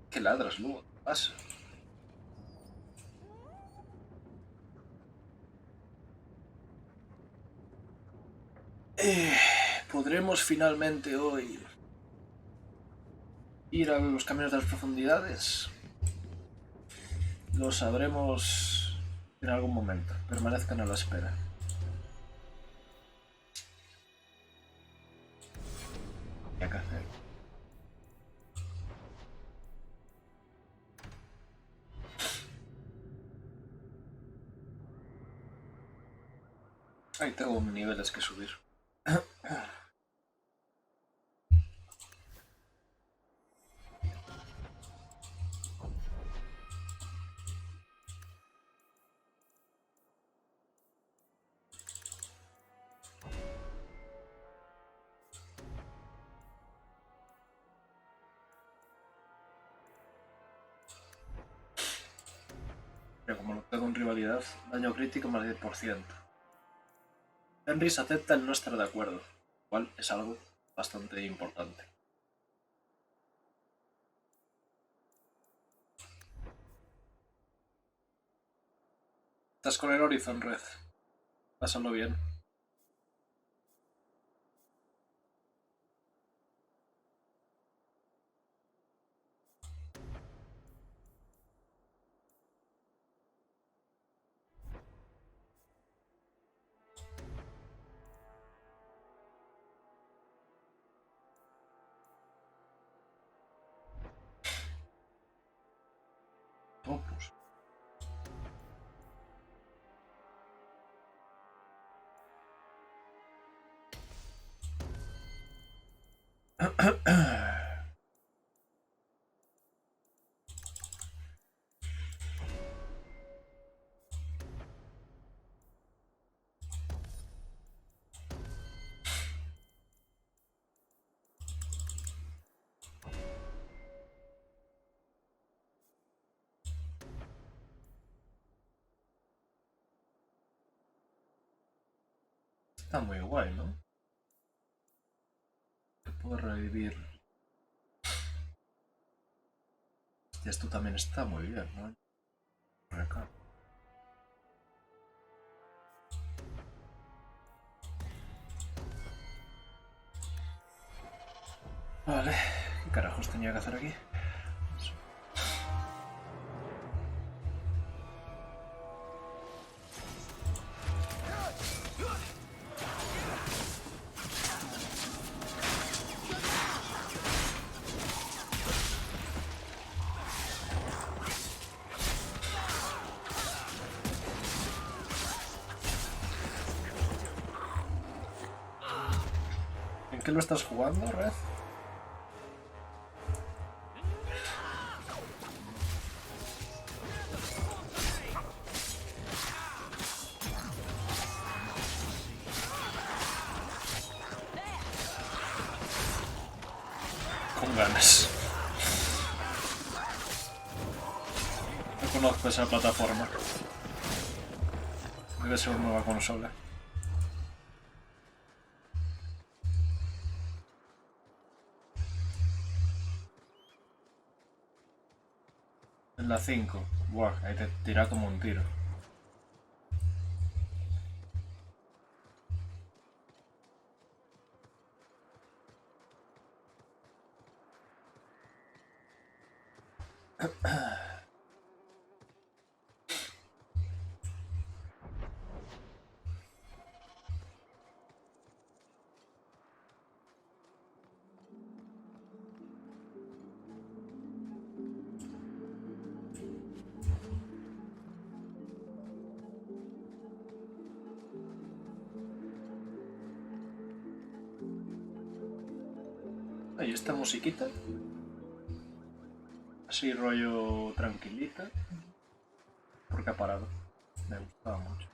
¿Qué ladras, Lugo? ¿Qué pasa? ¿Podremos finalmente hoy ir a los caminos de las profundidades? Lo sabremos en algún momento. Permanezcan a la espera. ¿Qué hay que hacer? Ahí tengo niveles que subir. Pero como lo tengo en rivalidad, daño crítico más 10%. Henry se acepta el no estar de acuerdo, lo cual es algo bastante importante. Estás con el Horizon, Red. Pásalo bien. Opus. Está muy guay, ¿no? Te puedo revivir. Hostia, esto también está muy bien, ¿no? Por acá. Vale, ¿qué carajos tenía que hacer aquí? ¿En qué lo estás jugando, Red? Con ganas. No conozco esa plataforma. Debe ser una nueva consola. En la 5. Buah, ahí te tira como un tiro. Ahí esta musiquita. Así rollo tranquilita. Porque ha parado. Me gustaba mucho.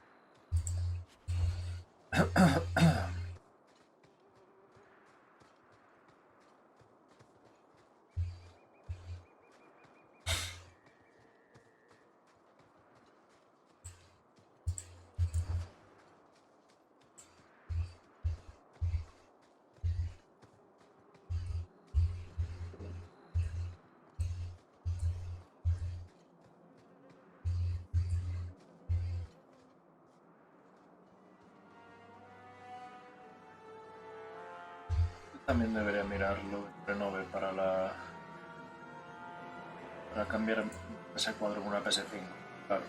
También debería mirarlo, renove para cambiar PS4 por una PS5. Claro,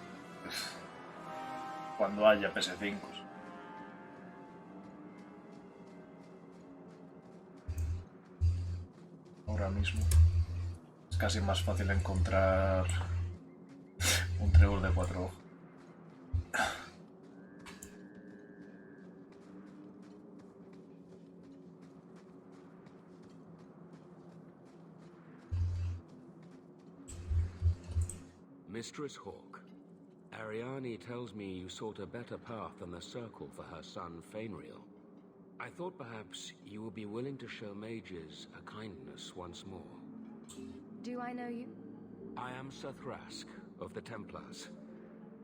cuando haya PS5. Ahora mismo es casi más fácil encontrar un trébol de 4 ojos. Mistress Hawk, Ariane tells me you sought a better path than the Circle for her son, Fainriel. I thought perhaps you would be willing to show mages a kindness once more. Do I know you? I am Sir Thrask, of the Templars.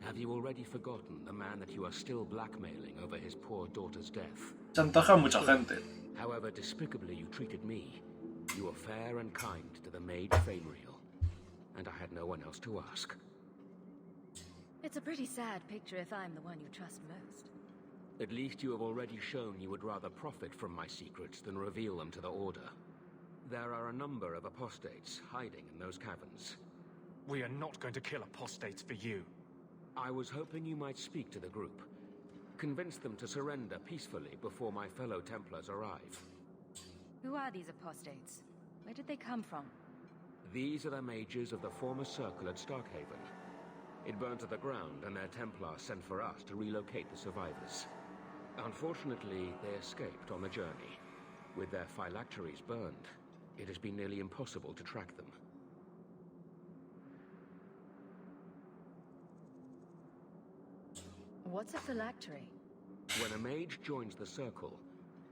Have you already forgotten the man that you are still blackmailing over his poor daughter's death? Chantaja a mucha gente. However despicably you treated me, you were fair and kind to the mage Fainriel, and I had no one else to ask. It's a pretty sad picture if I'm the one you trust most. At least you have already shown you would rather profit from my secrets than reveal them to the Order. There are a number of apostates hiding in those caverns. We are not going to kill apostates for you. I was hoping you might speak to the group. Convince them to surrender peacefully before my fellow Templars arrive. Who are these apostates? Where did they come from? These are the mages of the former Circle at Starkhaven. It burned to the ground, and their Templars sent for us to relocate the survivors. Unfortunately, they escaped on the journey. With their phylacteries burned, it has been nearly impossible to track them. What's a phylactery? When a mage joins the Circle,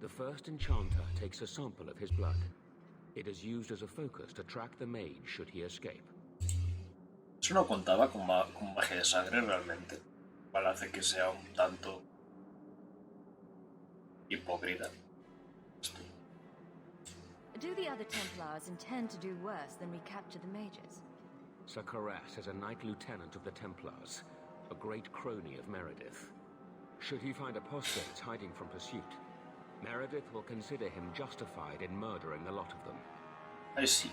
the first enchanter takes a sample of his blood. It is used as a focus to track the mage should he escape. Eso no contaba con magia de sangre realmente. Igual hace que sea un tanto hipócrita. Do the other Templars intend to do worse than recapture the mages? Sir Karas is a Knight Lieutenant of the Templars, a great crony of Meredith. Should he find apostates hiding from pursuit, Meredith will consider him justified in murdering the lot of them. Ahí sí.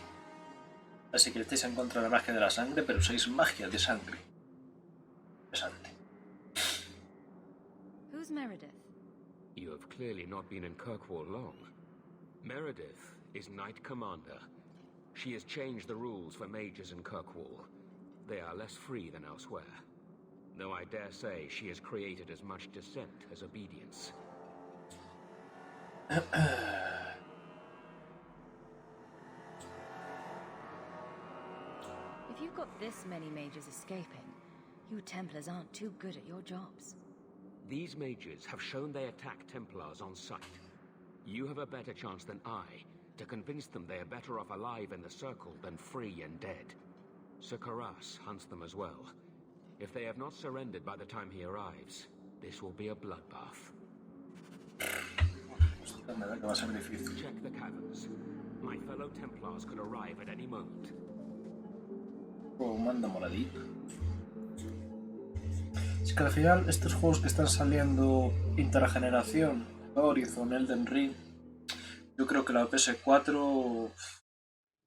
Así que estáis en contra de la magia de la sangre, pero usáis magia de sangre. Interesante. Who's Meredith? You have clearly not been in Kirkwall long. Meredith is Knight Commander. She has changed the rules for mages in Kirkwall. They are less free than elsewhere. Though I dare say she has created as much dissent as obedience. If you've got this many mages escaping, you Templars aren't too good at your jobs. These mages have shown they attack Templars on sight. You have a better chance than I to convince them they are better off alive in the Circle than free and dead. Sir Karas hunts them as well. If they have not surrendered by the time he arrives, this will be a bloodbath. Check the caverns. My fellow Templars could arrive at any moment. Manda moradito. Es que al final estos juegos que están saliendo intergeneración, Horizon, Elden Ring, yo creo que la PS4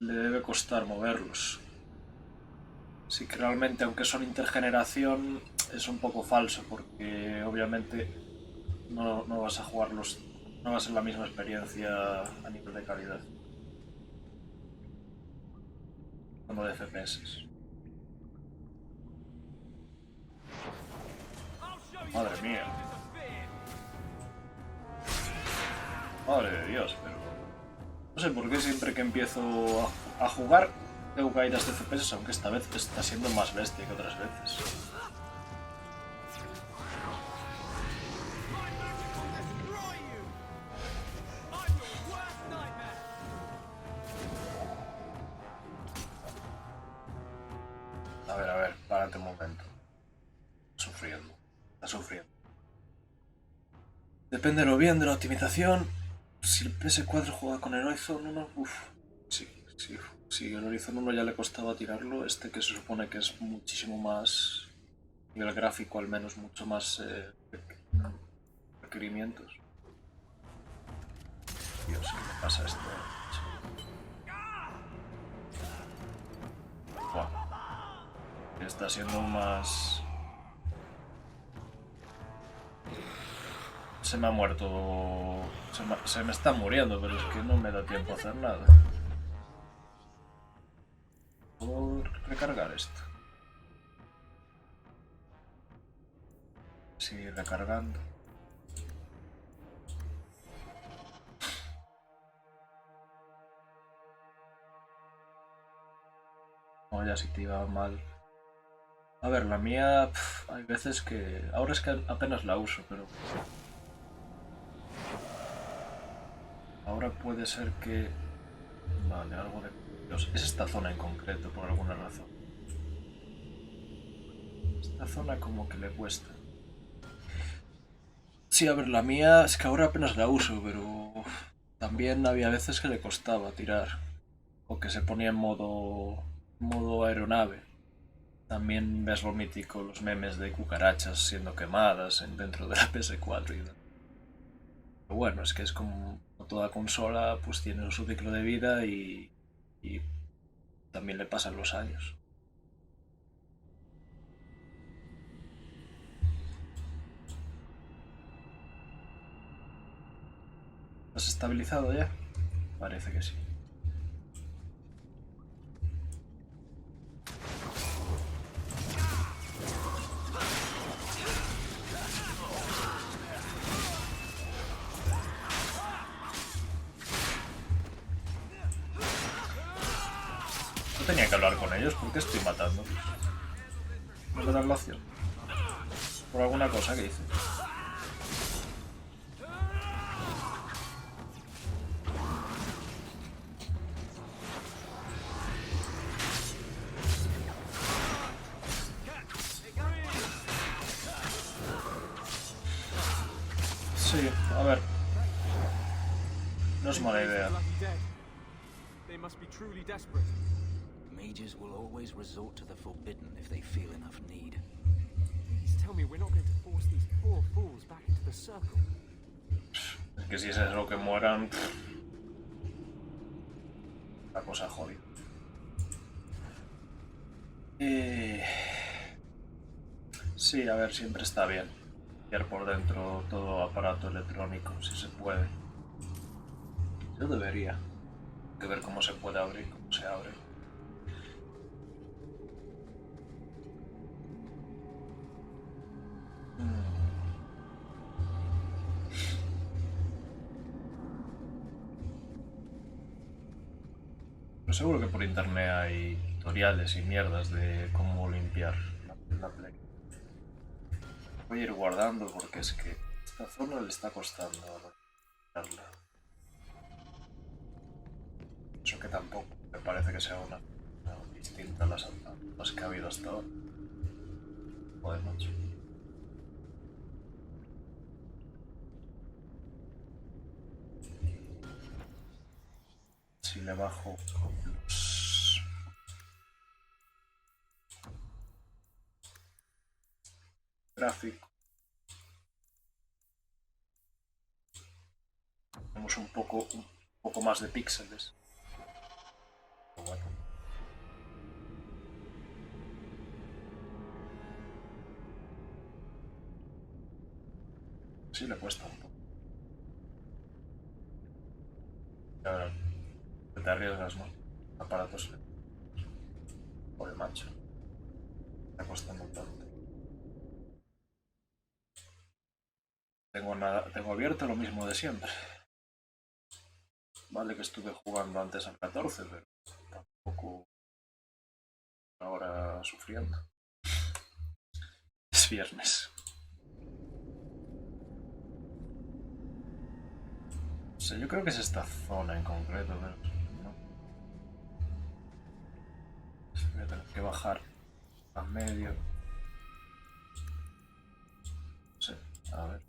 le debe costar moverlos. Así que realmente, aunque son intergeneración, es un poco falso porque obviamente no vas a jugarlos, no va a ser la misma experiencia a nivel de calidad como de FPS. Madre mía. Madre de Dios, pero no sé por qué siempre que empiezo a jugar tengo caídas de FPS, aunque esta vez está siendo más bestia que otras veces. A ver, párate un momento. Está sufriendo. Depende de lo bien de la optimización. Si el PS4 juega con el Horizon 1, si el Horizon 1 ya le costaba tirarlo, este que se supone que es muchísimo más, a nivel gráfico al menos, mucho más requerimientos. Dios, ¿qué le pasa a esto? Buah. Está siendo más... Se me ha muerto... Se me está muriendo, pero es que no me da tiempo a hacer nada. ¿Puedo recargar esto? Sigue recargando. No, ya si te iba mal. A ver, la mía... hay veces que... Ahora es que apenas la uso, pero... Ahora puede ser que... Vale, algo de... Es esta zona en concreto, por alguna razón. Esta zona como que le cuesta. Sí, a ver, la mía es que ahora apenas la uso, pero... También había veces que le costaba tirar. O que se ponía en modo aeronave. También ves lo mítico, los memes de cucarachas siendo quemadas dentro de la PS4 y tal. Pero bueno, es que es como toda consola, pues tiene su ciclo de vida y también le pasan los años. ¿Has estabilizado ya? Parece que sí. No tenía que hablar con ellos, ¿por qué estoy matando? ¿No me dan la opción? Por alguna cosa que hice. Sí, a ver. No es mala idea. Mages will always resort to the forbidden if they feel enough need. Please tell me we're not going to force these poor fools back into the circle. Es que si es eso que mueran... La cosa jodida. Sí, a ver, siempre está bien. Ver por dentro todo aparato electrónico, si se puede. Yo debería. Hay que ver cómo se puede abrir, cómo se abre. Pero seguro que por internet hay tutoriales y mierdas de cómo limpiar la Play. Voy a ir guardando porque es que esta zona le está costando limpiarla. Eso que tampoco me parece que sea una distinta a las que ha habido hasta ahora. Joder, macho. Si le bajo con los... gráficos. Tenemos un poco más de píxeles. Pero bueno. Sí le cuesta un poco. Y ahora te arriesgas, ¿no? Aparatos. Joder, macho. Está costando tanto. Tengo abierto lo mismo de siempre. Vale que estuve jugando antes al 14, pero tampoco ahora sufriendo. Es viernes. O sea, yo creo que es esta zona en concreto, pero no. Voy a tener que bajar a medio. No sé, a ver.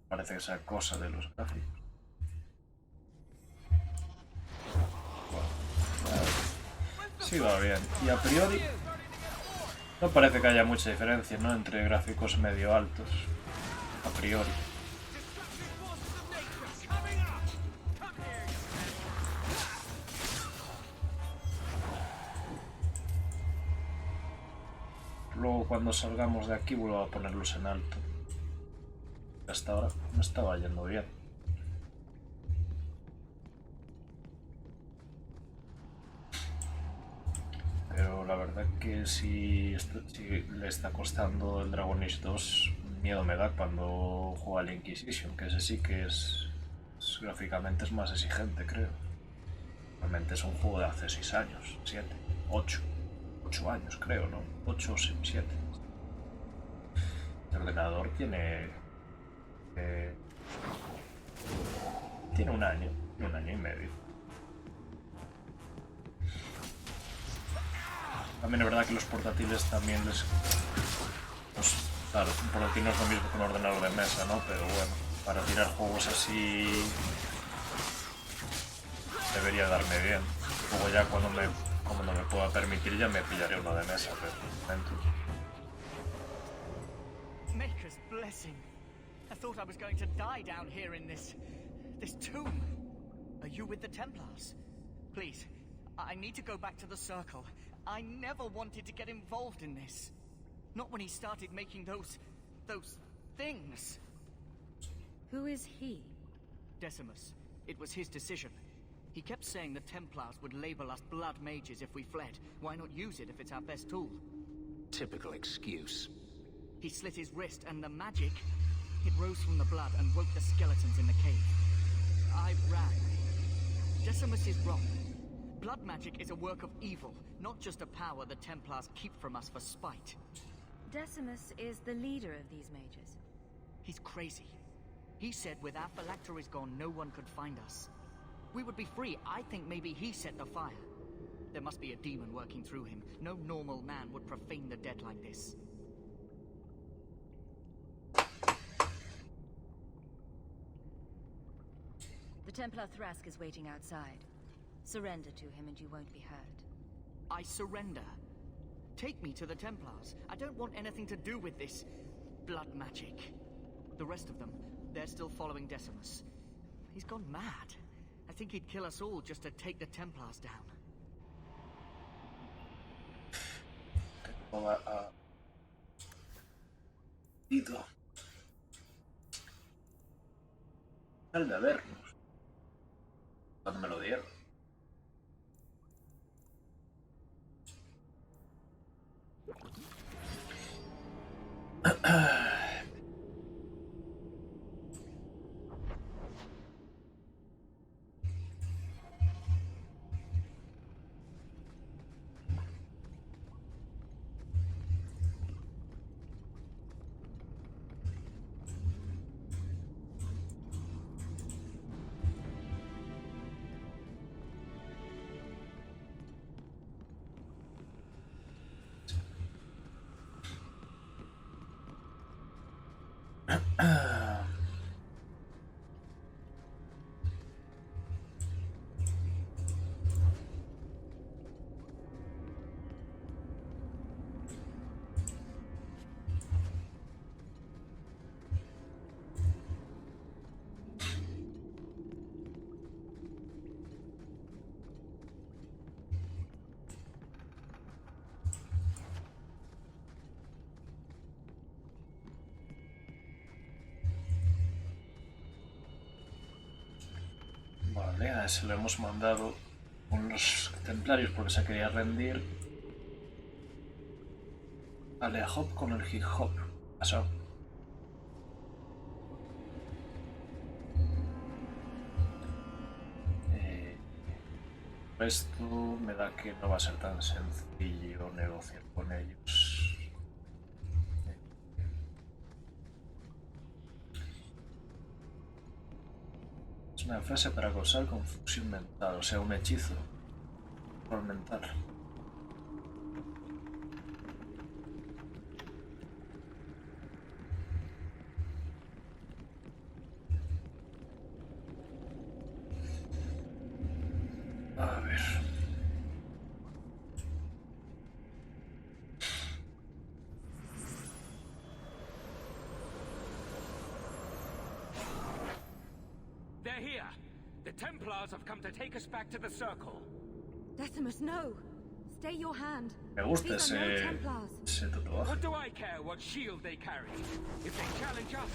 Parece que sea cosa de los gráficos. Sí, va bien. Y a priori no parece que haya mucha diferencia, ¿no? Entre gráficos medio altos. A priori. Luego cuando salgamos de aquí vuelvo a ponerlos en alto. Hasta ahora me estaba yendo bien. Pero la verdad que si le está costando el Dragon Age 2, miedo me da cuando juega la Inquisition, que ese sí que gráficamente es más exigente, creo. Realmente es un juego de hace 6 años, 7, 8 años creo, ¿no? 8 o 7. El ordenador tiene un año y medio. También es verdad que los portátiles también pues, claro, un portátil no es lo mismo que un ordenador de mesa, ¿no? Pero bueno, para tirar juegos así debería darme bien. Luego ya como no me pueda permitir ya me pillaré uno de mesa, pero de momento. Maker's blessing. I thought I was going to die down here in this tomb. Are you with the Templars? Please, I need to go back to the Circle. I never wanted to get involved in this. Not when he started making those things. Who is he? Decimus. It was his decision. He kept saying the Templars would label us blood mages if we fled. Why not use it if it's our best tool? Typical excuse. He slit his wrist, and the magic, it rose from the blood and woke the skeletons in the cave. I ran. Decimus is wrong. Blood magic is a work of evil, not just a power the Templars keep from us for spite. Decimus is the leader of these mages. He's crazy. He said with our phylacteries gone, no one could find us. We would be free. I think maybe he set the fire. There must be a demon working through him. No normal man would profane the dead like this. The Templar Thrask is waiting outside. Surrender to him and you won't be hurt. I surrender. Take me to the Templars. I don't want anything to do with this blood magic. The rest of them, they're still following Decimus. He's gone mad. I think he'd kill us all just to take the Templars down. El de vernos. Cuando me lo dieron. Vale, a ese le hemos mandado unos templarios porque se quería rendir. Vale, a Hop con el hip hop. Pasó. Esto me da que no va a ser tan sencillo negociar con ellos. Es una frase para causar confusión mental, o sea, un hechizo por mental. A ver. They're here. The Templars have come to take us back to the Circle. Decimus, no! Stay your hand. Me gusta These are no Templars. ese tatuaje. What do I care what shield they carry? If they challenge us,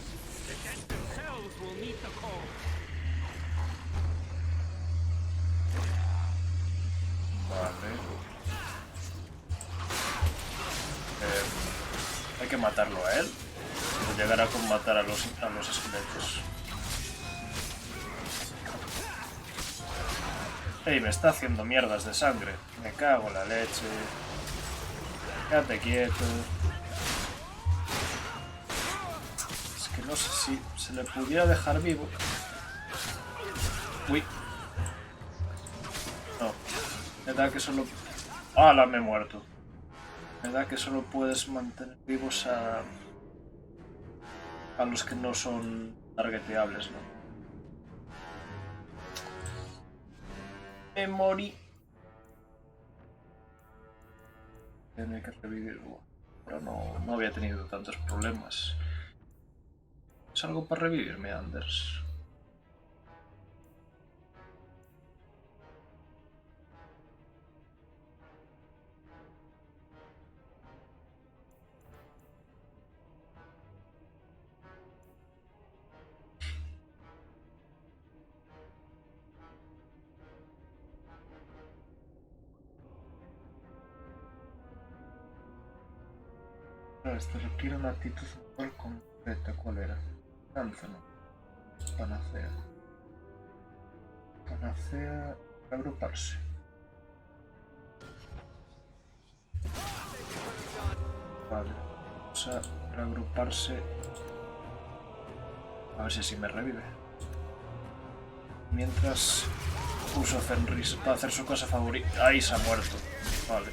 the dead themselves will meet the call. Vale. Hay que matarlo a él. O llegar a combatar a los esqueletos. Ey, me está haciendo mierdas de sangre. Me cago en la leche. Quédate quieto. Es que no sé si se le pudiera dejar vivo. Uy. No. Me da que solo... ¡Hala! Me he muerto. Me da que solo puedes mantener vivos a los que no son targeteables, ¿no? Me morí. Tiene que revivirlo. Pero no había tenido tantos problemas. ¿Es algo para revivirme, Anders? Este requiere una actitud mental concreta. ¿Cuál era? Cáncer. Panacea. Panacea. Agruparse. Vale. Vamos a reagruparse. A ver si así me revive. Mientras uso Fenris para hacer su cosa favorita. Ahí se ha muerto. Vale.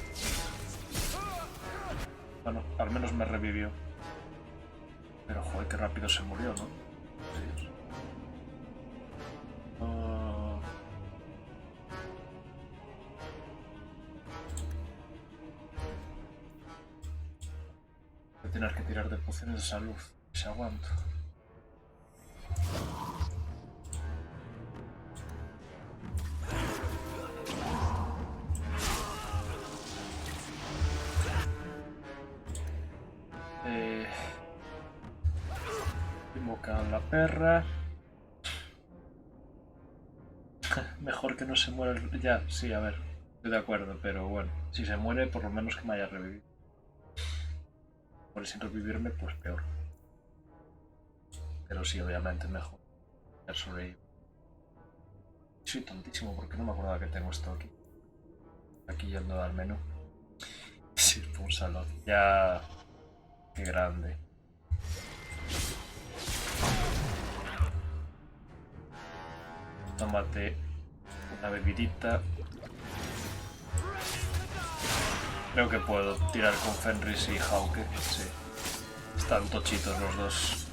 Bueno, al menos me revivió. Pero joder, qué rápido se murió, ¿no? Sí. Voy a tener que tirar de pociones de salud. Si aguanto. Invocan la perra. Mejor que no se muera. Ya, sí, a ver. Estoy de acuerdo, pero bueno. Si se muere, por lo menos que me haya revivido. Por sin revivirme, pues peor. Pero sí, obviamente mejor. Soy tontísimo porque no me acordaba que tengo esto aquí. Aquí yendo al menú. Sí, un salón. Ya. Qué grande. Tómate una bebidita. Creo que puedo tirar con Fenris y Hauke. Sí. Están tochitos los dos.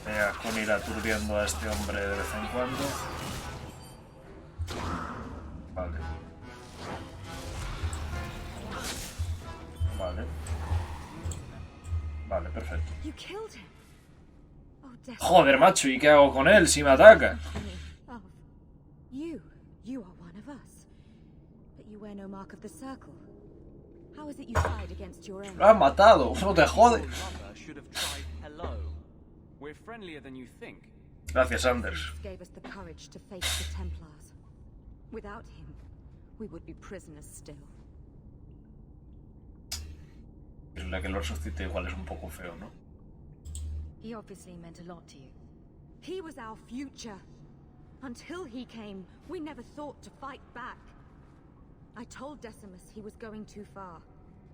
Venga, con ir aturdiendo a este hombre de vez en cuando. Vale. Vale. Vale, perfecto. Joder, macho, ¿y qué hago con él si me ataca? You are one of us. But you wear no mark of the circle. How is it you side against your own? Lo han matado, no te jode. We're friendlier than you think. Gracias, Anders. Gave us the courage to face the Templars. Without him, we would be prisoners still. La que lo resucite igual es un poco feo, ¿no? He obviously meant a lot to you. He was our future. Until he came, we never thought to fight back. I told Decimus he was going too far,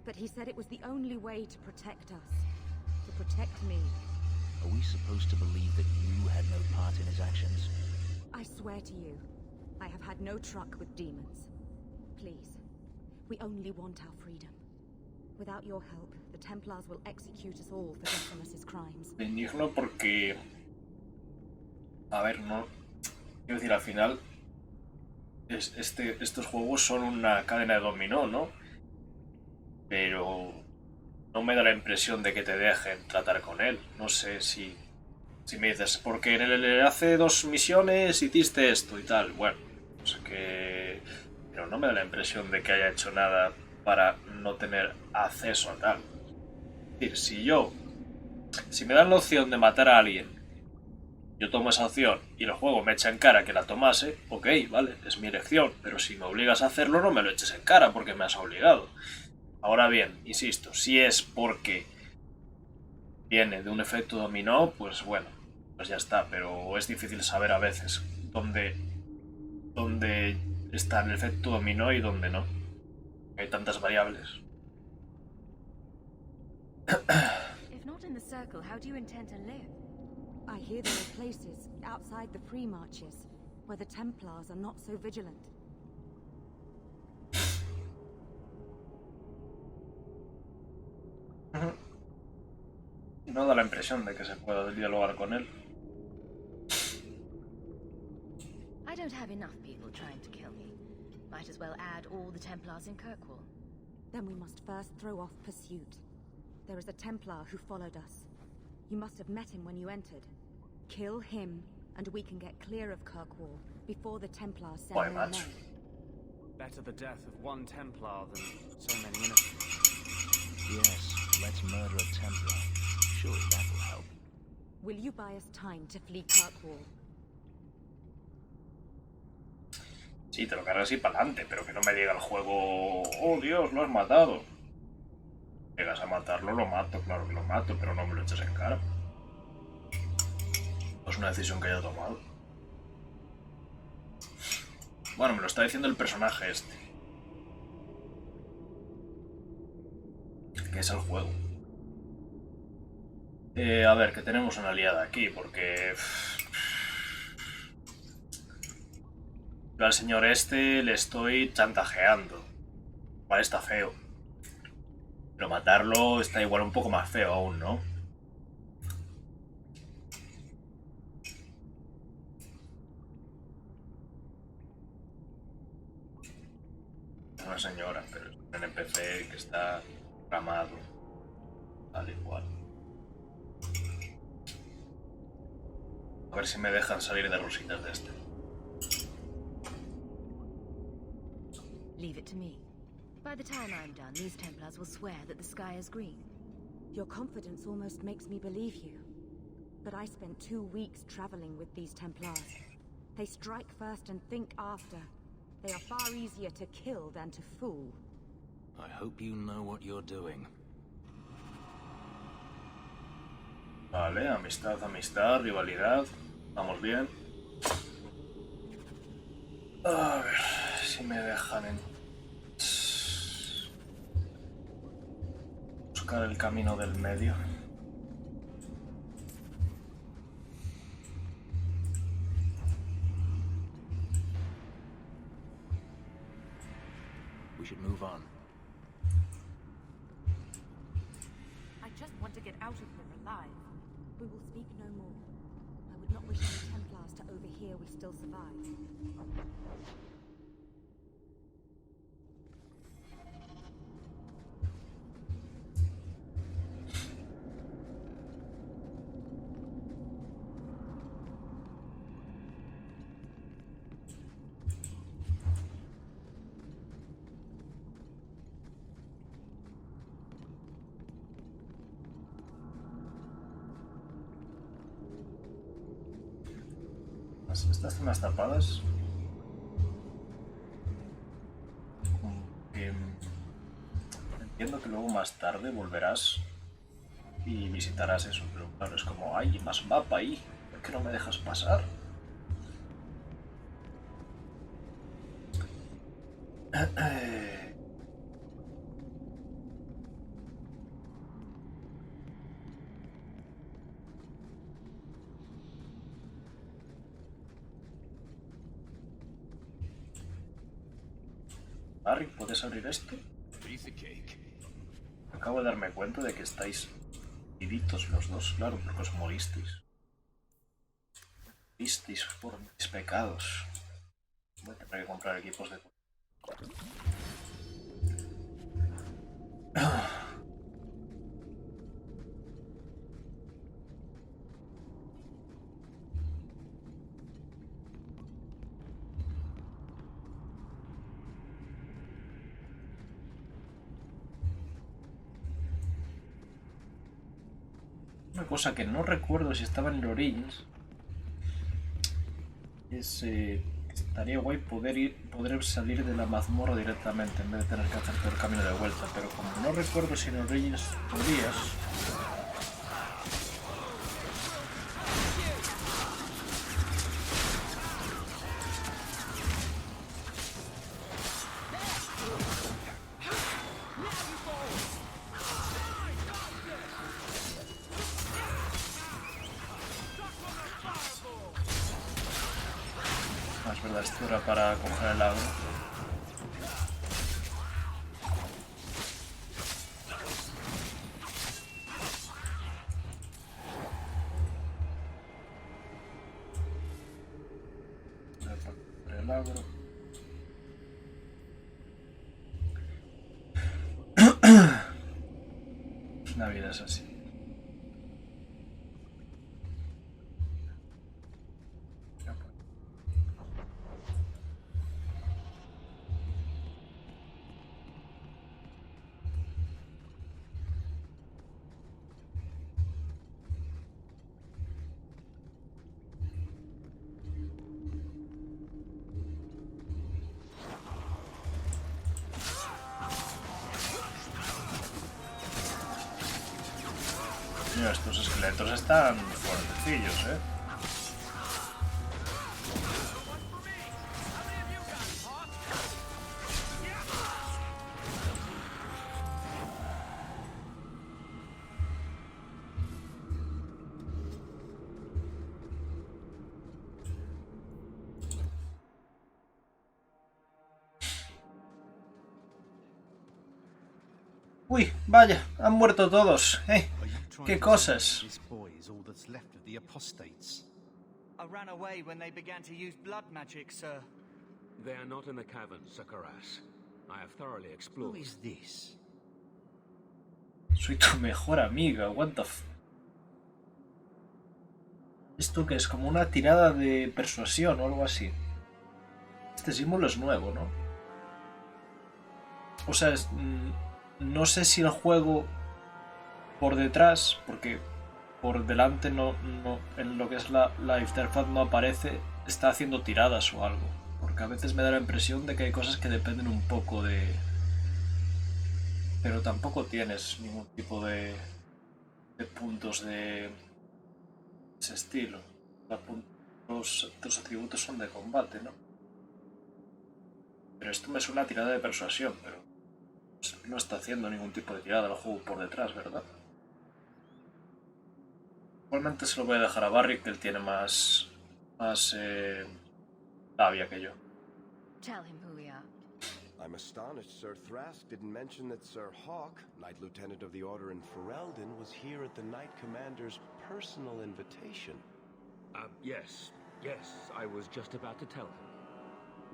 but he said it was the only way to protect us. To protect me. Are we supposed to believe that you had no part in his actions? I swear to you, I have had no truck with demons. Please, we only want our freedom. Without your help, the Templars will execute us all for Decimus's crimes. Indigno porque... A ver, no... Quiero decir, al final... Estos juegos son una cadena de dominó, ¿no? Pero... No me da la impresión de que te dejen tratar con él. No sé si me dices, porque en el hace 2 misiones hiciste esto y tal. Bueno, O sea que... Pero no me da la impresión de que haya hecho nada para no tener acceso a tal. Es decir, si me dan la opción de matar a alguien, yo tomo esa opción y el juego me echa en cara que la tomase, ok, vale, es mi elección, pero si me obligas a hacerlo no me lo eches en cara porque me has obligado. Ahora bien, insisto, si es porque viene de un efecto dominó, pues bueno, pues ya está, pero es difícil saber a veces dónde está el efecto dominó y dónde no. Hay tantas variables. If not in the circle, how do you intend to live? I hear there are places outside the free marches where the Templars are not so vigilant. No da la impresión de que se pueda dialogar con él. I don't have enough people trying to kill me. Might as well add all the Templars in Kirkwall. Then we must first throw off pursuit. There is a Templar who followed us. You must have met him when you entered. Kill him, and we can get clear of Kirkwall before the Templars send more men. Better the death of one Templar than so many innocents. Yes, let's murder a Templar. Surely that will help. Will you buy us time to flee Kirkwall? Sí, te lo cargas y para adelante, pero que no me diga el juego, oh Dios, lo has matado. Llegas a matarlo, lo mato, claro que lo mato, pero no me lo eches en cara. Es una decisión que haya tomado. Bueno, me lo está diciendo el personaje este. Que es el juego. A ver, que tenemos una aliada aquí, porque... Yo al señor este le estoy chantajeando. Igual está feo. Pero matarlo está igual un poco más feo aún, ¿no? Es una señora, pero es un NPC que está programado. Al igual. A ver si me dejan salir de rositas de este. Leave it to me. By the time I'm done, these Templars will swear that the sky is green. Your confidence almost makes me believe you. But I spent 2 weeks traveling with these Templars. They strike first and think after. They are far easier to kill than to fool. I hope you know what you're doing. Vale, amistad, amistad, rivalidad. Vamos bien. A ver si me dejan buscar el camino del medio. We should move on. I just want to get out of here alive. We will speak no more. I would not wish any Templars to overhear we still survive. Estas zonas tapadas. Entiendo que luego más tarde volverás y visitarás eso, pero claro, es como, hay más mapa ahí, ¿por qué no me dejas pasar? Harry, ¿puedes abrir esto? Acabo de darme cuenta de que estáis vivitos los dos, claro, porque os moristeis. Moristeis por mis pecados. Voy a tener que comprar equipos de... una cosa que no recuerdo si estaba en el Origins. Es estaría guay poder salir de la mazmorra directamente en vez de tener que hacer todo el camino de vuelta. Pero como no recuerdo si en el Origins podías... Es verdad, esto era para coger el agro. Era para coger el agro. La vida es así. Mira, estos esqueletos están fuertecillos, ¿eh? Uy, vaya, han muerto todos, qué cosas. I ran away when they began to use blood magic, sir. They are not in the caverns, Sakaras. I have thoroughly explored. Who is this? Soy tu mejor amiga, what the f... ¿Esto qué es? Como una tirada de persuasión o algo así. Este símbolo es nuevo, ¿no? O sea, no sé si el juego por detrás, porque por delante no en lo que es la interfaz no aparece, está haciendo tiradas o algo. Porque a veces me da la impresión de que hay cosas que dependen un poco de... Pero tampoco tienes ningún tipo de puntos de ese estilo. Los atributos son de combate, ¿no? Pero esto me suena a tirada de persuasión, pero no está haciendo ningún tipo de tirada al juego por detrás, ¿verdad? Igualmente se lo voy a dejar a Barry, que él tiene más labia que yo. Tell him who we are. I'm astonished Sir Thrask didn't mention that Sir Hawk, Knight Lieutenant of the Order in Ferelden, was here at the Knight Commander's personal invitation. Yes, I was just about to tell him.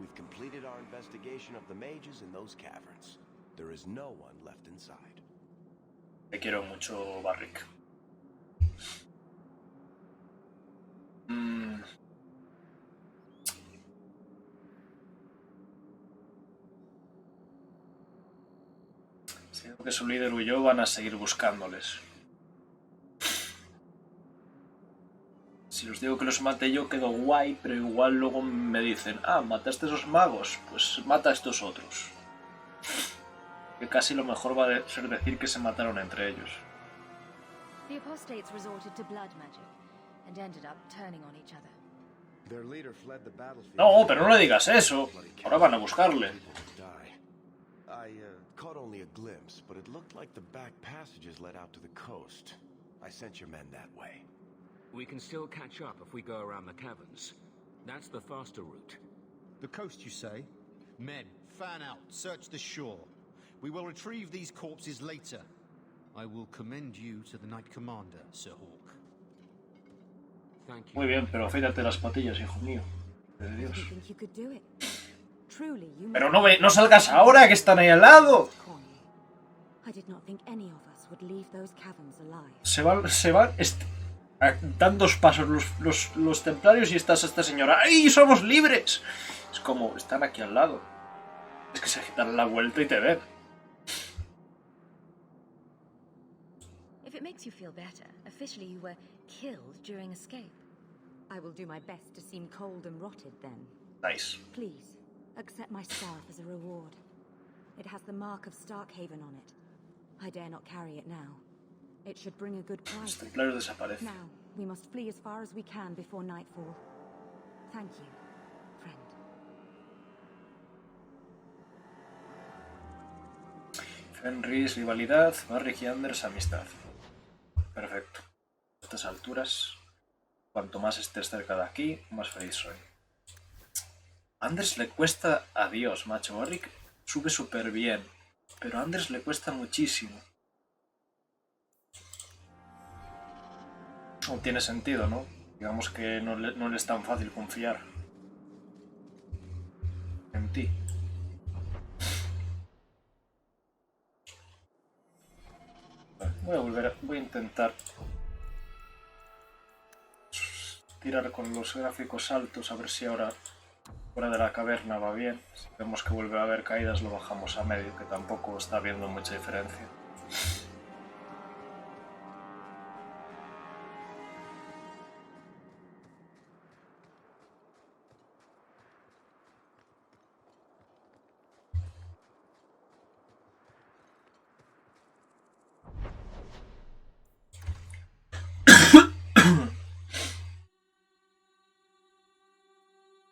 We've completed our investigation of the mages in those caverns. There is no one left inside. Te quiero mucho, Barrick. Siento que su líder huyó, van a seguir buscándoles. Si os digo que los mate yo quedo guay, pero igual luego me dicen, mataste a esos magos, pues mata a estos otros. Que casi lo mejor va a ser decir que se mataron entre ellos. The apostates resorted to blood magic and ended up turning on each other. Their leader fled the battlefield. No, pero no le digas eso. Ahora van a buscarle. I caught only a glimpse, but it looked like the back passages led out to the coast. I sent your men that way. We can still catch up if we go around the caverns. That's the faster route. The coast, you say? Men, fan out, search the shore. We will retrieve these corpses later. I will commend you to the Knight Commander, Sir Hawk. Thank you. Muy bien, pero afeítate las patillas, hijo mío. De Dios. Pero no salgas ahora, que están ahí al lado. Se van dan dos pasos los templarios y estás esta señora. ¡Ay, somos libres! Es como, están aquí al lado. Es que se dan la vuelta y te ven. If it makes you feel better, officially you were killed during escape. I will do my best to seem cold and rotted then. Nice. Please, accept my staff as a reward. It has the mark of Starkhaven on it. I dare not carry it now. It should bring a good price. Los templarios desaparecen. Now, we must flee as far as we can before nightfall. Thank you, friend. Fenris, rivalidad. Barrick y Anders, amistad. Perfecto. A estas alturas, cuanto más estés cerca de aquí, más feliz soy. A Anders le cuesta a Dios, macho. Barrick sube súper bien, pero a Anders le cuesta muchísimo. No tiene sentido, ¿no? Digamos que no le es tan fácil confiar en ti. Voy a intentar tirar con los gráficos altos, a ver si ahora fuera de la caverna va bien. Si vemos que vuelve a haber caídas, lo bajamos a medio, que tampoco está habiendo mucha diferencia.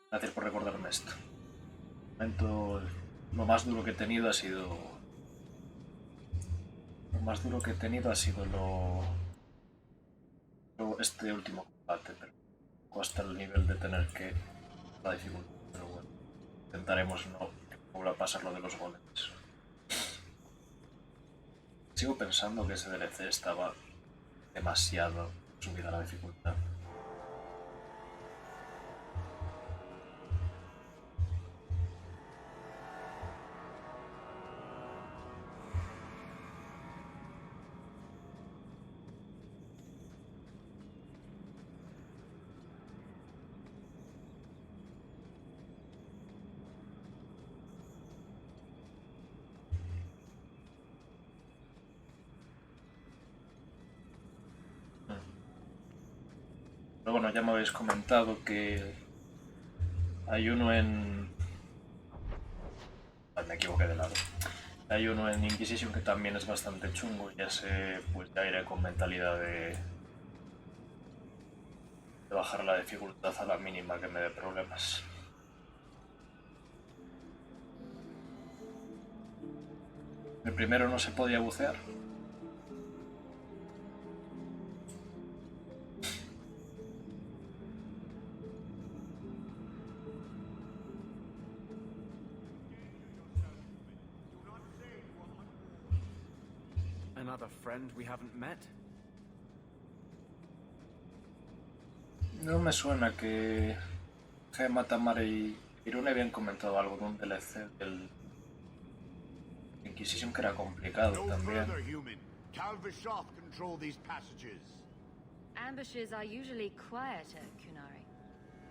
Gracias por recordarme esto. Lo más duro que he tenido ha sido... este último combate, pero hasta el nivel de tener que... la dificultad, pero bueno. Intentaremos no vuelva a pasar lo de los golems. Sigo pensando que ese DLC estaba demasiado subida la dificultad. Pero bueno, ya me habéis comentado que hay uno en... me equivoqué de lado. Hay uno en Inquisition que también es bastante chungo. Ya sé, pues ya iré con mentalidad de bajar la dificultad a la mínima que me dé problemas. El primero no se podía bucear. Another friend we haven't met? No me suena que Gemma, Tamara y Irune habían comentado algo de un DLC del Inquisition que era complicado también. Ambushes are usually quieter, Kunari.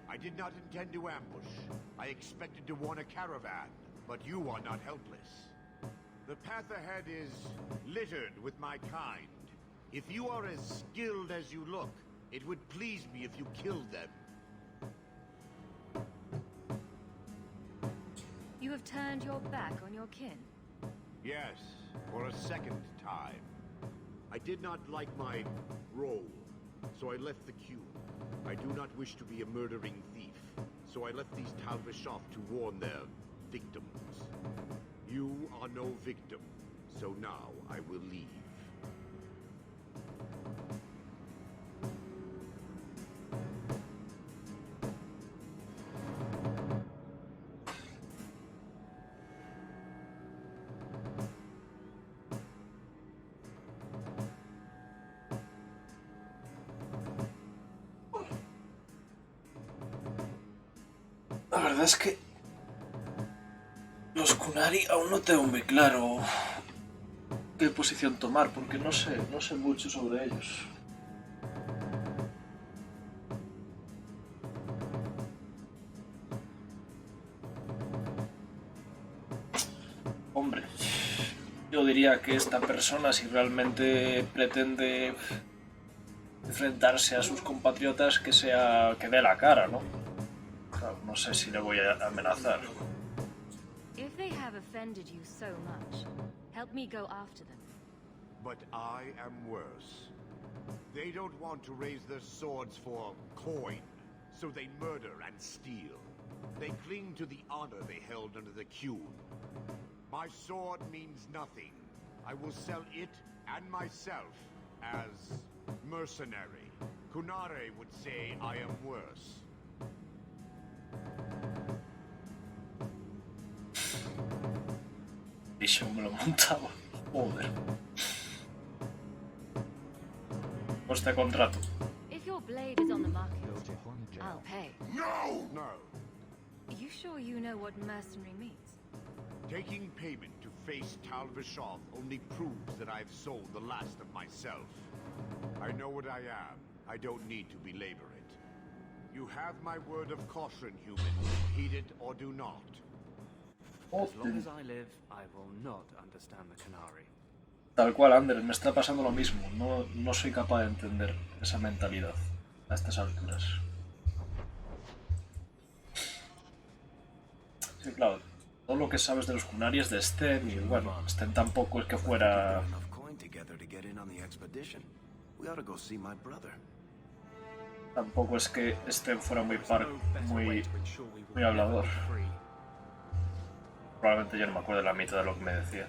I did not intend to ambush. I expected to warn a caravan, but you are not helpless. The path ahead is littered with my kind. If you are as skilled as you look, it would please me if you killed them. You have turned your back on your kin? Yes, for a second time. I did not like my role, so I left the queue. I do not wish to be a murdering thief, so I left these Talvishov to warn their victims. You are no victim, so now I will leave. La verdad es que los Kunari aún no tengo muy claro qué posición tomar, porque no sé mucho sobre ellos. Hombre, yo diría que esta persona, si realmente pretende enfrentarse a sus compatriotas, que dé la cara, ¿no? Claro, no sé si le voy a amenazar. If they have offended you so much, help me go after them. But I am worse. They don't want to raise their swords for coin, so they murder and steal. They cling to the honor they held under the Q. My sword means nothing. I will sell it and myself as mercenary. Kunare would say I am worse. Y yo me lo montaba. Joder. Coste de contrato. If your blade is on the market, I'll pay. No! No! You sure you know what mercenary means? Taking payment to face Tal Vishoth only proves that I've sold the last of myself. I know what I am. I don't need to belabor it. You have my word of caution, human. Heed it or do not. As long as I live, I will not understand the Canary. Tal cual, Ander, me está pasando lo mismo. No soy capaz de entender esa mentalidad a estas alturas. Sí, claro, todo lo que sabes de los Kunaris de Sten, y bueno, Sten tampoco es que fuera... Tampoco es que Sten fuera muy hablador. Probablemente yo no me acuerdo de la mitad de lo que me decía.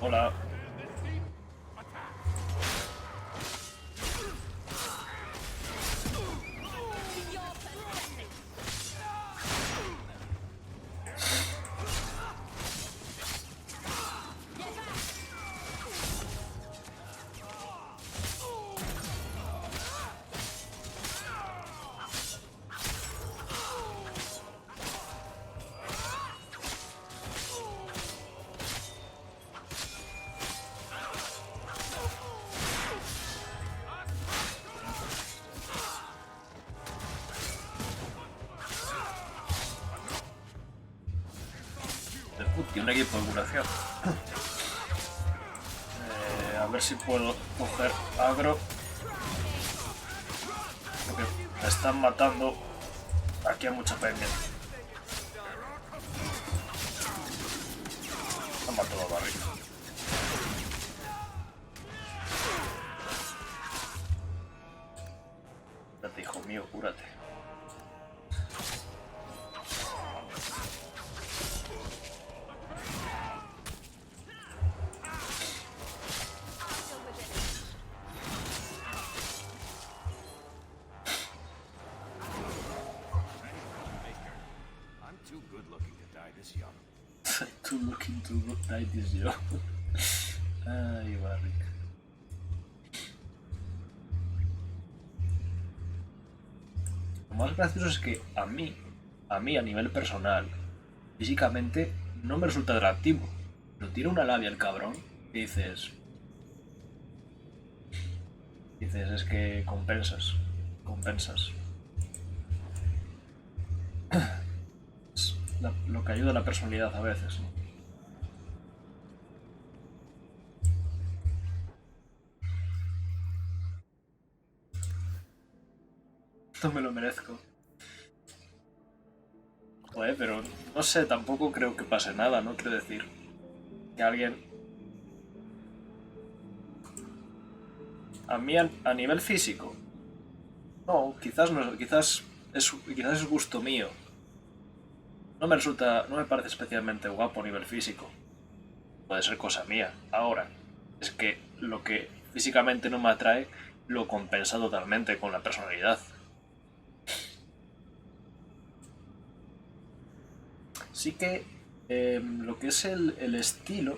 Hola. Tiene un equipo de curación. A ver si puedo coger agro. Porque me están matando. Aquí hay mucha peña. Me han matado a barriga. Cúrate, hijo mío, cúrate. Ay, Dios mío. Ay, Barrick. Lo más gracioso es que a mí a nivel personal, físicamente, no me resulta atractivo. Pero tiene una labia el cabrón y dices, es que compensas. Es lo que ayuda a la personalidad a veces, ¿no? No me lo merezco. Joder, pero no sé, tampoco creo que pase nada, ¿no? Quiero decir, que alguien... A mí, a nivel físico, no, quizás es gusto mío. No me parece especialmente guapo a nivel físico. Puede ser cosa mía. Ahora, es que lo que físicamente no me atrae lo compensa totalmente con la personalidad. Sí que lo que es el estilo,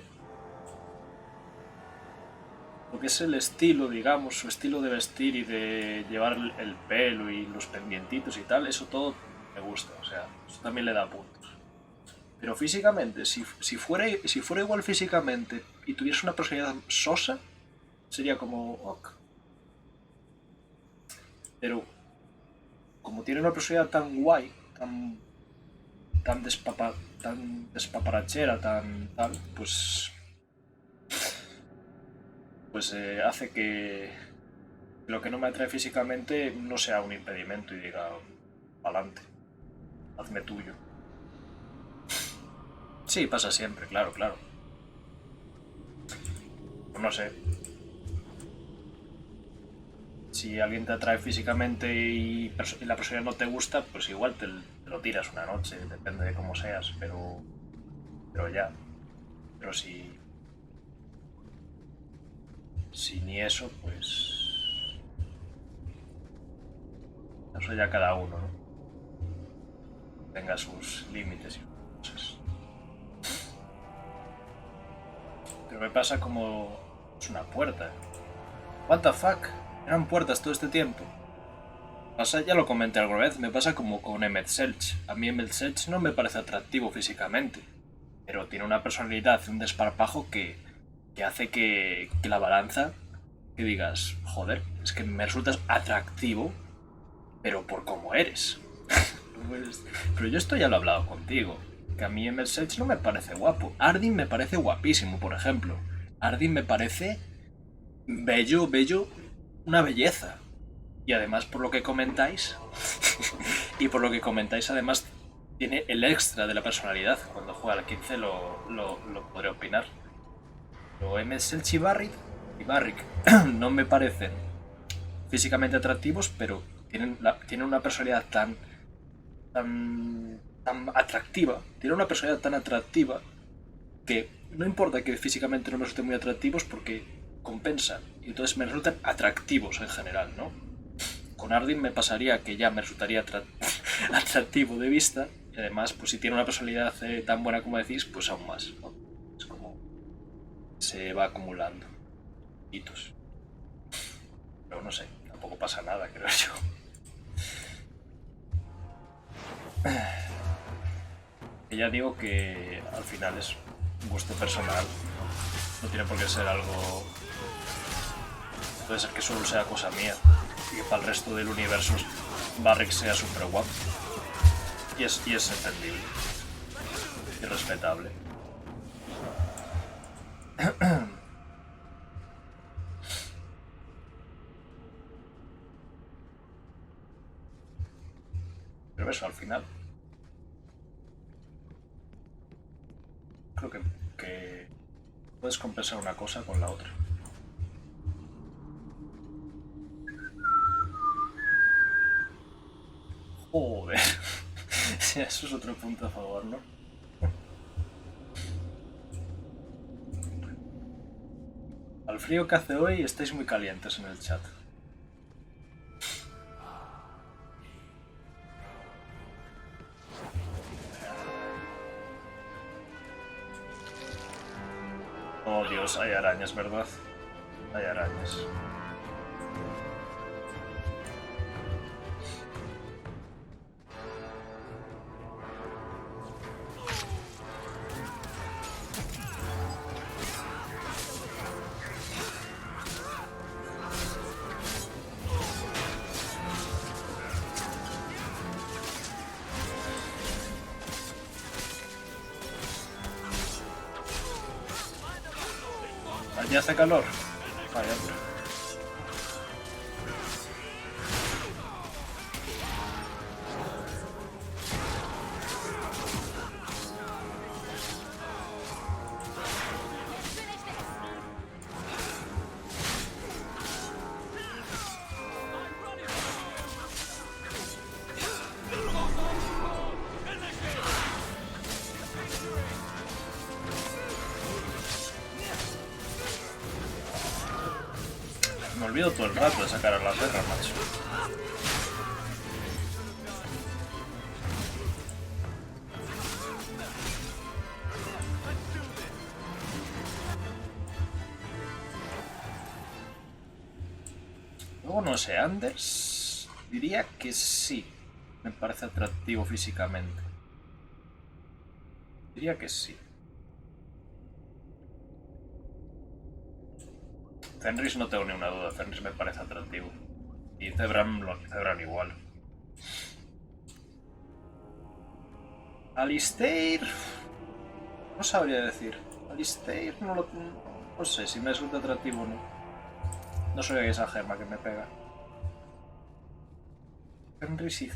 digamos, su estilo de vestir y de llevar el pelo y los pendientitos y tal, eso todo me gusta, o sea, eso también le da puntos. Pero físicamente, si fuera igual físicamente y tuviese una personalidad sosa, sería como ok. Pero como tiene una personalidad tan guay, tan despaparachera, tan tal, pues hace que lo que no me atrae físicamente no sea un impedimento y diga, pa'lante, hazme tuyo. Sí, pasa siempre, claro. No sé. Si alguien te atrae físicamente y la persona no te gusta, pues igual te lo tiras una noche, depende de cómo seas, pero ya. Pero si ni eso, pues eso ya cada uno, ¿no? Tenga sus límites y cosas. Pero me pasa como es una puerta. What the fuck? Eran puertas todo este tiempo. Pasa, ya lo comenté alguna vez, me pasa como con Emmett Selch. A mí Emmett Selch no me parece atractivo físicamente, pero tiene una personalidad, un desparpajo que hace que la balanza, que digas, joder, es que me resultas atractivo, pero por cómo eres. Pero yo esto ya lo he hablado contigo, que a mí Emmett Selch no me parece guapo. Ardyn me parece guapísimo, por ejemplo. Ardyn me parece bello, una belleza. Y además, por lo que comentáis, además tiene el extra de la personalidad. Cuando juega al 15 lo podré opinar. Pero Emmett Selch y Barrick no me parecen físicamente atractivos, pero tienen una personalidad tan atractiva. Tienen una personalidad tan atractiva que no importa que físicamente no me resulten muy atractivos porque compensan. Y entonces me resultan atractivos en general, ¿no? Con Ardyn me pasaría que ya me resultaría atractivo de vista y además, pues si tiene una personalidad tan buena como decís, pues aún más, ¿no? Es como se va acumulando hitos. Pero no sé, tampoco pasa nada, creo yo. Y ya digo que al final es un gusto personal, no tiene por qué ser algo. Puede ser que solo sea cosa mía y que para el resto del universo Barrick sea súper guapo. Y es entendible y respetable. Pero eso, al final creo que puedes compensar una cosa con la otra. Joder. Eso es otro punto a favor, ¿no? Al frío que hace hoy estáis muy calientes en el chat. Oh Dios, hay arañas, ¿verdad? Hay arañas. ¿Allí hace calor? Vaya, hombre. olvido todo el rato de sacar a la perra, macho. Luego no sé, Anders diría que sí. Me parece atractivo físicamente. Diría que sí. Fenris no tengo ni una duda, Fenris me parece atractivo. Y Zebran igual. Alistair... No sabría decir. Alistair no sé si me resulta atractivo o no. No soy esa gema que me pega. Fenris y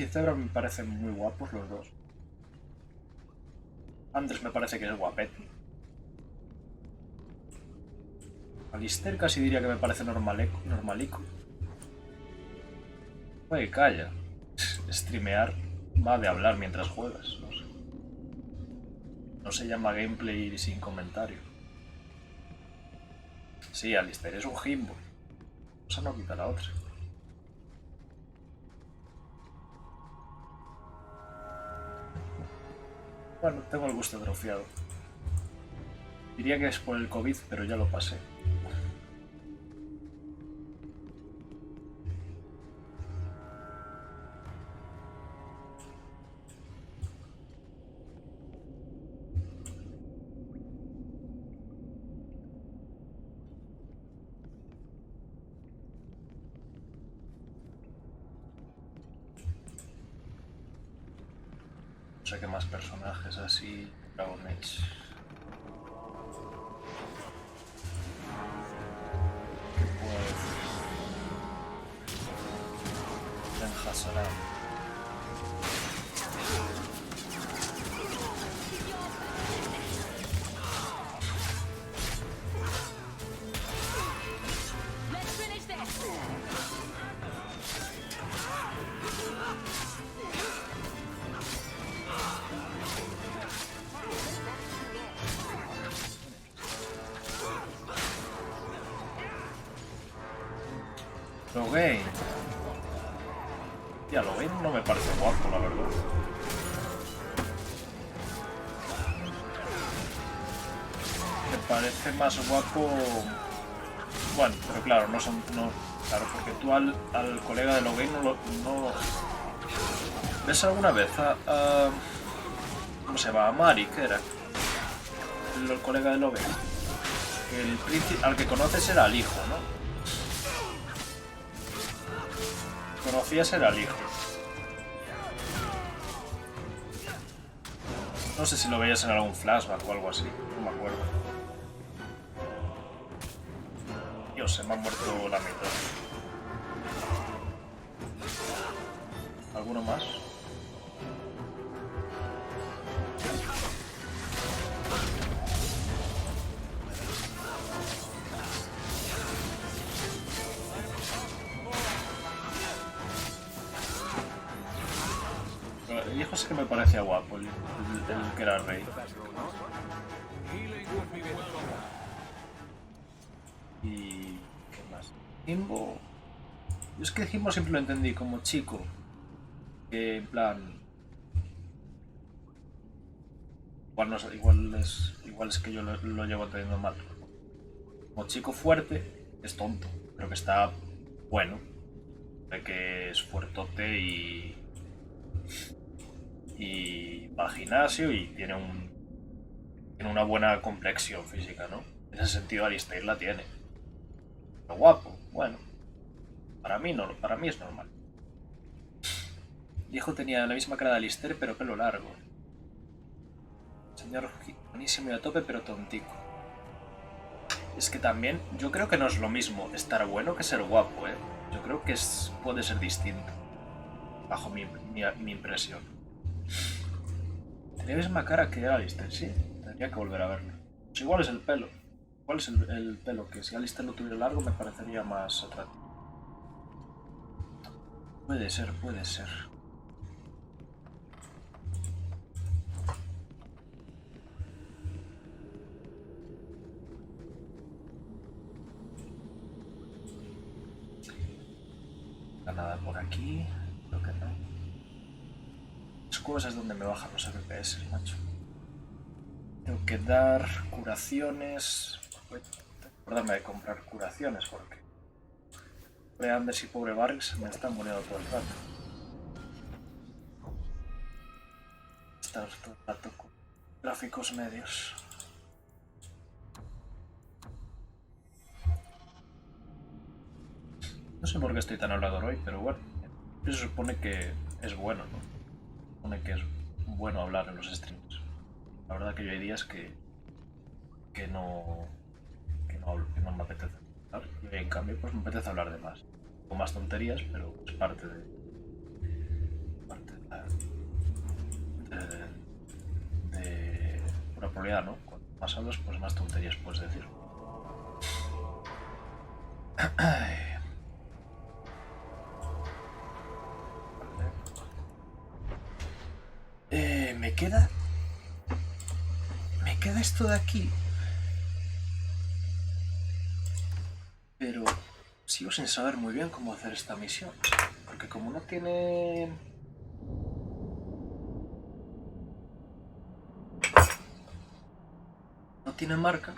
Zebra me parecen muy guapos los dos. Anders me parece que es guapete. Alistair casi diría que me parece normalico. Oye, calla. Streamear va de hablar mientras juegas. No sé. No se llama gameplay sin comentario. Sí, Alistair es un jimbo. Esa no quita la otra. Bueno, tengo el gusto atrofiado. Diría que es por el COVID, pero ya lo pasé. No sé qué más personajes así. Dragon Age. ¿Qué puedo decir? Hassaran. Logain. Tía, Logain no me parece guapo, la verdad. Me parece más guapo... Bueno, pero claro, no son... No, claro, porque tú al colega de Logain no... ¿Ves alguna vez a ¿cómo se llama? A Mari, ¿qué era? El colega de Logain. El príncipe al que conoces era el hijo, ¿no? Conocías era el hijo. No sé si lo veías en algún flashback o algo así, no me acuerdo. Dios, se me ha muerto la mitad. ¿Alguno más? El hijo sí que me parecía guapo, el que era rey. Y... ¿qué más? Jimbo... Yo es que Jimbo siempre lo entendí como chico. Que en plan... Igual, no sé, igual es que yo lo llevo teniendo mal. Como chico fuerte, es tonto, pero que está bueno. De que es fuertote y va al gimnasio y tiene una buena complexión física, ¿no? En ese sentido Alistair la tiene. Pero guapo, bueno. Para mí no, para mí es normal. El hijo tenía la misma cara de Alistair, pero pelo largo. Señor buenísimo y a tope, pero tontico. Es que también, yo creo que no es lo mismo estar bueno que ser guapo, ¿eh? Yo creo que puede ser distinto. Bajo mi impresión. Tenía la misma cara que Alistair, sí. Tendría que volver a verlo. Pues igual es el pelo. Igual es el pelo, que si Alistair lo tuviera largo me parecería más atractivo. Puede ser, puede ser. nada por aquí. Creo que no. Las cuevas es donde me bajan los FPS, macho. Tengo que dar curaciones. Voy a acordarme de comprar curaciones porque pobre Anders y pobre Barrix se me están muriendo todo el rato. Estar todo el rato con gráficos medios. No sé por qué estoy tan hablador hoy, pero bueno, eso se supone que es bueno, ¿no? Se supone que es bueno hablar en los streams. La verdad que yo hay días que no me apetece hablar, y en cambio pues me apetece hablar de más. Con más tonterías, pero es parte de pura probabilidad, ¿no? Cuanto más hablas, pues más tonterías puedes decir. Me queda esto de aquí, pero sigo sin saber muy bien cómo hacer esta misión, porque como no tiene marca.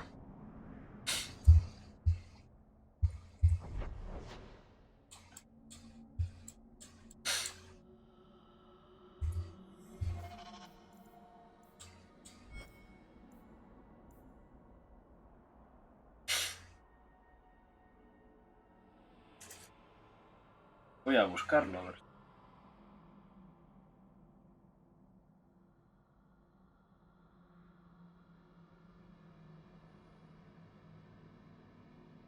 Voy a buscarlo, a ver.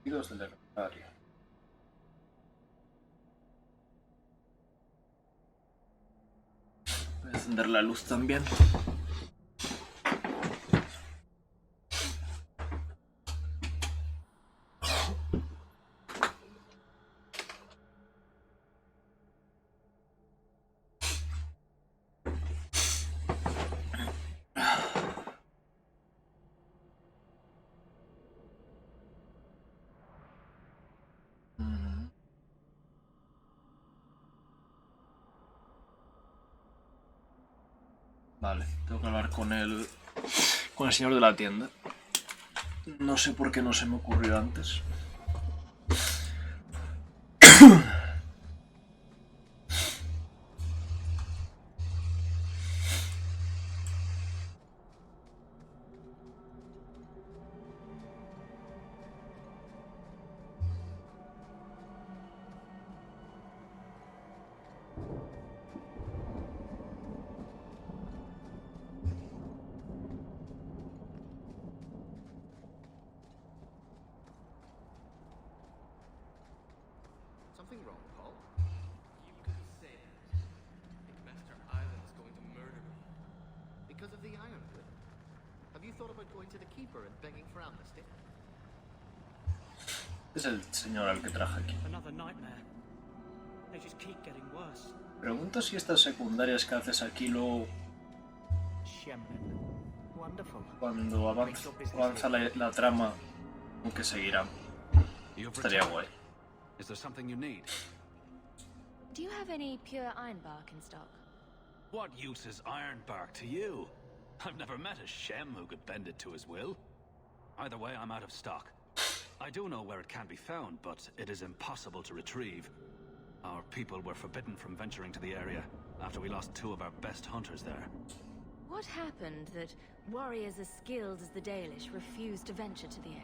Del legendario. Voy a encender la luz también. Vale, tengo que hablar con el señor de la tienda. No sé por qué no se me ocurrió antes. Something wrong, Paul? You could say that. McMaster Island's going to murder me. Because of the iron whip? Have you thought about going to the Keeper and begging for amnesty? Es el señor al que traje aquí. Another nightmare. They just keep getting worse. Pregunto si estas secundarias que haces aquí luego cuando avanza la trama, aunque seguirán. Estaría guay. Is there something you need? Do you have any pure iron bark in stock? What use is iron bark to you? I've never met a Shem who could bend it to his will. Either way, I'm out of stock. I do know where it can be found, but it is impossible to retrieve. Our people were forbidden from venturing to the area after we lost 2 of our best hunters there. What happened that warriors as skilled as the Dalish refused to venture to the area?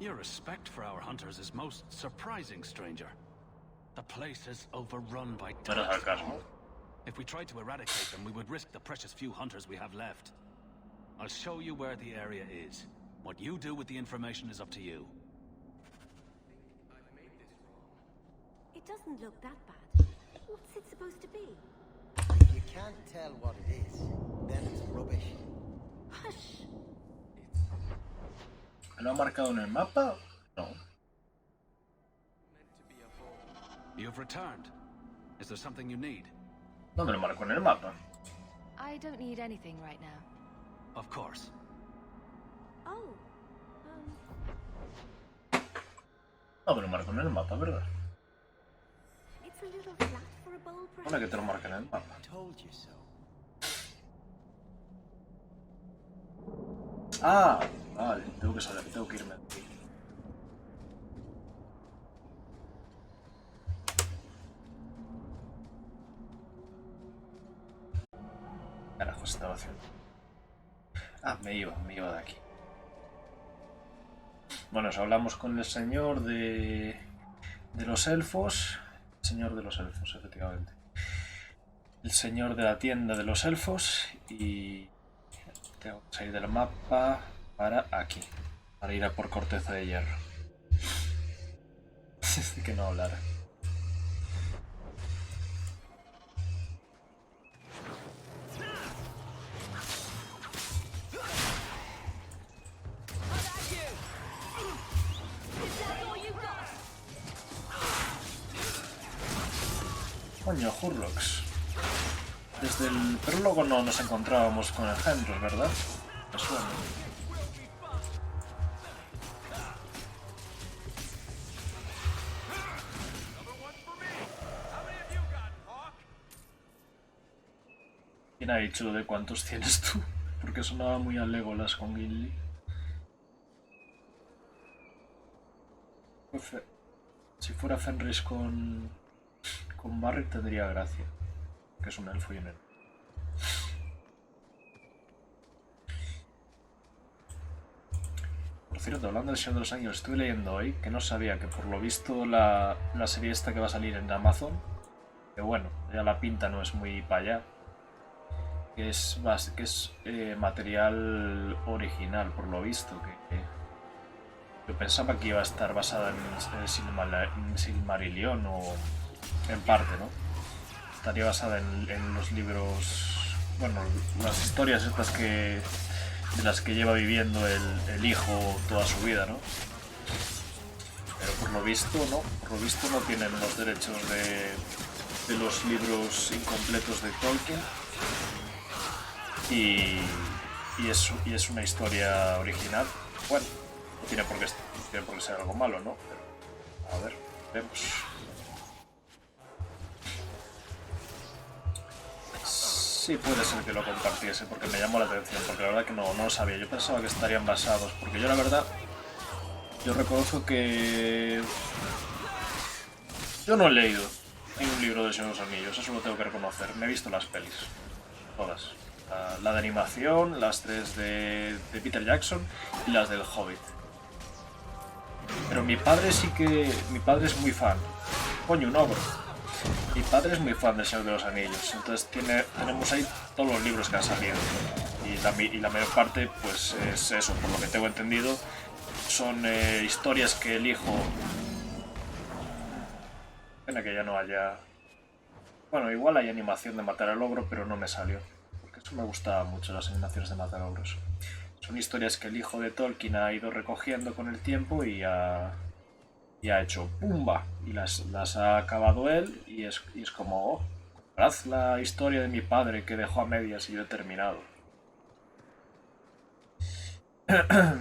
Your respect for our hunters is most surprising, stranger. The place is overrun by death. If we tried to eradicate them, we would risk the precious few hunters we have left. I'll show you where the area is. What you do with the information is up to you. It doesn't look that bad. What's it supposed to be? If you can't tell what it is, then it's rubbish. Hush! ¿Lo ha marcado en el mapa? No. You've returned. Is there something you need? No me lo marco en el mapa. I don't need anything right now. Of course. Oh. No me lo marco en el mapa, ¿verdad? It's Pone que te lo marquen en el mapa. Ah, vale, tengo que saber, tengo que irme aquí. Carajo, estaba haciendo. Ah, me iba de aquí. Bueno, os hablamos con el señor de los elfos. Señor de los elfos, efectivamente. El señor de la tienda de los elfos y tengo que salir del mapa para aquí, para ir a por corteza de hierro. Que no hablara. Coño, Hurlocks. Desde el prólogo no nos encontrábamos con el Henry, ¿verdad? Me suena. ¿Quién ha dicho lo de cuántos tienes tú? Porque sonaba muy a Legolas con Gimli. Si fuera Fenris con Barry tendría gracia. Que es un elfo y un elfo. Por cierto, hablando del Señor de los Anillos, estuve leyendo hoy que no sabía que por lo visto la serie esta que va a salir en Amazon, que bueno, ya la pinta no es muy para allá, que es material original por lo visto, que yo pensaba que iba a estar basada en Silmarillion o en parte, ¿no? Estaría basada en los libros, bueno, las historias estas de las que lleva viviendo el hijo toda su vida, ¿no? Pero por lo visto no tienen los derechos de los libros incompletos de Tolkien y es una historia original. Bueno, no tiene por qué ser algo malo, ¿no? Pero, a ver, vemos. Sí, puede ser que lo compartiese, porque me llamó la atención, porque la verdad que no lo sabía. Yo pensaba que estarían basados, porque yo la verdad, yo reconozco que yo no he leído ningún libro de Señor de los Anillos, eso lo tengo que reconocer. Me he visto las pelis, todas. La de animación, las 3 de Peter Jackson y las del Hobbit. Pero mi padre es muy fan. Coño, un ogro. Mi padre es muy fan del Señor de los Anillos, entonces tenemos ahí todos los libros que han salido. Y la mayor parte, pues es eso, por lo que tengo entendido, son historias que el hijo... Pena que ya no haya... Bueno, igual hay animación de matar al ogro, pero no me salió. Porque eso me gustaba mucho, las animaciones de matar ogros. Son historias que el hijo de Tolkien ha ido recogiendo con el tiempo y ha hecho ¡pumba! Y las ha acabado él y es como, oh, comprad la historia de mi padre que dejó a medias y yo he terminado.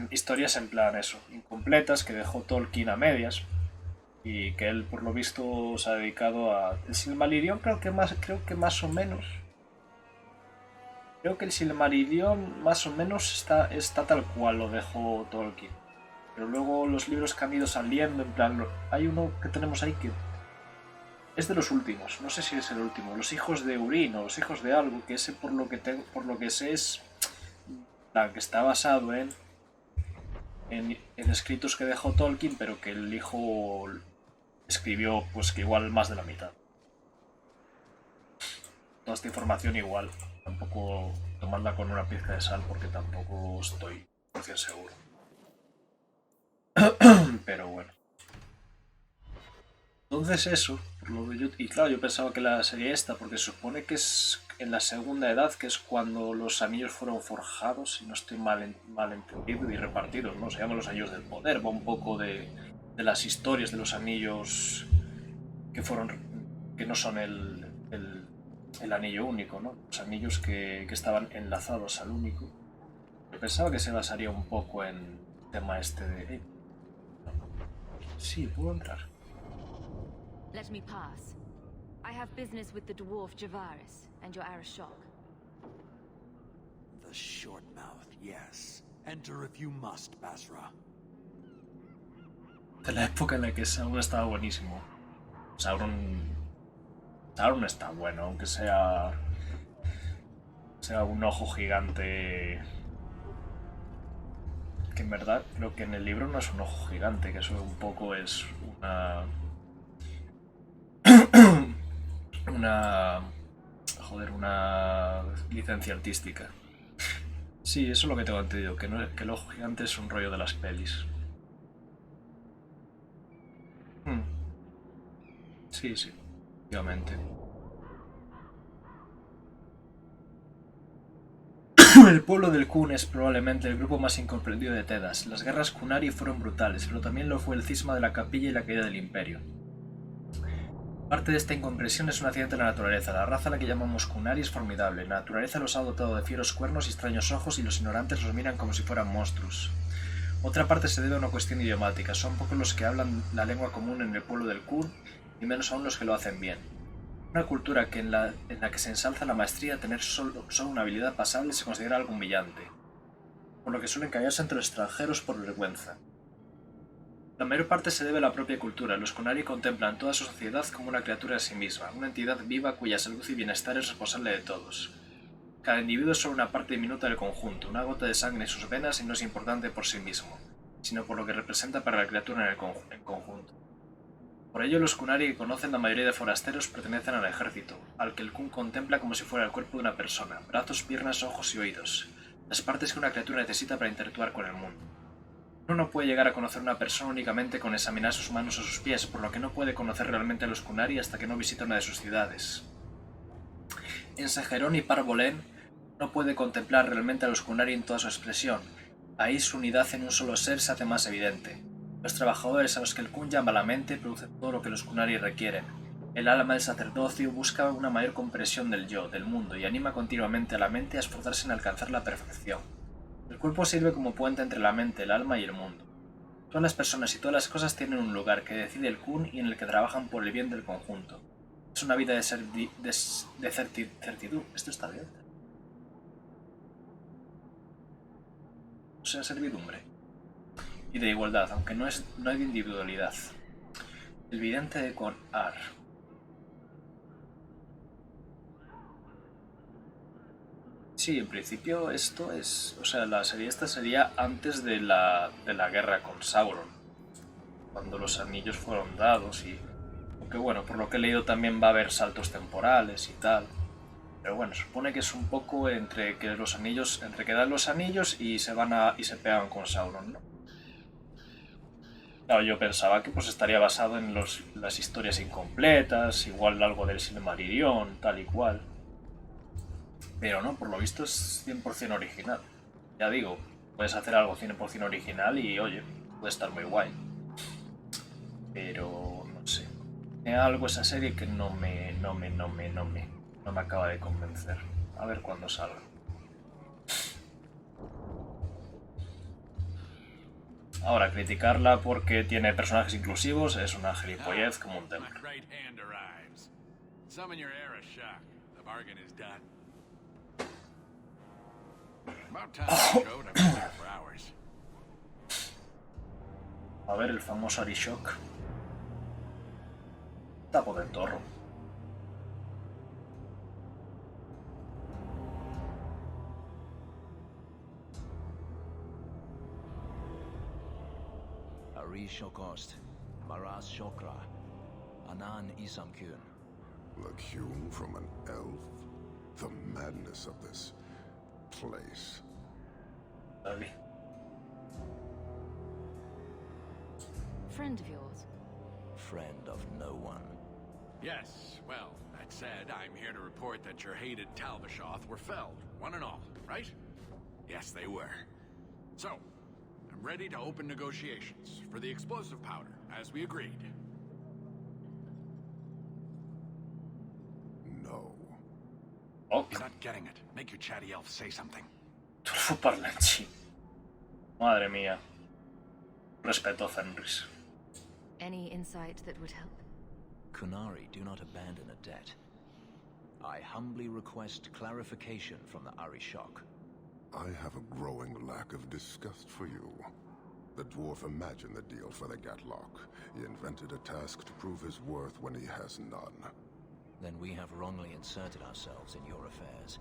Historias en plan eso, incompletas que dejó Tolkien a medias y que él por lo visto se ha dedicado a... El Silmarillion creo que más o menos... Creo que el Silmarillion más o menos está tal cual lo dejó Tolkien. Pero luego los libros que han ido saliendo, en plan, hay uno que tenemos ahí que es de los últimos, no sé si es el último, los hijos de Urín o los hijos de algo, que ese por lo que sé es que está basado en escritos que dejó Tolkien, pero que el hijo escribió pues que igual más de la mitad. Toda esta información igual, tampoco tomadla con una pizca de sal porque tampoco estoy 100% seguro. Pero bueno. Entonces eso, por lo que y claro, yo pensaba que la serie esta, porque se supone que es en la segunda edad, que es cuando los anillos fueron forjados, si no estoy mal entendido, y repartidos, ¿no? Se llaman los anillos del poder, va un poco de las historias de los anillos que no son el anillo único, ¿no? Los anillos que estaban enlazados al único. Yo pensaba que se basaría un poco en el tema este de... Sí, puedo entrar. Let me pass. I have business with the dwarf Javaris and your Arashok. The short mouth, yes. Enter if you must, Basra. De la época en la que Sauron estaba buenísimo. Sauron está bueno, aunque sea un ojo gigante. Que en verdad creo que en el libro no es un ojo gigante, que eso un poco es una licencia artística. Sí, eso es lo que tengo entendido, que el ojo gigante es un rollo de las pelis. Sí, efectivamente. El pueblo del Kun es probablemente el grupo más incomprendido de Tedas. Las guerras Kunari fueron brutales, pero también lo fue el cisma de la capilla y la caída del imperio. Parte de esta incomprensión es un accidente de la naturaleza. La raza a la que llamamos Kunari es formidable. La naturaleza los ha dotado de fieros cuernos y extraños ojos y los ignorantes los miran como si fueran monstruos. Otra parte se debe a una cuestión idiomática. Son pocos los que hablan la lengua común en el pueblo del Kun y menos aún los que lo hacen bien. Una cultura en la que se ensalza la maestría, tener solo una habilidad pasable se considera algo humillante, por lo que suelen callarse entre los extranjeros por vergüenza. La mayor parte se debe a la propia cultura. Los Kunari contemplan toda su sociedad como una criatura en sí misma, una entidad viva cuya salud y bienestar es responsable de todos. Cada individuo es solo una parte diminuta del conjunto, una gota de sangre en sus venas y no es importante por sí mismo, sino por lo que representa para la criatura en conjunto. Por ello, los Kunari que conocen la mayoría de forasteros pertenecen al ejército, al que el Kun contempla como si fuera el cuerpo de una persona, brazos, piernas, ojos y oídos, las partes que una criatura necesita para interactuar con el mundo. Uno no puede llegar a conocer a una persona únicamente con examinar sus manos o sus pies, por lo que no puede conocer realmente a los Kunari hasta que no visita una de sus ciudades. En Sejerón y Parbolén no puede contemplar realmente a los Kunari en toda su expresión. Ahí su unidad en un solo ser se hace más evidente. Los trabajadores a los que el Kun llama la mente producen todo lo que los Kunari requieren. El alma del sacerdocio busca una mayor comprensión del yo, del mundo, y anima continuamente a la mente a esforzarse en alcanzar la perfección. El cuerpo sirve como puente entre la mente, el alma y el mundo. Todas las personas y todas las cosas tienen un lugar que decide el Kun y en el que trabajan por el bien del conjunto. Es una vida de certidumbre. Esto está bien. O sea, servidumbre. Y de igualdad, aunque no hay de individualidad. El vidente de Con-Ar. Sí, en principio esto es... O sea, la serie esta sería antes de la guerra con Sauron. Cuando los anillos fueron dados y... Aunque bueno, por lo que he leído también va a haber saltos temporales y tal. Pero bueno, supone que es un poco entre que los anillos... Entre que dan los anillos y se pegan con Sauron, ¿no? Claro, yo pensaba que pues estaría basado en las historias incompletas, igual algo del Silmarillion, tal y cual. Pero no, por lo visto es 100% original. Ya digo, puedes hacer algo 100% original y oye, puede estar muy guay. Pero no sé. Tiene algo esa serie que no me acaba de convencer. A ver cuándo salga. Ahora, criticarla porque tiene personajes inclusivos es una gilipollez como un templo. A ver, el famoso Arishok. Tapo del torro. Shokost, Maraz Shokra, Anan Isamkyun. Lacume from an elf? The madness of this place. Friend of yours? Friend of no one. Yes, well, that said, I'm here to report that your hated Talbashoth were felled, one and all, right? Yes, they were. So, I'm ready to open negotiations for the explosive powder, as we agreed. No. Oh. He's not getting it. Make your chatty elf say something. Turfo parlanchi. Madre mía. Respeto, Fenris. Any insight that would help? Kunari do not abandon a debt. I humbly request clarification from the Arishok. I have a growing lack of disgust for you. The dwarf imagined the deal for the Gatlock. He invented a task to prove his worth when he has none. Then we have wrongly inserted ourselves in your affairs.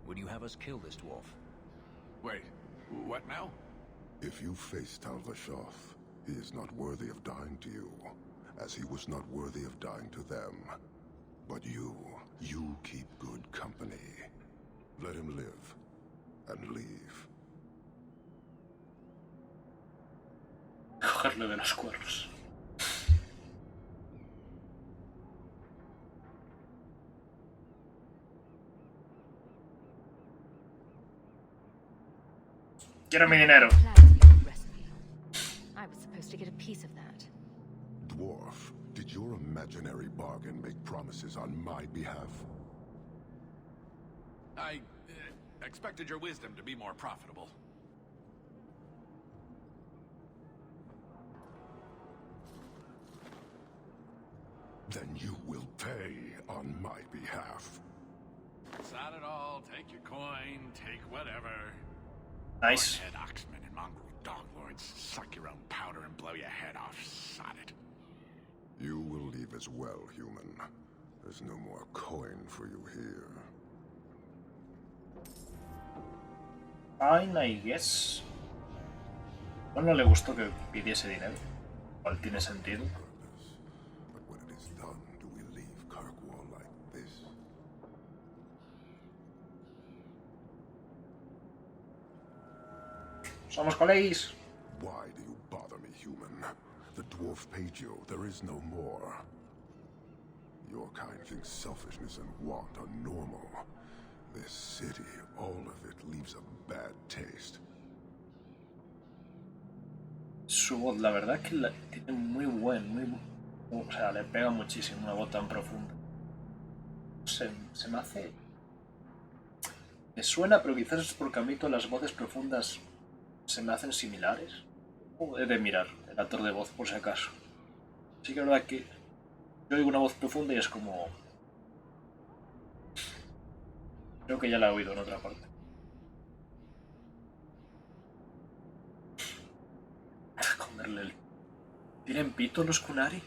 Would you have us kill this dwarf? Wait, what now? If you face Talvashoth, he is not worthy of dying to you, as he was not worthy of dying to them. But you keep good company. Let him live, and leave. Cogerle de los cuernos. Quiero mi dinero. I was supposed to get a piece of that. Dwarf, did your imaginary bargain make promises on my behalf? I expected your wisdom to be more profitable. Then you will pay on my behalf. It's not at all. Take your coin, take whatever. Nice. Head oxmen and mongrel dog lords suck your own powder and blow your head off. Sod it. You will leave as well, human. There's no more coin for you here. Fine, I guess. No le gustó que pidiese dinero. ¿Cuál tiene sentido? But when it is done, do we leave Kirkwall like this? Somos colegas. Why do you bother me, human? The dwarf paid you. There is no more. Your kind thinks selfishness and want are normal. This city, all of it, leaves a bad taste. Su voz, la verdad es que la tiene muy buen, o sea, le pega muchísimo una voz tan profunda. Se me hace... Me suena, pero quizás es porque a mí todas las voces profundas se me hacen similares. He de mirar el actor de voz por si acaso. Sí que es verdad que yo oigo una voz profunda y es como... Creo que ya la he oído en otra parte. Comerle el... ¿Tienen pito los Kunari?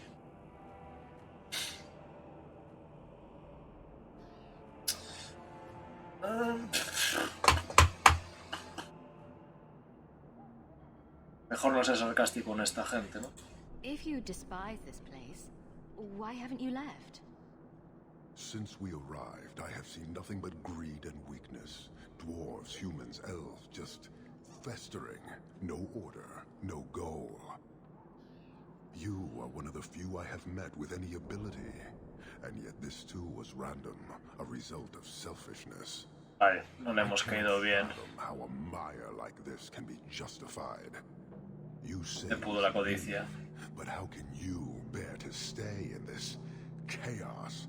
Mejor no ser sarcástico con esta gente, ¿no? If you despise this place, why haven't you left? Since we arrived, I have seen nothing but greed and weakness. Dwarves, humans, elves, just festering. No order, no goal. You are one of the few I have met with any ability. And yet this too was random, a result of selfishness. Vale, no le hemos caído bien. How a mire like this can be justified. You say Le pudo la codicia. but how can you bear to stay in this chaos?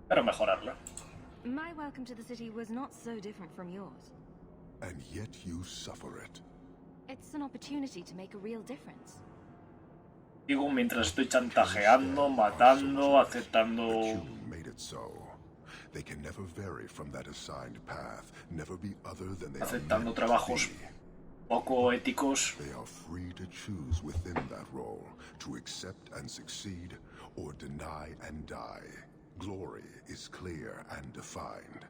Pero mejorarla. My welcome to the city was not so different from yours. And yet you suffer it. It's an opportunity to make a real difference. Digo, mientras estoy chantajeando, matando, aceptando... Made it so. They can never vary from that assigned path, never be other than they aceptando are trabajos poco éticos. They are free to choose within that role, to accept and succeed, or deny and die. Glory is clear and defined.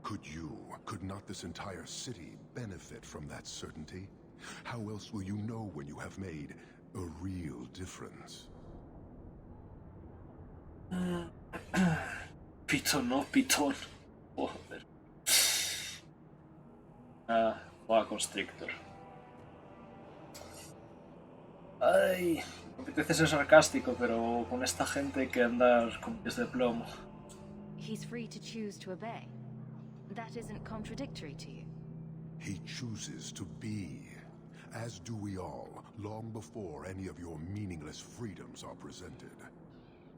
Could not this entire city benefit from that certainty? How else will you know when you have made a real difference? Pitón, no, pitón. Joder. Boa Constrictor. Ay, me apetece ser sarcástico, pero con esta gente hay que andar con pies de plomo. He's free to choose to obey. That isn't contradictory to you. He chooses to be, as do we all, long before any of your meaningless freedoms are presented.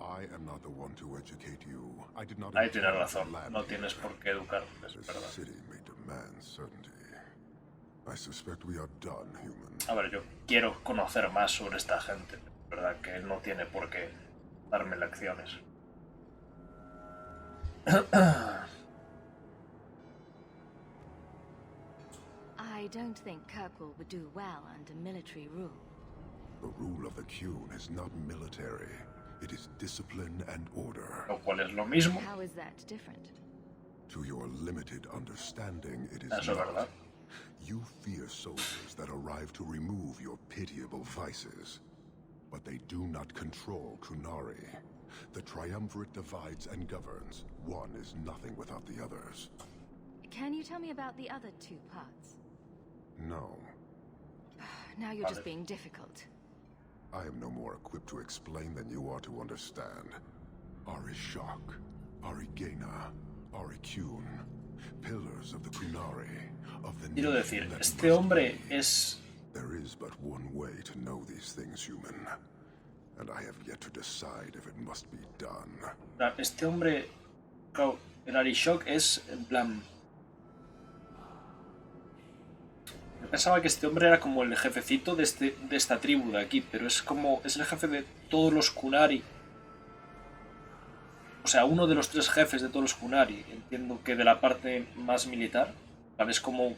I am not the one to educate you. I did not. Ahí tienes razón. No tienes por qué educar. Es verdad. The city may demand certainty. I suspect we are done, human. A ver, yo quiero conocer más sobre esta gente. Es verdad que él no tiene por qué darme lecciones. I don't think Kirkwall would do well under military rule. The rule of the Qun is not military. It is discipline and order. Lo cual es lo mismo. How is that different? To your limited understanding, it is Eso es not. verdad. You fear soldiers that arrive to remove your pitiable vices. But they do not control Kunari. The Triumvirate divides and governs. One is nothing without the others. Can you tell me about the other two parts? No. Now you're just being difficult. I am no more equipped to explain than you are to understand. Arishok, Arigena, Arikyun, pillars of the Kunari, of the Quiero decir, este hombre es... There is but one way to know these things, human. And I have yet to decide if it must be done. Este hombre... Claro, el Arishok es en plan... Yo pensaba que este hombre era como el jefecito de esta tribu de aquí, pero es como... es el jefe de todos los Kunari. O sea, uno de los 3 jefes de todos los Kunari. Entiendo que de la parte más militar. Es como un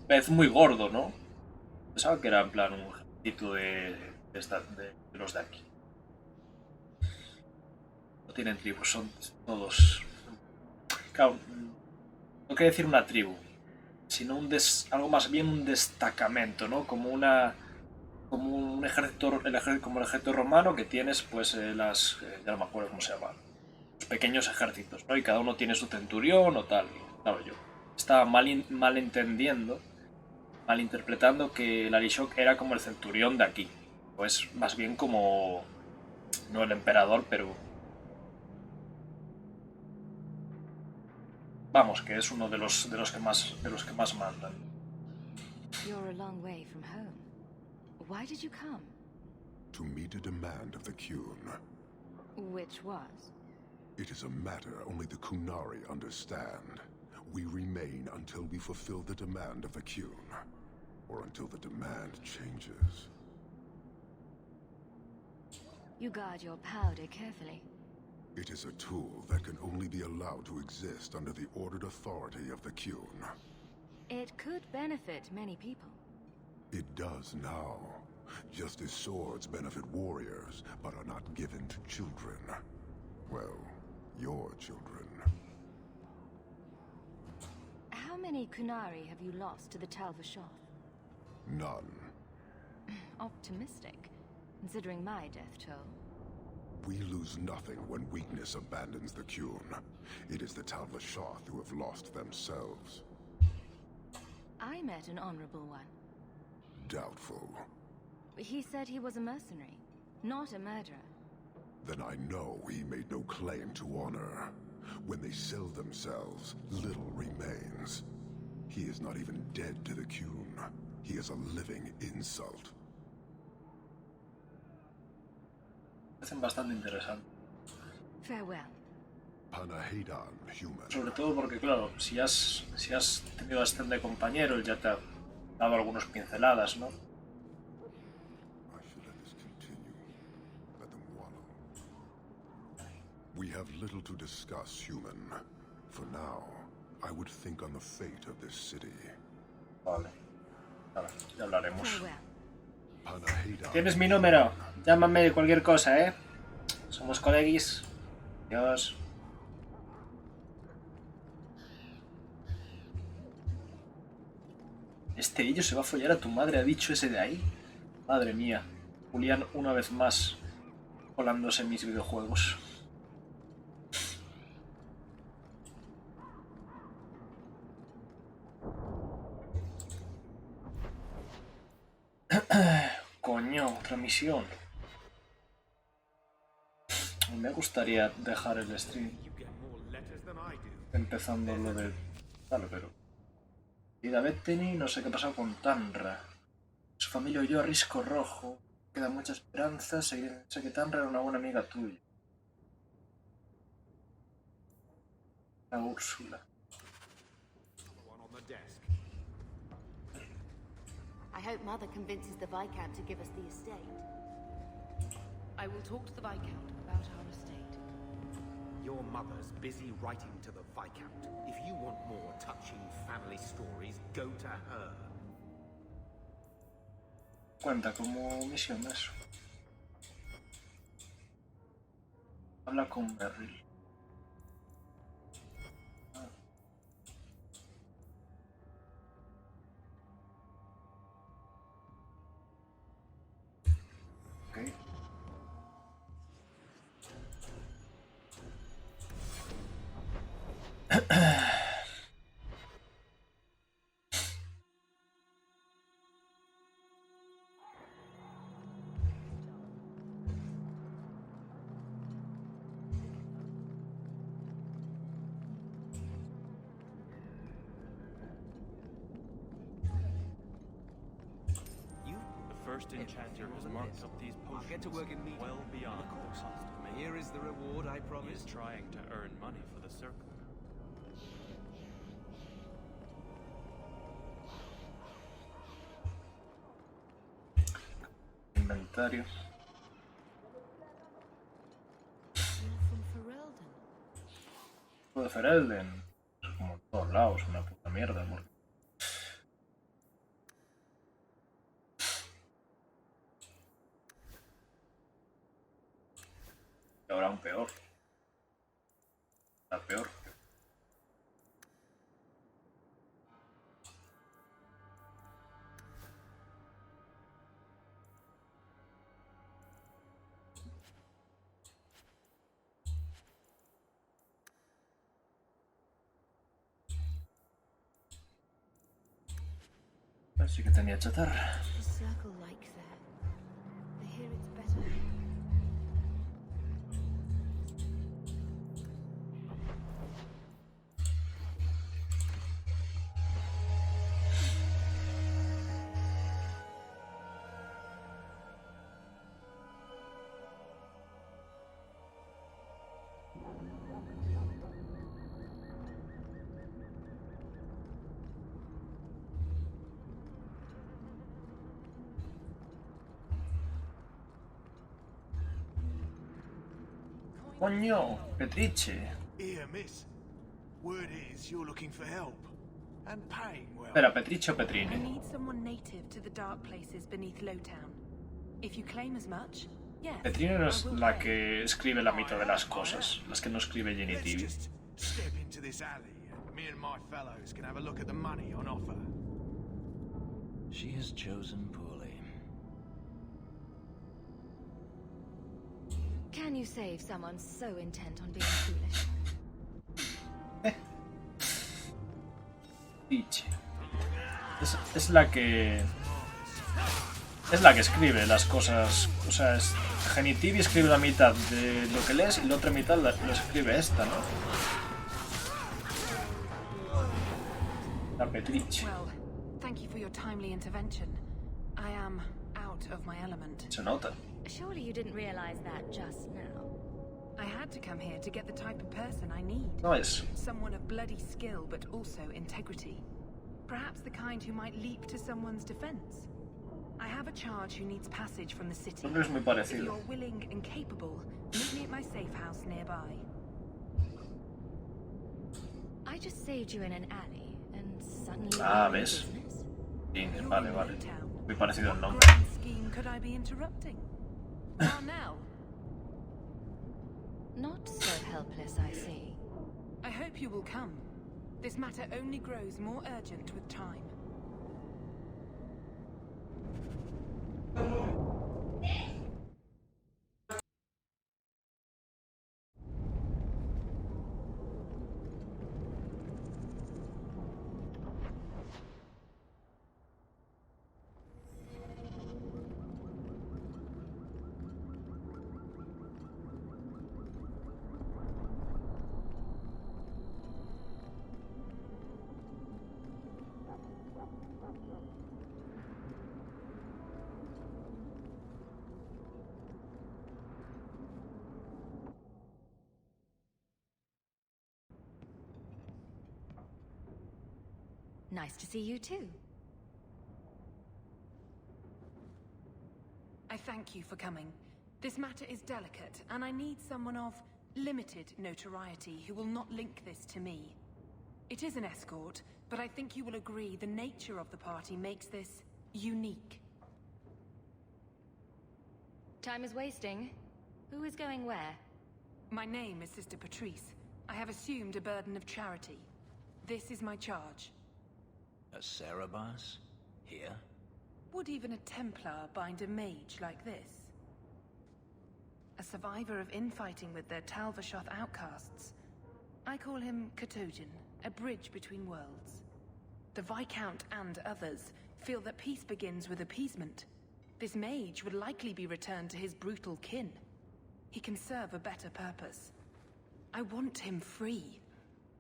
pez muy gordo, ¿no? Pensaba que era en plan un jefecito de los de aquí. No tienen tribus, son todos... Claro, no quiero decir una tribu, sino algo más bien un destacamento, ¿no? Como un ejército, como el ejército romano que tienes, pues ya no me acuerdo cómo se llama, los pequeños ejércitos, ¿no? Y cada uno tiene su centurión o tal. Y, claro, yo estaba malinterpretando que el Arishok era como el centurión de aquí, pues más bien como no el emperador, pero vamos, que es uno de los que más mandan. You're a long way from home. Why did you come? To meet a demand of the Qun. Which was? It is a matter only the Kunari understand. We remain until we fulfill the demand of the Qun. Or until the demand changes. You guard your powder carefully. It is a tool that can only be allowed to exist under the ordered authority of the Qun. It could benefit many people. It does now. Just as swords benefit warriors, but are not given to children. Well, your children. How many Kunari have you lost to the Talvashoth? None. Optimistic, considering my death toll. We lose nothing when weakness abandons the Qun. It is the Talvashoth who have lost themselves. I met an honorable one. Doubtful. He said he was a mercenary, not a murderer. Then I know he made no claim to honor. When they sell themselves, little remains. He is not even dead to the Qun. He is a living insult. Parecen bastante interesante. Farewell. Panahedan, human. Sobre todo porque, claro, si has tenido a este de compañero, él ya te ha dado algunas pinceladas, ¿no? We have little to discuss, human. For now, I would think on the fate of this city. Vale. Ahora, ya hablaremos. Panahedan. Tienes mi número. Llámame cualquier cosa, ¿eh? Somos coleguis. Adiós. Ello se va a follar a tu madre, ha dicho ese de ahí. Madre mía. Julián una vez más colándose en mis videojuegos. Coño, otra misión. Me gustaría dejar el stream empezando lo de... Vale, pero... Y David Penny, no sé qué ha pasado con Tanra. Su familia oyó a Risco Rojo. Queda mucha esperanza. Sé que Tanra era una buena amiga tuya. La Úrsula. I hope Mother convinces the Viscount to give us the estate. I will talk to the Viscount about our estate. Your mother's busy writing to the Viscount. If you want more touching family stories, go to her. Cuenta como misión eso. Habla con Merrill. Ok. First enchanter has marked up these potions Get to work immediately. well beyond the cost of me. Here is the reward I He is promised. trying to earn money for the circle. Inventario. De Ferelden. Como en todos lados, una puta mierda. Porque... Y ahora aún peor. Está peor. Así que tenía chatarra. The circle like that. I hear it's better. Coño, Petriche. Here, miss. Word is you're looking for help. And paying well. Espera, Petriche o I Petrini. need someone native to the dark places beneath Lowtown. If you claim as much, yes. Petrini no es la que escribe la mitad de las cosas, las que no escribe Jenny Let's TV. just step into this alley and me and my fellows can have a look at the money on offer. She has chosen poorly. Can you save someone so intent on being foolish? Peach. Es la que... Es la que escribe las cosas. O sea, es... Genitivi escribe la mitad de lo que lees y la otra mitad lo escribe esta, ¿no? La Petriche. Well, thank you for your timely intervention. I am out of my element. Se nota. Surely you didn't realize that just now. I had to come here to get the type of person I need. No es. Someone of bloody skill, but also integrity. Perhaps the kind who might leap to someone's defense. I have a charge who needs passage from the city. No es muy If parecido. you're willing and capable, meet me at my safe house nearby. I just saved you in an alley, and suddenly Ah, you're in ¿ves? business. Sí, vale, vale. Muy parecido el What nombre. grand scheme could I be interrupting? Now, Not so helpless, I see. I hope you will come. This matter only grows more urgent with time. Nice to see you too. I thank you for coming. This matter is delicate, and I need someone of limited notoriety who will not link this to me. It is an escort, but I think you will agree the nature of the party makes this unique. Time is wasting. Who is going where? My name is Sister Patrice. I have assumed a burden of charity. This is my charge. A Cerebas? Here? Would even a Templar bind a mage like this? A survivor of infighting with their Talvashoth outcasts. I call him Katojan, a bridge between worlds. The Viscount and others feel that peace begins with appeasement. This mage would likely be returned to his brutal kin. He can serve a better purpose. I want him free.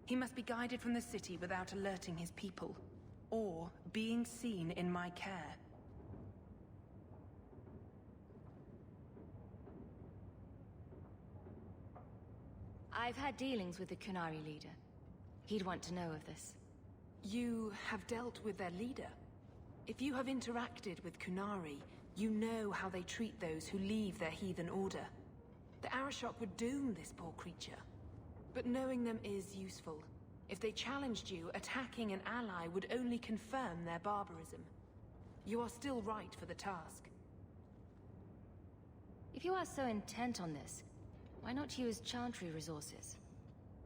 He must be guided from the city without alerting his people, or being seen in my care. I've had dealings with the Kunari leader. He'd want to know of this. You have dealt with their leader? If you have interacted with Kunari, you know how they treat those who leave their heathen order. The Arishok would doom this poor creature. But knowing them is useful. If they challenged you, attacking an ally would only confirm their barbarism. You are still right for the task. If you are so intent on this, why not use Chantry resources?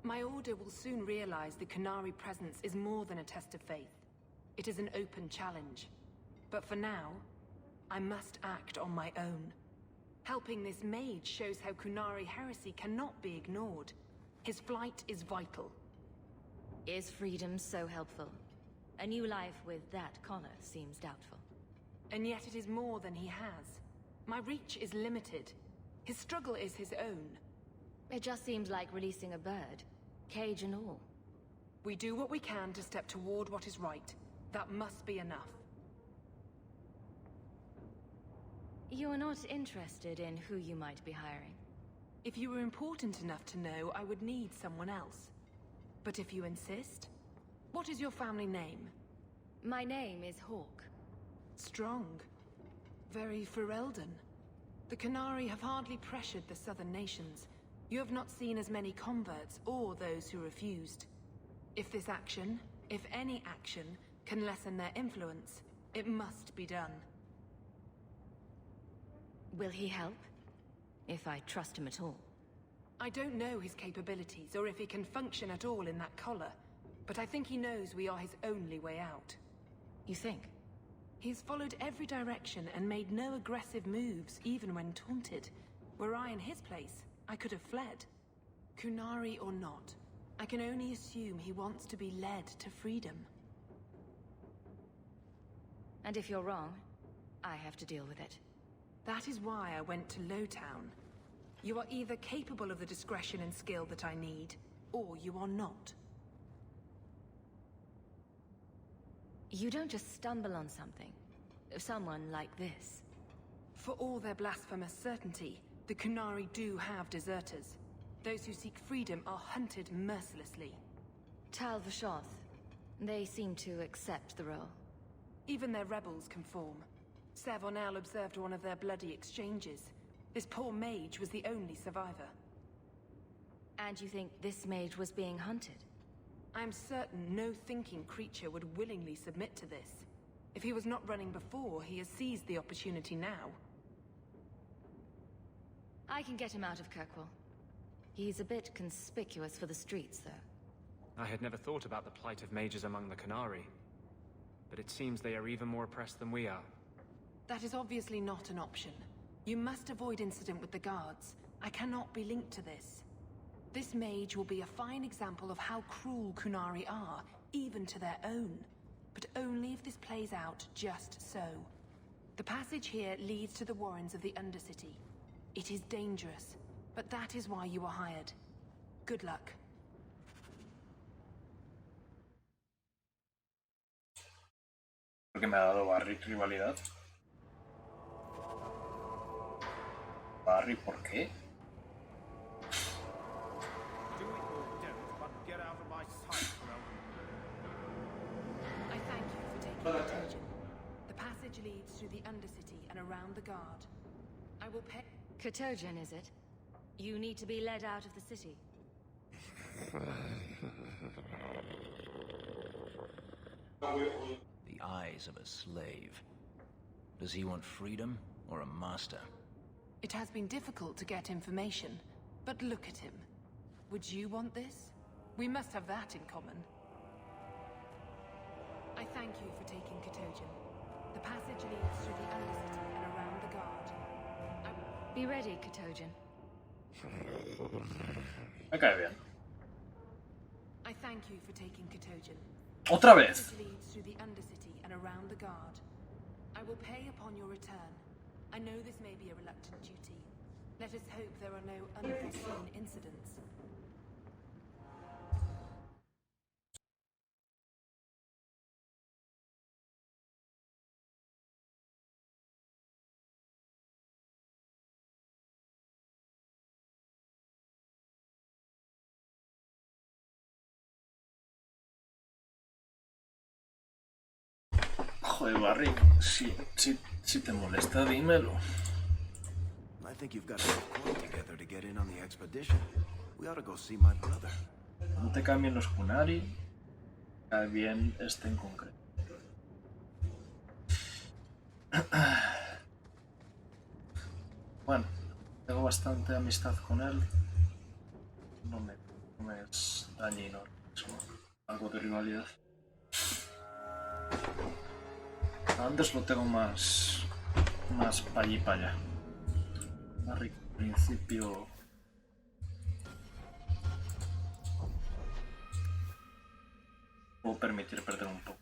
My order will soon realize the Kunari presence is more than a test of faith. It is an open challenge. But for now, I must act on my own. Helping this mage shows how Kunari heresy cannot be ignored. His flight is vital. Is freedom so helpful? A new life with that collar seems doubtful. And yet it is more than he has. My reach is limited. His struggle is his own. It just seems like releasing a bird, cage and all. We do what we can to step toward what is right. That must be enough. You are not interested in who you might be hiring? If you were important enough to know, I would need someone else. But if you insist, what is your family name? My name is Hawk. Strong. Very Ferelden. The Kunari have hardly pressured the southern nations. You have not seen as many converts or those who refused. If this action, if any action, can lessen their influence, it must be done. Will he help? If I trust him at all. I don't know his capabilities or if he can function at all in that collar, but I think he knows we are his only way out. You think? He's followed every direction and made no aggressive moves, even when taunted. Were I in his place, I could have fled. Kunari or not, I can only assume he wants to be led to freedom. And if you're wrong, I have to deal with it. That is why I went to Lowtown. You are either capable of the discretion and skill that I need, or you are not. You don't just stumble on something. Someone like this. For all their blasphemous certainty, the Kunari do have deserters. Those who seek freedom are hunted mercilessly. Talvashoth. They seem to accept the role. Even their rebels conform. Savonel observed one of their bloody exchanges. This poor mage was the only survivor. And you think this mage was being hunted? I'm certain no thinking creature would willingly submit to this. If he was not running before, he has seized the opportunity now. I can get him out of Kirkwall. He's a bit conspicuous for the streets, though. I had never thought about the plight of mages among the Kunari. But it seems they are even more oppressed than we are. That is obviously not an option. You must avoid incident with the guards. I cannot be linked to this. This mage will be a fine example of how cruel Kunari are, even to their own. But only if this plays out just so. The passage here leads to the warrens of the Undercity. It is dangerous, but that is why you are hired. Good luck. ¿Por qué me ha dado Barry rivalidad? Barry, ¿por qué? Do it or don't, but get out of my sight, Ferelden. I through the Undercity and around the guard. I will pay... Katogen, is it? You need to be led out of the city. The eyes of a slave. Does he want freedom or a master? It has been difficult to get information, but look at him. Would you want this? We must have that in common. I thank you for taking Katogen. The passage leads through the Undercity and around the guard. Be ready, Katogen. Me cae bien. I thank you for taking Katogen. Otra vez. The passage leads through the Undercity and around the guard. I will pay upon your return. I know this may be a reluctant duty. Let us hope there are no unforeseen incidents. Joder, Barry, si te molesta, dímelo. I think you've got enough coin together to get in on the expedition. We ought to go see my brother. No te cambien los Kunari. Cae bien este en concreto. Bueno, tengo bastante amistad con él. No me es dañino. Es algo de rivalidad. Antes lo tengo más para allí y para allá. Al principio puedo permitir perder un poco.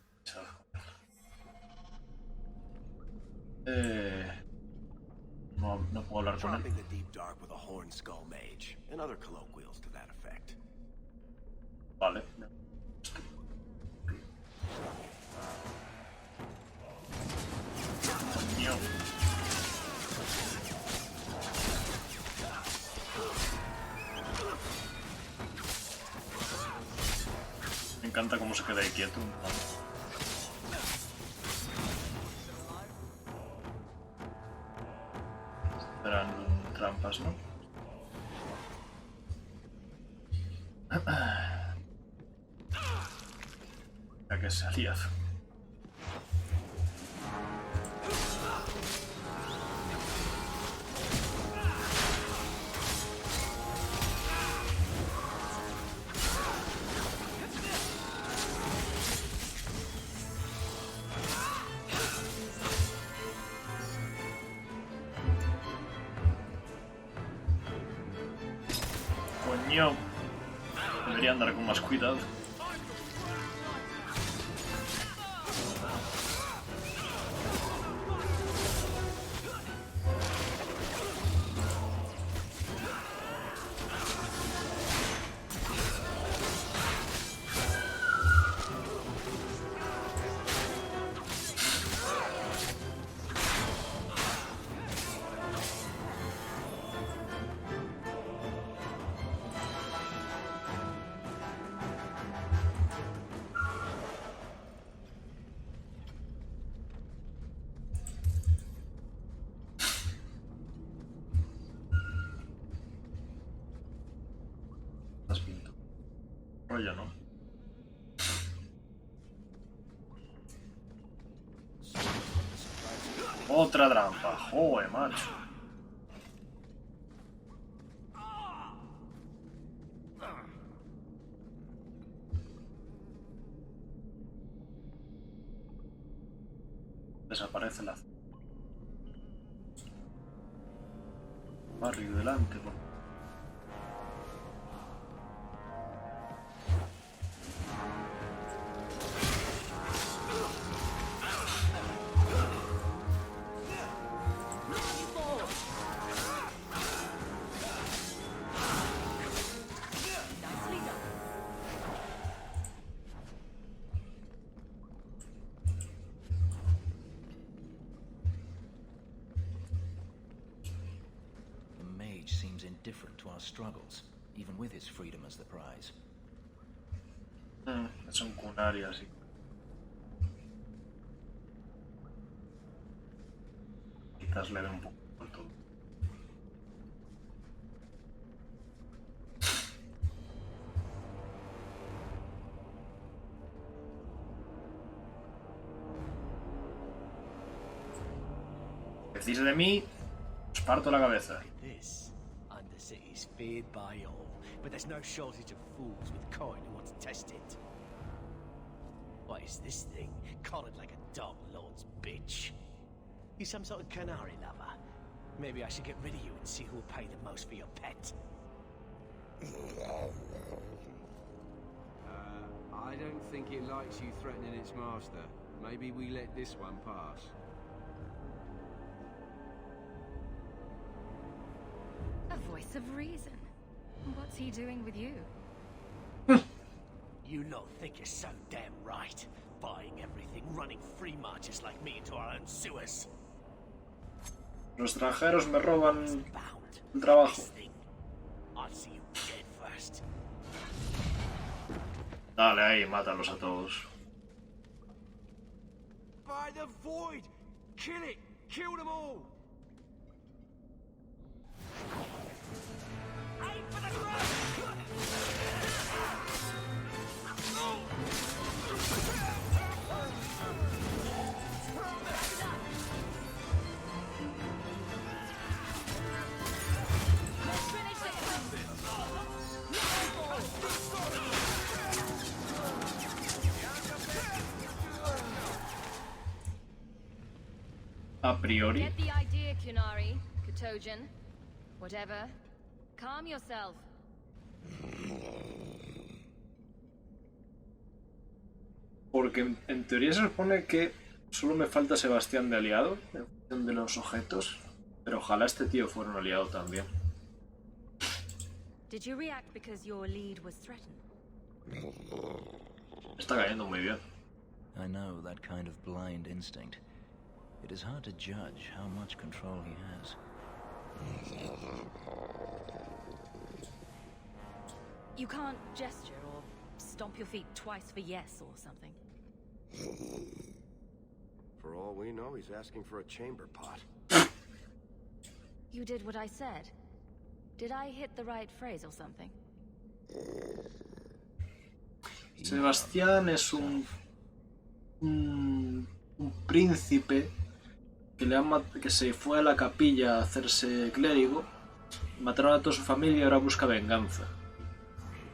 No puedo hablar con él. Dropping the deep dark with a horn skull mage and other colloquials to that effect. Vale. Coño. Me encanta cómo se queda ahí quieto. Serán trampas, ¿no? Ya que se aliado. Coño. Debería andar con más cuidado. Rollo, ¿no? Otra trampa, joder, macho. Desaparece la... Barrio delante, por... Seems indifferent to our struggles, even with his freedom as the prize. Es un Kunari así. mientras le den un poco por todo. Decís de mí, os parto la cabeza. This Undercity's feared by all, but there's no shortage of fools with coin who want to test it. What is this thing? Collared like a dog lord's bitch. You some sort of canary lover? Maybe I should get rid of you and see who will pay the most for your pet. I don't think it likes you threatening its master. Maybe we let this one pass. A voice of reason. What's he doing with you? You lot think you're so damn right. Buying everything, running free marches like me into our own sewers. Los extranjeros me roban el trabajo. I'll see you dead first. Dale ahí, mátalos a todos. By the void! Kill it! Kill them all! Aim for the ground! A priori. Get the idea, Kunari, Katojan. Whatever. Calm yourself. Porque en teoría se supone que solo me falta Sebastián de aliado en función de los objetos, pero ojalá este tío fuera un aliado también. Did you react because your lead was threatened? Está cayendo muy bien. I know that kind of blind instinct. It is hard to judge how much control he has. You can't gesture or stomp your feet twice for yes or something. For all we know, he's asking for a chamber pot. You did what I said. Did I hit the right phrase or something? Sebastián es un príncipe que se fue a la capilla a hacerse clérigo, mataron a toda su familia y ahora busca venganza.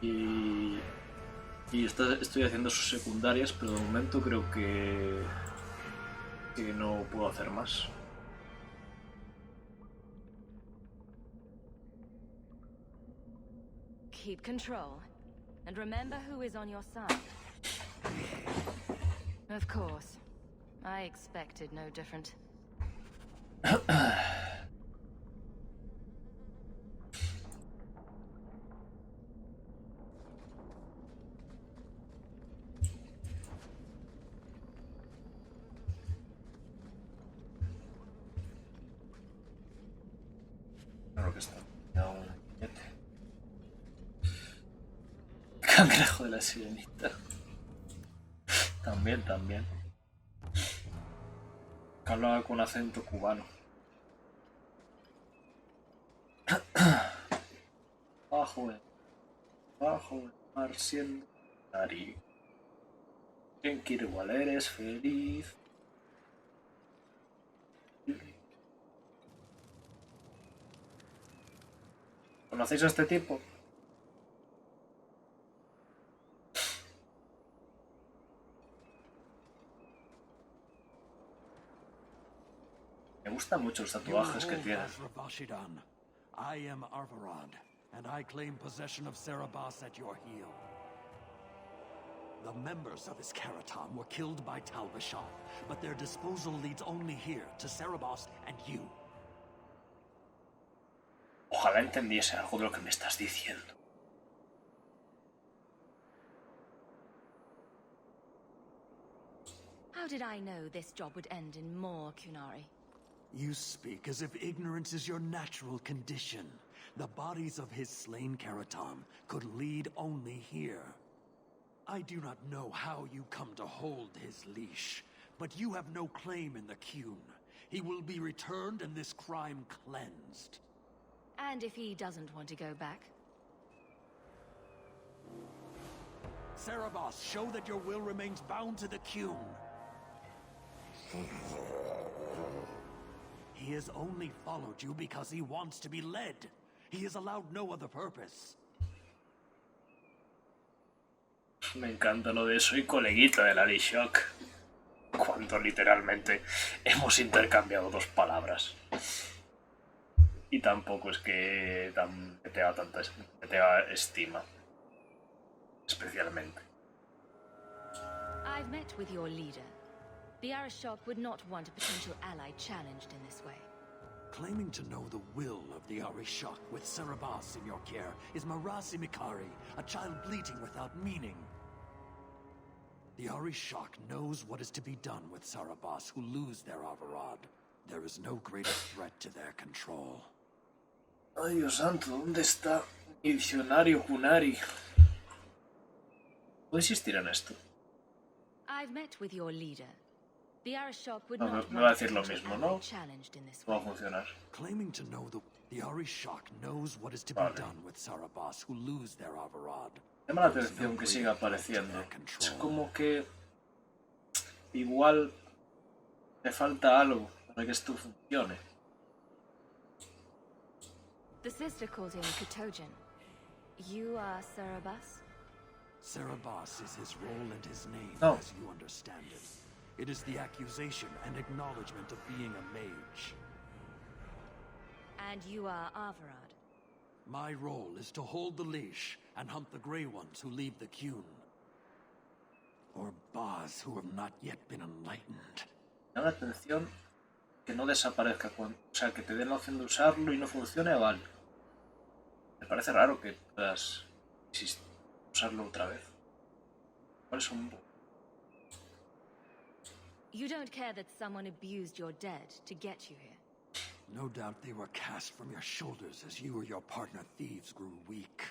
Y estoy haciendo sus secundarias, pero de momento creo que no puedo hacer más. Keep control. And remember who is on your side. Of course. I expected no different. Claro que está. Un billete. Cangrejo de la sirenita. También. Que hablaba con acento cubano. Bajo el mar siendo Ari. En que igual eres feliz. ¿Conocéis a este tipo? Me gustan mucho los tatuajes que tiene. I am Arvarad, and I claim possession of Cerebos at your heel. The members of Iskaratam were killed by Talbashov, but their disposal leads only here, to Cerebos and you. Ojalá entendiese algo de lo que me estás diciendo. How did I know this job would end in more, Kunari? You speak as if ignorance is your natural condition. The bodies of his slain Karatam could lead only here. I do not know how you come to hold his leash, but you have no claim in the Qun. he will be returned and this crime cleansed. And if he doesn't want to go back? Cerebos, show that your will remains bound to the Qun. He has only followed you because he wants to be led. He has allowed no other purpose. Me encanta lo de soy coleguita del Arishok, cuando literalmente hemos intercambiado dos palabras. Y tampoco es que me tenga estima. Especialmente. I've met with your leader. The Arishok would not want a potential ally challenged in this way. Claiming to know the will of the Arishok with Cerebos in your care is Marasi Mikari, a child bleating without meaning. The Arishok knows what is to be done with Cerebos who lose their Avarad. There is no greater threat to their control. Ay, Dios santo, ¿dónde está mi diccionario Kunari? ¿Puedo insistir en esto? I've met with your leader. The Arishok would No, not me va a want decir lo a mismo, ¿no? challenged in this No way. va a funcionar. Claiming to know the Arishok knows what is to Vale. be done with Cerebos who lose their Avarad. Llama la atención que siga apareciendo. Es como que igual le falta algo para que esto funcione. The sister calls him Kutojin. You are Cerebos? Cerebos is his role and his name, No. as you understand it. It is the accusation and acknowledgement of being a mage. And you are Avarad? My role is to hold the leash and hunt the Grey Ones who leave the Qun. Or Baz who have not yet been enlightened. Llama la atención que no desaparezca. O sea, que te den la opción de usarlo y no funcione, vale. Me parece raro que puedas usarlo otra vez. ¿Cuál es un... You don't care that someone abused your dead to get you here? No doubt they were cast from your shoulders as you or your partner thieves grew weak.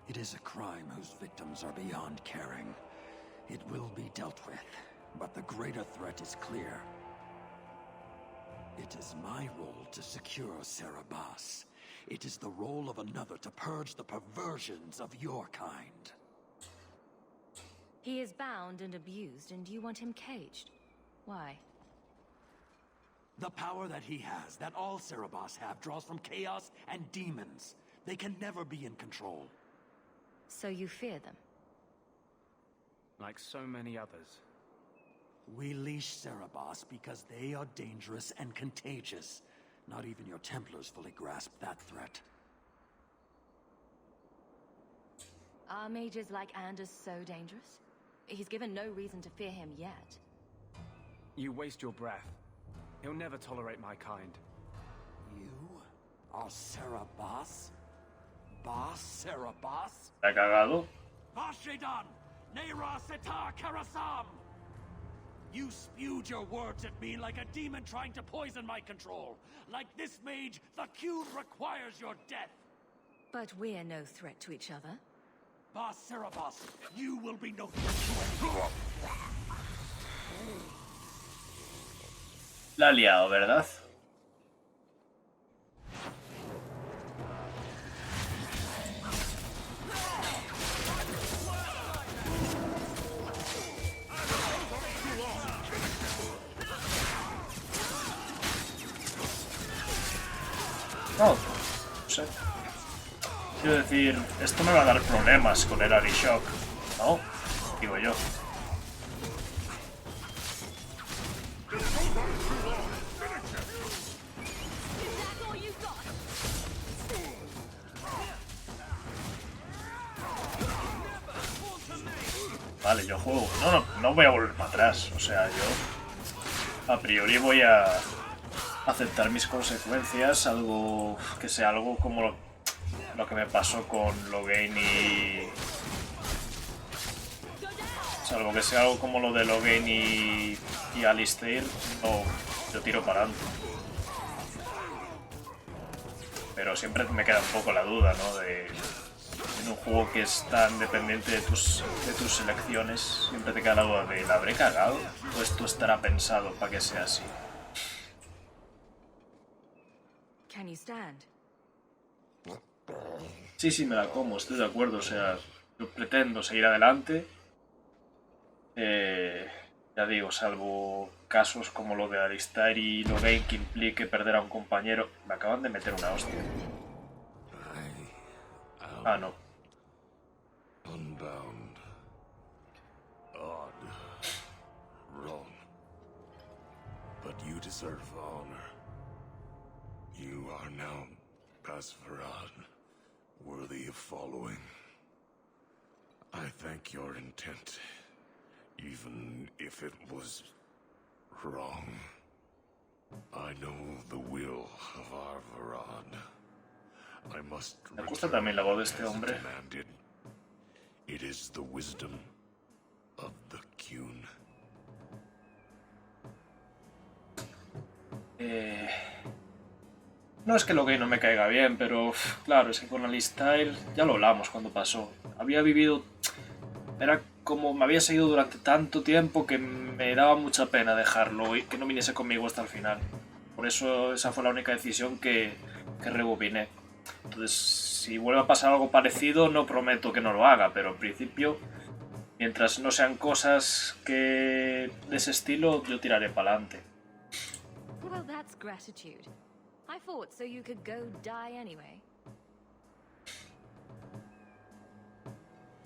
It is a crime whose victims are beyond caring. It will be dealt with, but the greater threat is clear. It is my role to secure Cerebos. It is the role of another to purge the perversions of your kind. He is bound and abused, and you want him caged. Why? The power that he has, that all Cerebos have, draws from chaos and demons. They can never be in control. So you fear them? Like so many others. We leash Cerebos because they are dangerous and contagious. Not even your Templars fully grasp that threat. Are mages like Anders so dangerous? He's given no reason to fear him yet. You waste your breath. He'll never tolerate my kind. You are Cerebos? Boss Cerebos? ¿Te ha cagado? Vashedan! Neira Setar Karasam! You spewed your words at me like a demon trying to poison my control. Like this mage, the Qun requires your death. But we're no threat to each other. Boss Cerebos, you will be no threat to anyone. La ha liado, ¿verdad? No sé. Quiero decir, esto me va a dar problemas con el Arishok, ¿no? Digo yo. Vale, yo juego. No voy a volver para atrás. O sea, yo a priori voy a aceptar mis consecuencias, algo que sea algo como lo que me pasó con Logain y... Salvo que sea algo como lo de Logain y Alistair, no, yo tiro para adelante. Pero siempre me queda un poco la duda, ¿no? En un juego que es tan dependiente de tus elecciones, siempre te queda la duda de ¿la habré cagado? ¿O esto estará pensado para que sea así? Can you stand? Sí, sí, me la como, estoy de acuerdo. O sea, yo pretendo seguir adelante. Ya digo, salvo casos como lo de Alistair y Lorraine que implique perder a un compañero. Me acaban de meter una hostia. Ah, no. Unbound. Odd. Wrong. But you deserve honor. You are now Pasverad, worthy of following. I thank your intent, even if it was wrong. I know the will of Arvarad. I must Me gusta también la voz de este hombre. demanded. It is the wisdom of the Qun. No es que lo gay no me caiga bien, pero claro, es que con Alistair ya lo hablamos cuando pasó. Había vivido... Era como me había seguido durante tanto tiempo que me daba mucha pena dejarlo y que no viniese conmigo hasta el final. Por eso esa fue la única decisión que rebobiné. Entonces, si vuelve a pasar algo parecido, no prometo que no lo haga, pero en principio, mientras no sean cosas que de ese estilo, yo tiraré para adelante. Well, that's gratitude. I thought so you could go die anyway.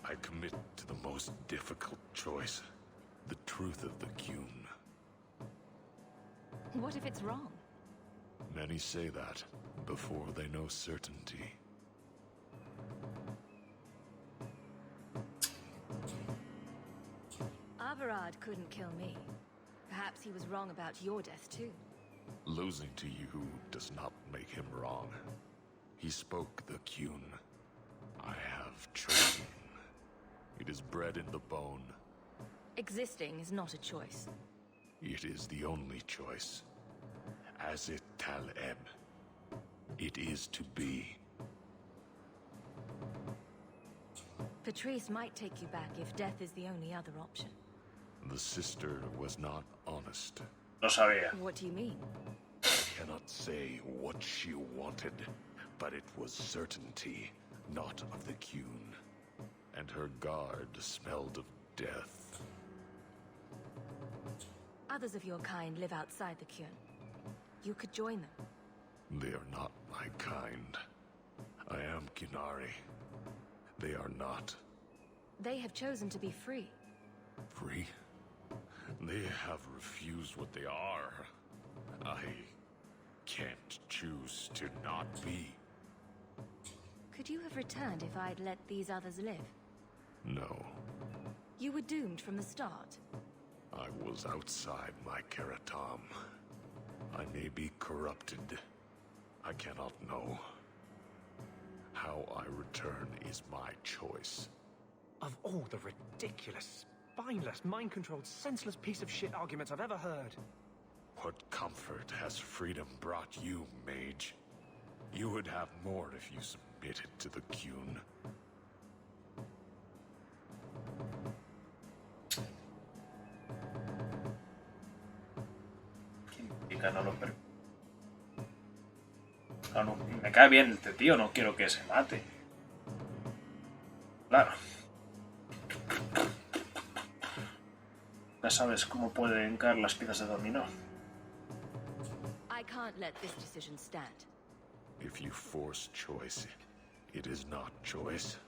I commit to the most difficult choice. The truth of the Qun. What if it's wrong? Many say that before they know certainty. Arvarad couldn't kill me. Perhaps he was wrong about your death too. Losing to you does not make him wrong. He spoke the Qun. I have chosen. It is bred in the bone. Existing is not a choice. It is the only choice. As it Tal-Eb. It is to be. Patrice might take you back if death is the only other option. The sister was not honest. Lo sabía. What do you mean? I cannot say what she wanted, but it was certainty, not of the Qun. And her guard smelled of death. Others of your kind live outside the Qun. You could join them. They are not my kind. I am Qunari. They are not. They have chosen to be free. Free? They have refused what they are. I can't choose to not be. Could you have returned if I'd let these others live? No. You were doomed from the start. I was outside my Keratam. I may be corrupted. I cannot know. How I return is my choice. Of all the ridiculous, spineless, mind-controlled, senseless piece of shit arguments I've ever heard. What comfort has freedom brought you, mage? You would have more if you submitted to the Qun. No, me cae bien este tío, no quiero que se mate. Claro. Ya sabes cómo pueden caer las piezas de dominó. I can't let this decision stand. If you force choice, it is not choice.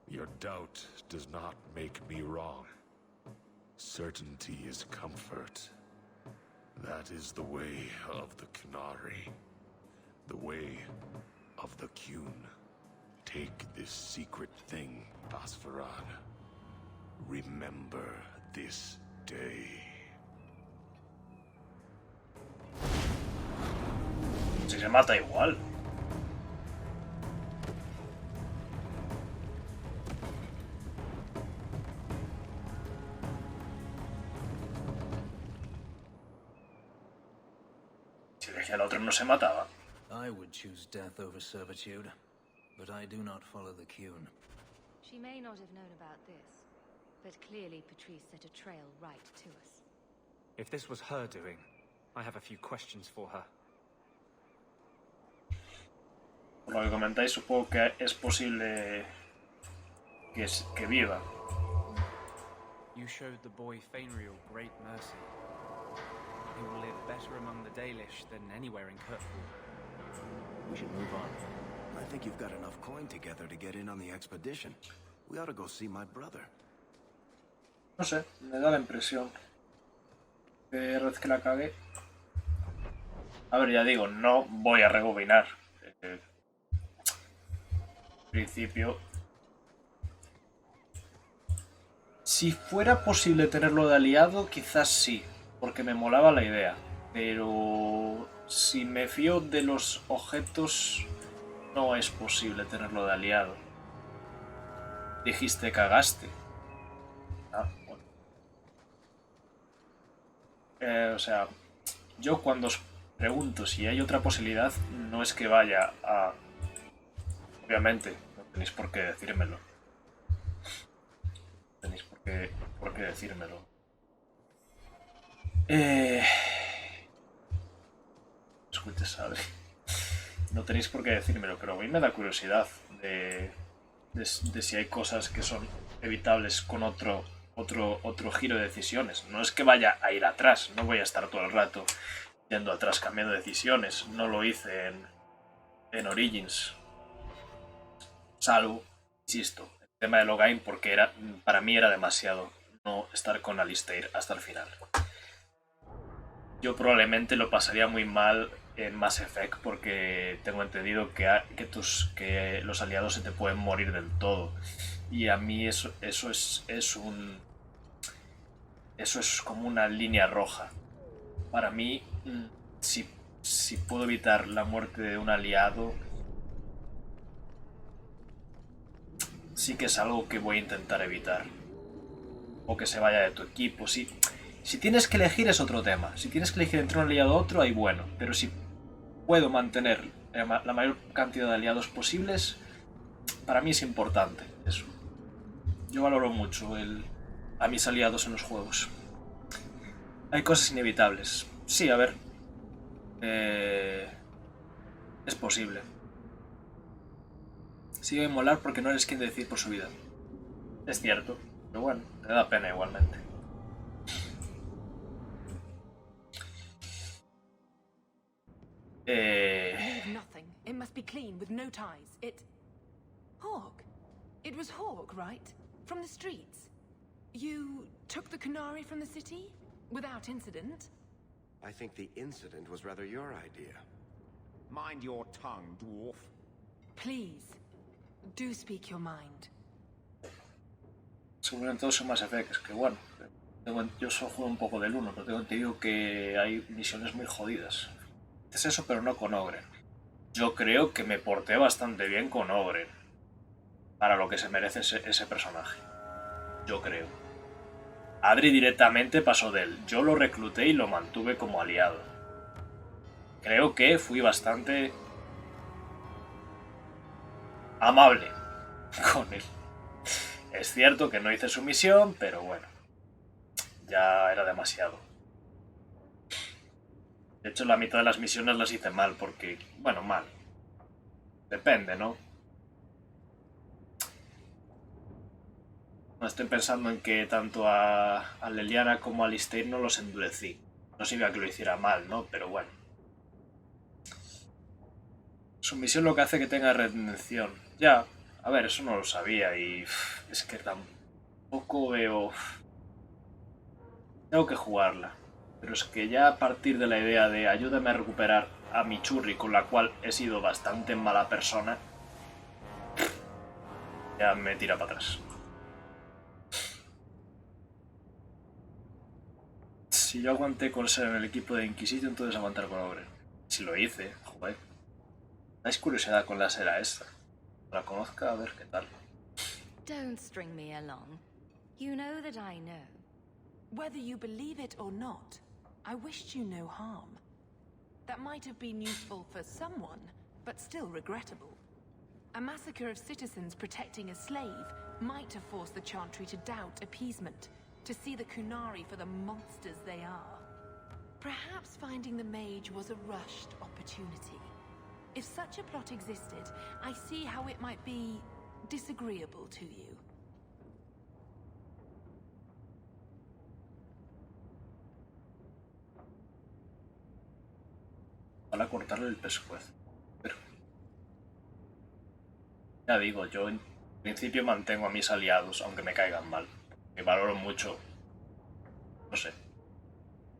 Your doubt does not make me wrong. Certainty is comfort. That is the way of the Qunari. The way of the Qun. Take this secret thing, Pasverad. Remember this day. Si se mata igual. Si dejé al otro no se mataba. I would choose death over servitude, but I do not follow the Qun. She may not have known about this, but clearly Patrice set a trail right to us. If this was her doing, I have a few questions for her. por lo que comentáis, supongo que es posible que viva. You showed the boy Fainriel great mercy. He will live better among the Dalish than anywhere in Kirkwall. We should move on. I think you've got enough coin together to get in on the expedition. We ought to go see my brother. No sé, me da la impresión que vez que la cagué. A ver, ya digo, no voy a rebobinar. En principio, si fuera posible tenerlo de aliado, quizás sí, porque me molaba la idea. Pero si me fío de los objetos, no es posible tenerlo de aliado. Dijiste cagaste. Ah, bueno. O sea, yo cuando os pregunto si hay otra posibilidad, no es que vaya a... Obviamente, no tenéis por qué decírmelo. No tenéis por qué decírmelo. Escuche, sabe. No tenéis por qué decírmelo, pero a mí me da curiosidad de si hay cosas que son evitables con otro giro de decisiones. No es que vaya a ir atrás, no voy a estar todo el rato yendo atrás cambiando decisiones. No lo hice en Origins. Salvo, insisto, el tema de Loghain, porque para mí era demasiado no estar con Alistair hasta el final. Yo probablemente lo pasaría muy mal en Mass Effect porque tengo entendido que los aliados se te pueden morir del todo. Y a mí eso es como una línea roja. Para mí, si puedo evitar la muerte de un aliado, sí que es algo que voy a intentar evitar. O que se vaya de tu equipo. Si tienes que elegir es otro tema. Si tienes que elegir entre un aliado u otro, ahí bueno. Pero si puedo mantener la mayor cantidad de aliados posibles, para mí es importante eso. Yo valoro mucho a mis aliados en los juegos. Hay cosas inevitables. Sí, a ver. Es posible. Sigue molar porque no eres quien decide por su vida. Es cierto, pero bueno, te da pena igualmente. Leave nothing. It must be clean with no ties. Hawk. It was Hawk, right? From the streets. You took the Canary from the city? Without incident? I think the incident was rather your idea. Mind your tongue, dwarf. Please, do speak your mind. Seguramente todos son Mass Effect, es que bueno. Yo solo juego un poco del 1, pero tengo entendido que hay misiones muy jodidas. Es eso, pero no con Ogren. Yo creo que me porté bastante bien con Ogren. Para lo que se merece ese personaje. Yo creo. Adri directamente pasó de él. Yo lo recluté y lo mantuve como aliado. Creo que fui bastante amable con él. Es cierto que no hice su misión, pero bueno. Ya era demasiado. De hecho, la mitad de las misiones las hice mal, porque... Bueno, mal. Depende, ¿no? No estoy pensando en que tanto a Leliana como a Alistair no los endurecí. No significa que lo hiciera mal, ¿no? Pero bueno. Su misión lo que hace que tenga redención. Ya, a ver, eso no lo sabía y... Es que tampoco veo... Tengo que jugarla. Pero es que ya a partir de la idea de ayúdame a recuperar a mi churri, con la cual he sido bastante mala persona, ya me tira para atrás. Si yo aguanté con ser en el equipo de Inquisition, entonces aguantar con Ogre. Si lo hice, joder. ¿Dais curiosidad con la sera esta? La conozca, a ver qué tal. Don't string me along. You know that I know. Whether you believe it or not, I wished you no harm. That might have been useful for someone, but still regrettable. A massacre of citizens protecting a slave might have forced the Chantry to doubt appeasement, to see the Kunari for the monsters they are. Perhaps finding the mage was a rushed opportunity. If such a plot existed, I see how it might be disagreeable to you. Para cortarle el pescuezo. Pero... ya digo, yo en principio mantengo a mis aliados, aunque me caigan mal. Y valoro mucho... no sé.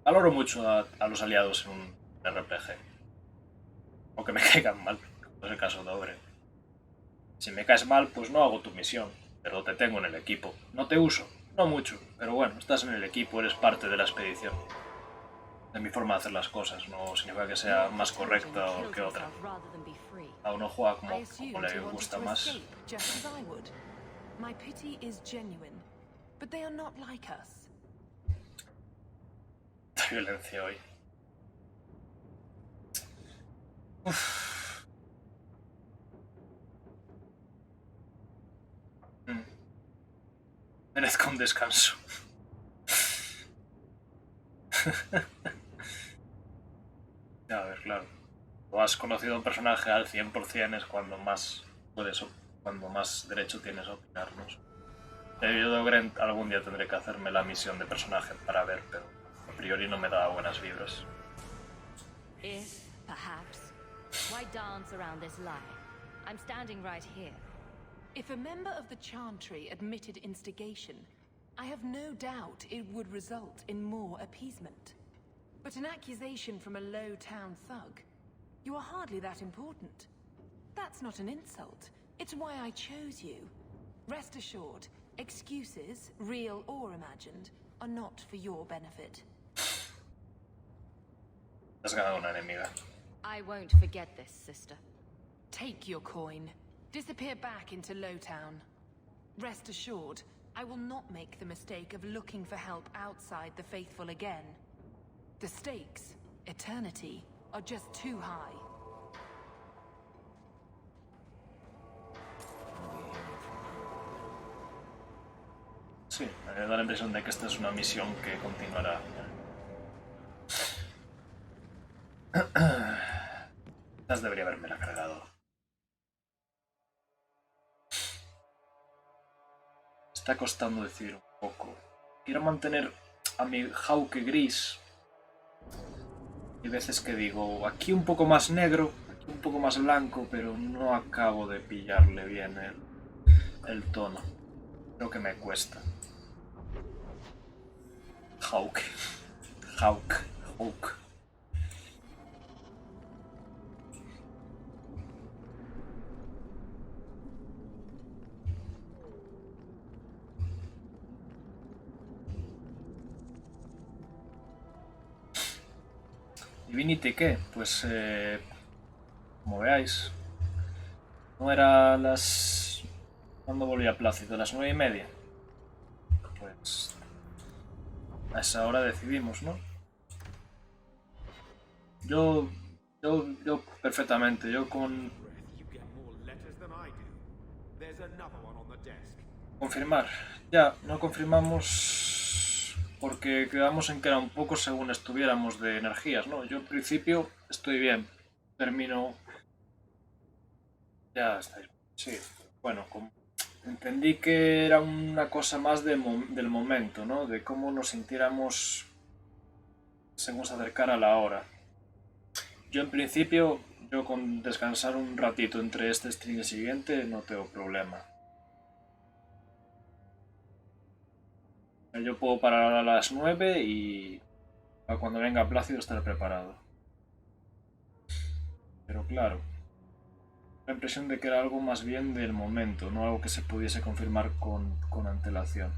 Valoro mucho a los aliados en un RPG. Aunque me caigan mal, no es el caso de Obre. Si me caes mal, pues no hago tu misión, pero te tengo en el equipo. No te uso, no mucho, pero bueno, estás en el equipo, eres parte de la expedición. De mi forma de hacer las cosas, no significa que sea más correcta o que otra. A uno juega como le gusta más. My pity is genuine, but they are not like us. Violencia hoy. Merezco un descanso. A ver, claro. Cuando has conocido a un personaje al 100% es cuando más puedes, cuando más derecho tienes a opinarnos. Yo de Grant algún día tendré que hacerme la misión de personaje para ver, pero a priori no me da buenas vibras. If, perhaps, why dance around this lie? I'm standing right here. If a member of the Chantry admitted instigation, I have no doubt it would result in more appeasement. But an accusation from a low-town thug? You are hardly that important. That's not an insult. It's why I chose you. Rest assured, excuses, real or imagined, are not for your benefit. Has ganado una enemiga. I won't forget this, sister. Take your coin. Disappear back into Lowtown. Rest assured, I will not make the mistake of looking for help outside the Faithful again. The stakes, eternity, are just too high. Sí, me da la impresión de que esta es una misión que continuará. Quizás debería haberme la cargado. Está costando decidir un poco. Quiero mantener a mi Hawke gris. Hay veces que digo, aquí un poco más negro, aquí un poco más blanco, pero no acabo de pillarle bien el tono. Creo que me cuesta. Hawke. Divinity, ¿qué? Pues, como veáis, no era las... ¿Cuándo volvía Plácido? ¿A las 9:30? Pues... a esa hora decidimos, ¿no? Yo perfectamente, yo con... Confirmar. Ya, no confirmamos... porque quedamos en que era un poco según estuviéramos de energías, ¿no? Yo en principio estoy bien. Termino... ya estáis... sí, bueno, entendí que era una cosa más del momento, ¿no? De cómo nos sintiéramos según se acercara la hora. Yo en principio, yo con descansar un ratito entre este stream y el siguiente no tengo problema. Yo puedo parar a las 9 y para cuando venga Plácido estaré preparado. Pero claro, la impresión de que era algo más bien del momento, no algo que se pudiese confirmar con antelación.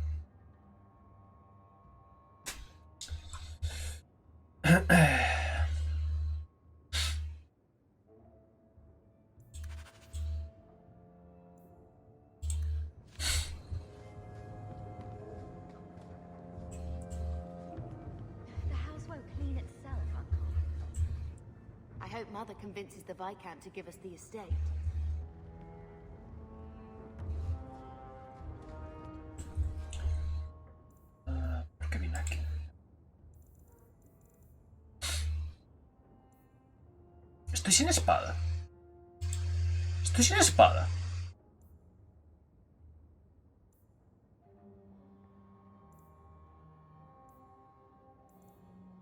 I hope Mother convinces the Viscount to give us the estate. ¿Por qué vine aquí? Estoy sin espada. Estoy sin espada.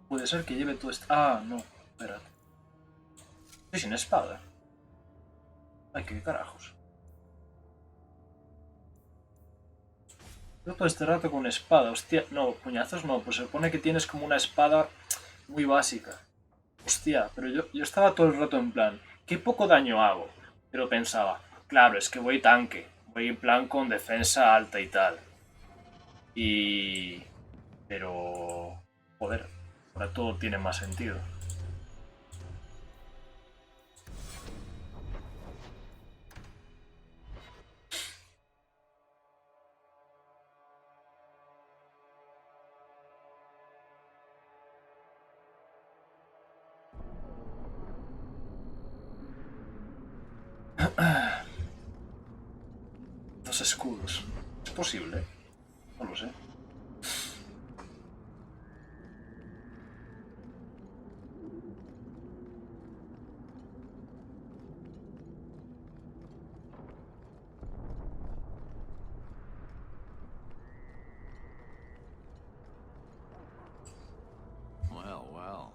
Puede ser que lleve todo esto. Ah, no. Espérate. Estoy sin espada. Ay, qué carajos. Llevo todo este rato con espada. Hostia. No, puñazos no. Pues se supone que tienes como una espada muy básica. Hostia, pero yo estaba todo el rato en plan, ¿qué poco daño hago? Pero pensaba, claro, es que voy tanque. Voy en plan con defensa alta y tal. Y... Pero... Joder, ahora todo tiene más sentido. Dos escudos. ¿Es posible? No lo sé. Well, well.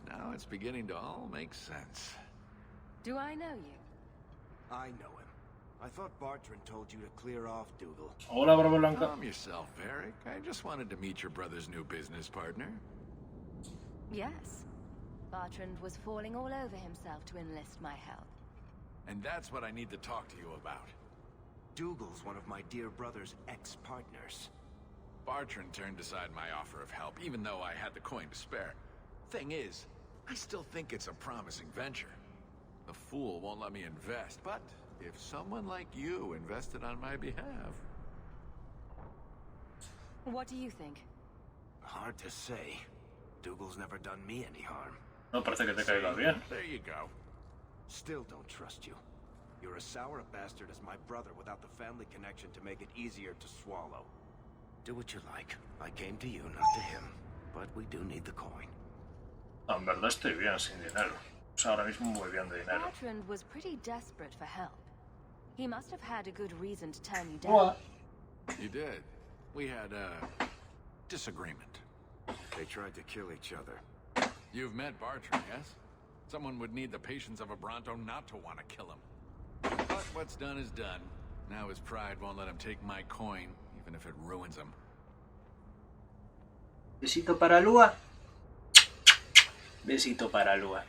Now it's beginning to all make sense. Do I know you? I know him. I thought Bartrand told you to clear off, Dougal. Hola, Barba Blanca. Calm yourself, Varric. I just wanted to meet your brother's new business partner. Yes. Bartrand was falling all over himself to enlist my help. And that's what I need to talk to you about. Dougal's one of my dear brother's ex-partners. Bartrand turned aside my offer of help, even though I had the coin to spare. Thing is, I still think it's a promising venture. The fool won't let me invest, but if someone like you invested on my behalf... What do you think? Hard to say. Dougal's never done me any harm. No parece que te caiga bien. There you go. Still don't trust you. You're as sour a bastard as my brother without the family connection to make it easier to swallow. Do what you like. I came to you, not to him. But we do need the coin. No, en verdad estoy bien sin dinero. O sea, ahora mismo muy bien de dinero. Bartrand was pretty desperate for help. He must have had a good reason to turn you down. What? You did. We had a disagreement. They tried to kill each other. You've met Bartrand, yes? Someone would need the patience of a Bronto not to want to kill him. But what's done is done. Now his pride won't let him take my coin, even if it ruins him. Besito para Lua. Besito para Lua.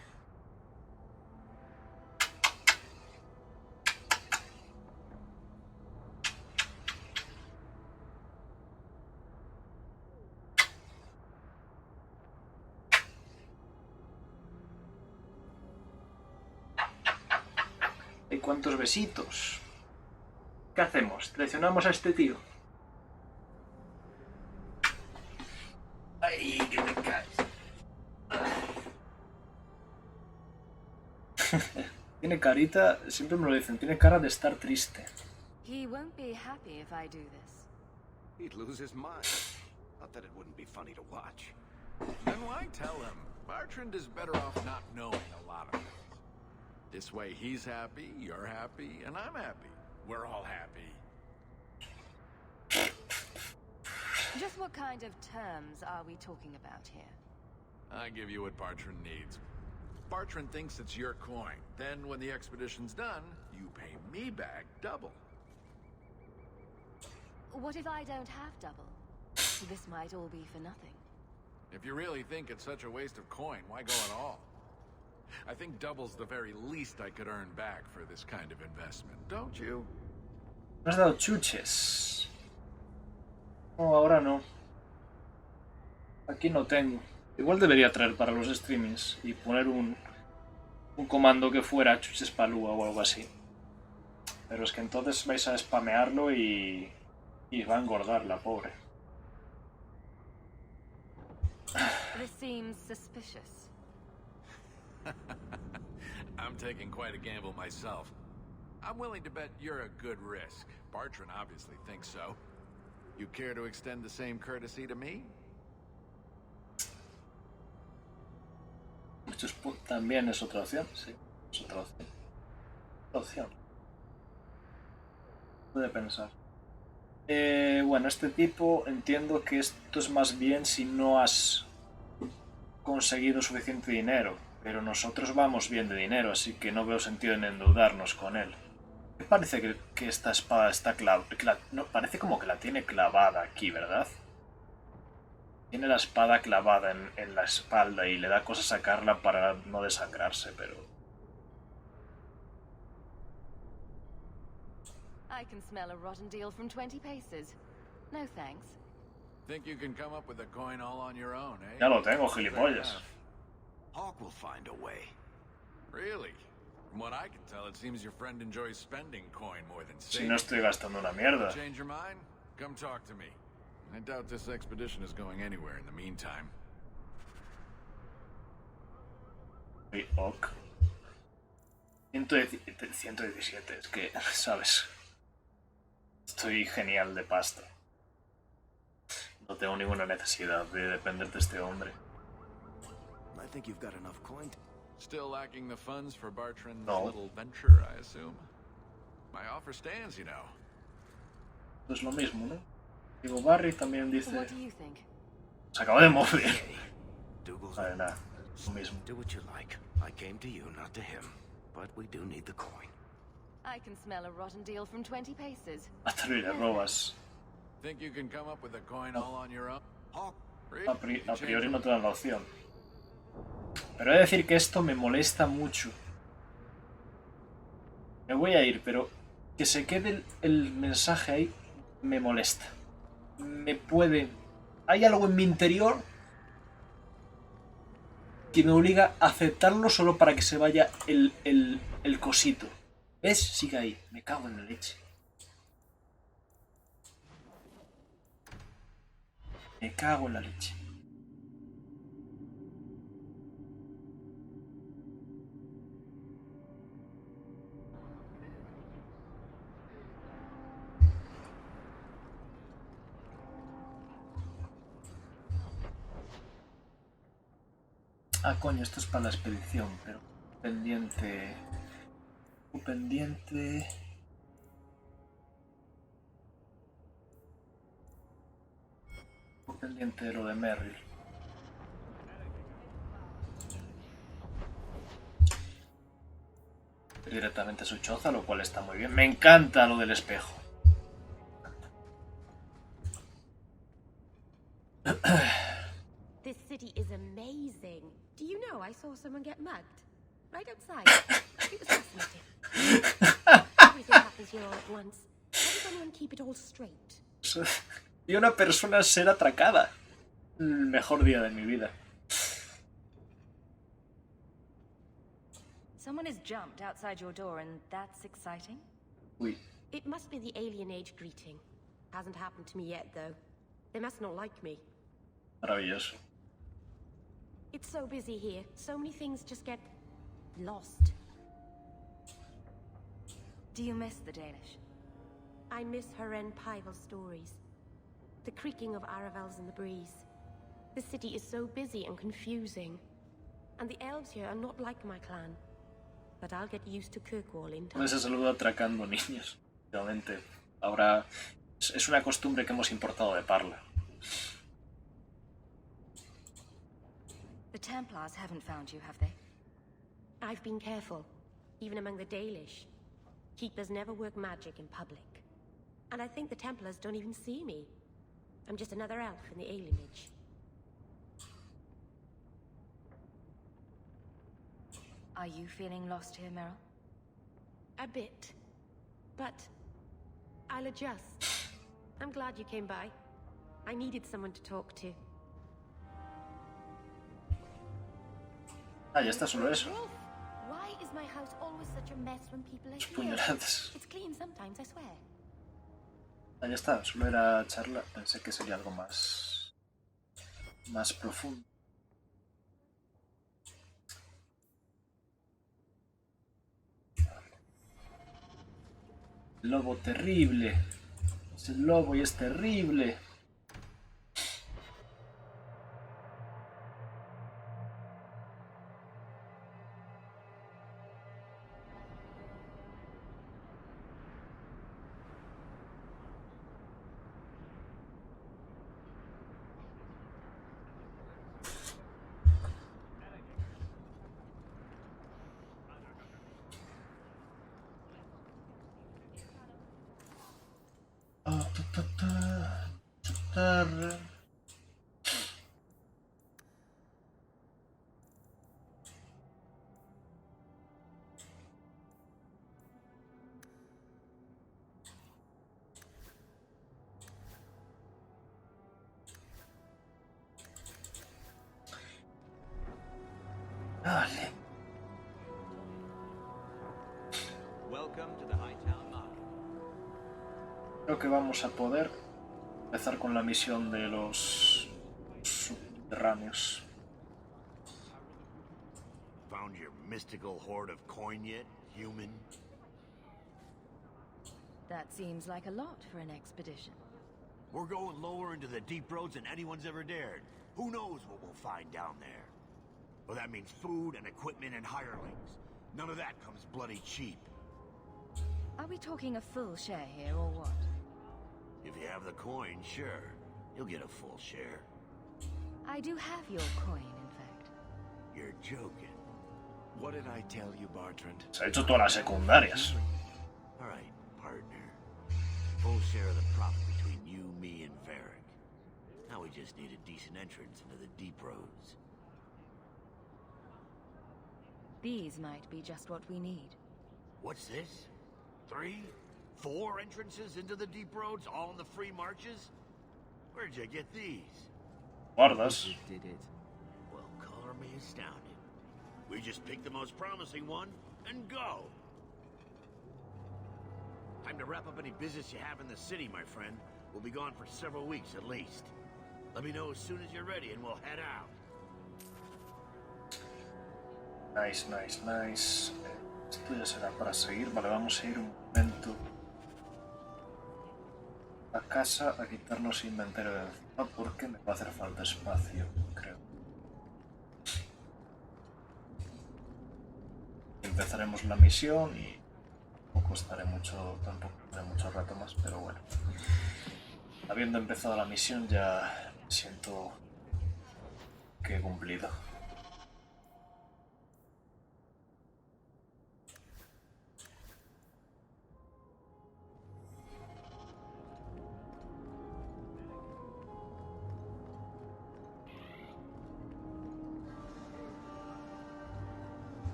¿Y cuántos besitos? ¿Qué hacemos? ¿Traicionamos a este tío? ¡Ay, que me caes! Tiene carita, siempre me lo dicen, tiene cara de estar triste. He won't be happy if I do this. He'd lose his mind. Not that it wouldn't be funny to watch. Then why tell him? Bartrand is better off not knowing a lot of things. This way he's happy, you're happy, and I'm happy. We're all happy. Just what kind of terms are we talking about here? I give you what Bartrand needs. Bartrand thinks it's your coin. Then when the expedition's done, you pay me back double. What if I don't have double? This might all be for nothing. If you really think it's such a waste of coin, why go at all? I think double's the very least I could earn back for this kind of investment, don't you? Me has dado chuches. No, ahora no. Aquí no tengo. Igual debería traer para los streamings y poner un comando que fuera chuches palúa o algo así. Pero es que entonces vais a spamearlo y va a engordar la pobre. This seems suspicious. I'm taking quite a gamble myself. I'm willing to bet you're a good risk. Bartrand obviously thinks so. You care to extend the same courtesy to me? Esto también es otra opción, sí, es otra opción. Opción. Puede pensar. Bueno, este tipo entiendo que esto es más bien si no has conseguido suficiente dinero, pero nosotros vamos bien de dinero, así que no veo sentido en endeudarnos con él. Me parece que esta espada está no, parece como que la tiene clavada aquí, ¿verdad? Tiene la espada clavada en la espalda y le da cosa sacarla para no desangrarse, pero... I can smell a rotten deal from 20 paces. No thanks. Think you can come up with a coin all on your own, eh? Ya lo tengo, gilipollas. Hawk will find a way. Really? From what I can tell, it seems your friend enjoys spending coin more than Si saving. no estoy gastando una mierda. Change your mind? Come talk to me. I doubt this expedition is going anywhere in the meantime. Ok. 117, es que, ¿sabes? Estoy genial de pasta. No tengo ninguna necesidad de depender de este hombre. I think you've got enough coin. Still lacking the funds for Bartrand's No. little venture, I assume? My offer stands, you know. Es lo mismo, ¿no? Digo, Barry también dice... What do you think? Se acaba de mover. Dougal's Vale, nada. Lo mismo. Do what you like. I came to you, not to him. But we do need the coin. I can smell a rotten deal from 20 paces. Hasta le robas. Think you can come up with a coin all on your own? A priori no te dan la opción. Pero he de decir que esto me molesta mucho. Me voy a ir, pero que se quede el mensaje ahí me molesta. Me puede... Hay algo en mi interior que me obliga a aceptarlo solo para que se vaya el cosito. ¿Ves? Sigue ahí. Me cago en la leche. Me cago en la leche. Ah, coño, esto es para la expedición, pero pendiente... Pendiente... Pendiente de lo de Merrill. Directamente a su choza, lo cual está muy bien. Me encanta lo del espejo. This city is amazing. Do you know I saw someone get mugged? Right outside. It was fascinating. Everything happens here all at once. How does anyone keep it all straight? Y una persona ser atracada. El mejor día de mi vida. Someone has jumped outside your door and that's exciting? Uy. It must be the alien age greeting. Hasn't happened to me yet, though. They must not like me. Maravilloso. It's so busy here. So many things just get... lost. Do you miss the Danish? I miss Haren Pival stories. The creaking of Aravels in the breeze. The city is so busy and confusing. And the elves here are not like my clan. But I'll get used to Kirkwall in time. Ese saludo atracando niños. Realmente. Ahora es una costumbre que hemos importado de Parla. The Templars haven't found you, have they? I've been careful, even among the Dalish. Keepers never work magic in public. And I think the Templars don't even see me. I'm just another elf in the alienage. Are you feeling lost here, Meryl? A bit. But I'll adjust. I'm glad you came by. I needed someone to talk to. Ah, ya está, solo eso. Wolf, why is my house always such a mess when people are Los here? puñaladas. It's clean sometimes, I swear. Ah, ya está, solo era charla. Pensé que sería algo más... más profundo. El lobo terrible. Es el lobo y es terrible. Chatarra. Vale. Creo que vamos a poder empezar con la misión de los subterráneos. Found your mystical hoard of coin yet, human? That seems like a lot for an expedition. We're going lower into the deep roads than anyone's ever dared. Who knows what we'll find down there? Well, that means food and equipment and hirelings. None of that comes bloody cheap. Are we talking a full share here, or what? If you have the coin, sure. You'll get a full share. I do have your coin, in fact. You're joking. What did I tell you, Bartrand? Se ha hecho todas las secundarias. All right, partner. Full share of the profit between you, me, and Varric. Now we just need a decent entrance into the deep roads. These might be just what we need. What's this? 3? 4 entrances into the deep roads, all in the free marches? Where'd you get these? Guardas. Did it? Well, color me astounded. We just picked the most promising one and go. Time to wrap up any business you have in the city, my friend. We'll be gone for several weeks at least. Let me know as soon as you're ready and we'll head out. Nice, nice, nice. Esto ya será para seguir. Vale, vamos a ir un momento a casa a quitarnos inventario de encima porque me va a hacer falta espacio, creo. Empezaremos la misión y tampoco estaré mucho rato más, pero bueno. Habiendo empezado la misión ya siento que he cumplido.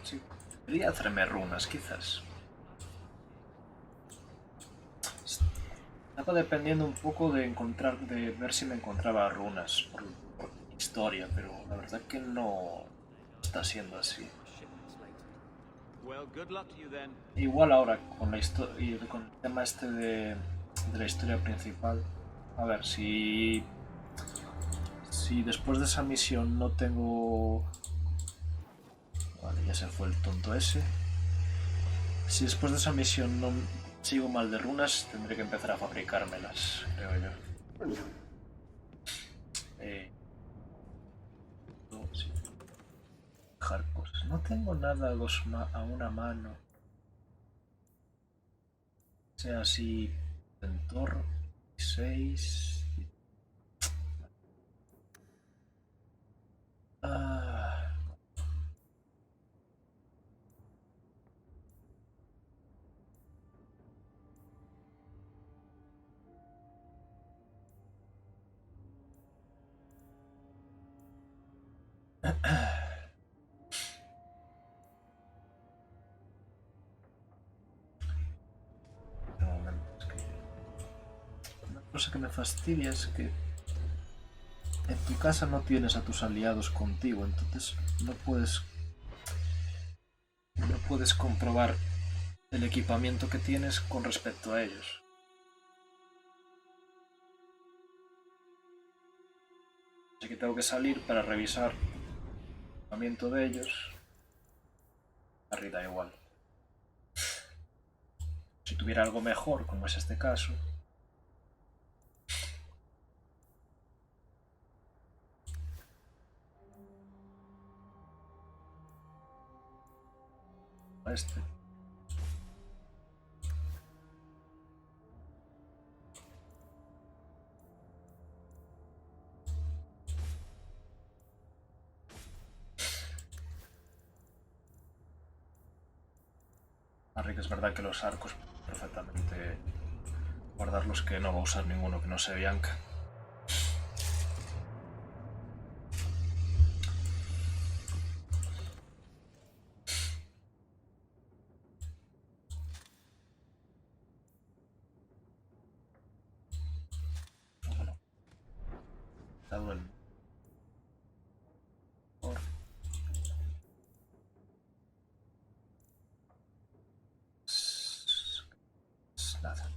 Sí, podría hacerme runas, quizás. Estaba dependiendo un poco de ver si me encontraba runas por historia, pero la verdad que no está siendo así. Igual ahora con con el tema este de la historia principal, a ver si después de esa misión no tengo. Vale, ya se fue el tonto ese. Si después de esa misión no sigo mal de runas, tendré que empezar a fabricármelas, creo yo. Sí. Dejar cosas. No tengo nada a una mano. O sea, así. Tentor. 6. Una cosa que me fastidia es que en tu casa no tienes a tus aliados contigo, entonces no puedes comprobar el equipamiento que tienes con respecto a ellos. Así que tengo que salir para revisar el equipamiento de ellos. Arriba igual. Si tuviera algo mejor, como es este caso. Este. Harry, que es verdad que los arcos perfectamente guardarlos, que no va a usar ninguno que no sea Bianca. Bueno, dado el nada.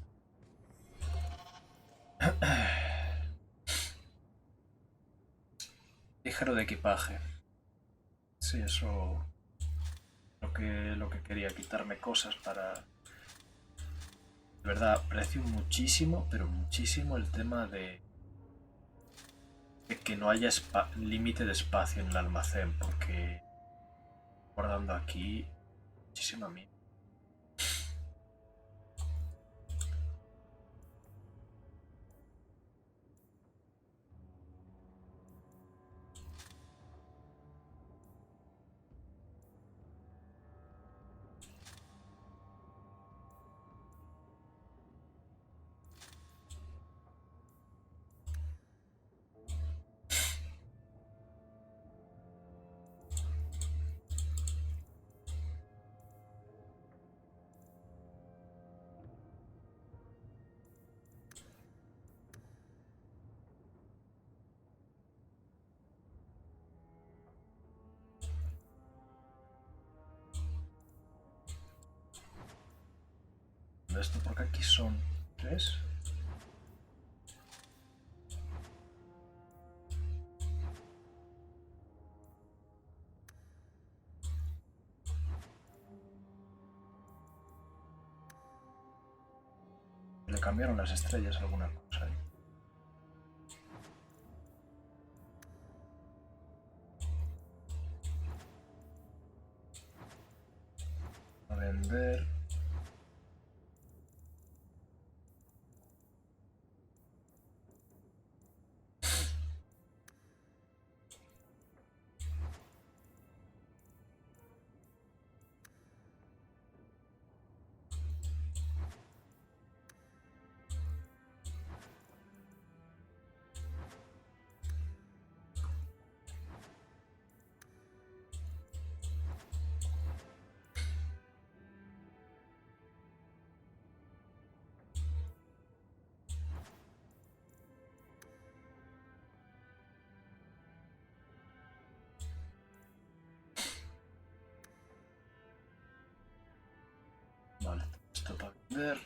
Ligero de equipaje. Sí, eso lo que quería, quitarme cosas para... De verdad, aprecio muchísimo, pero muchísimo el tema de que no haya límite de espacio en el almacén, porque guardando aquí muchísima mierda. Esto porque aquí son 3. Le cambiaron las estrellas a alguna cosa ahí. A vender. Vale, esto para vender.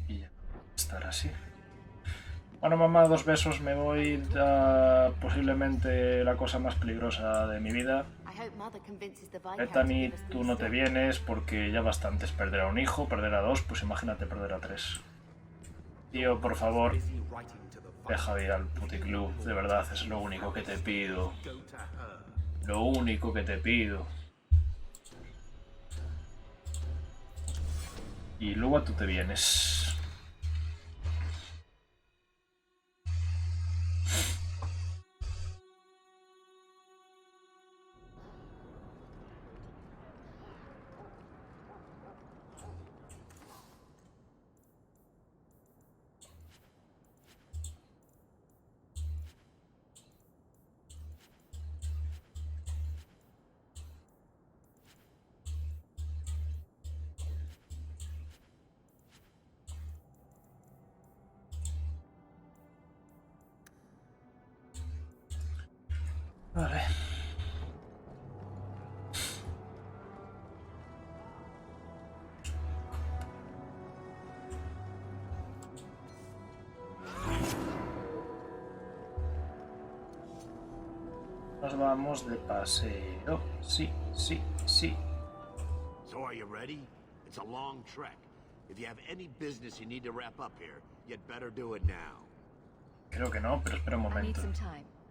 Y ya estará así. Bueno, mamá, 2 besos, me voy a posiblemente la cosa más peligrosa de mi vida. Bethany, tú no te vienes porque ya bastante es perder a un hijo, perder a 2, pues imagínate perder a 3. Tío, por favor, deja de ir al puticlub, de verdad, es lo único que te pido. Lo único que te pido. Y luego tú te vienes. Vale. Nos vamos de paseo. Sí, sí, sí. So are you ready? It's a long trek. If you have any business you need to wrap up here, you'd better do it now. Creo que no, pero espera un momento.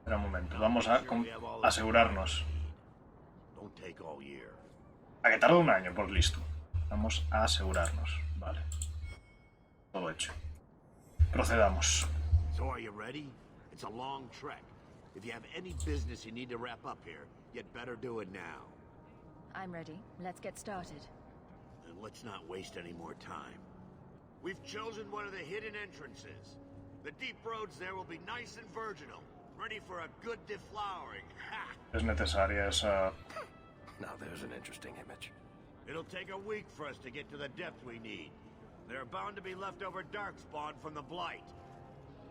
Espera un momento. Vamos a asegurarnos. A que tarda un año, por listo. Vamos a asegurarnos. Vale. Todo hecho. Procedamos. So are you ready? It's a long trek. If you have any business you need to wrap up here, you'd better do it now. I'm ready. Let's get started. Then let's not waste any more time. We've chosen one of the hidden entrances. The deep roads there will be nice and virginal, ready for a good deflowering. Ha! Es necesaria esa... Now there's an interesting image. It'll take a week for us to get to the depth we need. There are bound to be leftover darkspawn from the Blight.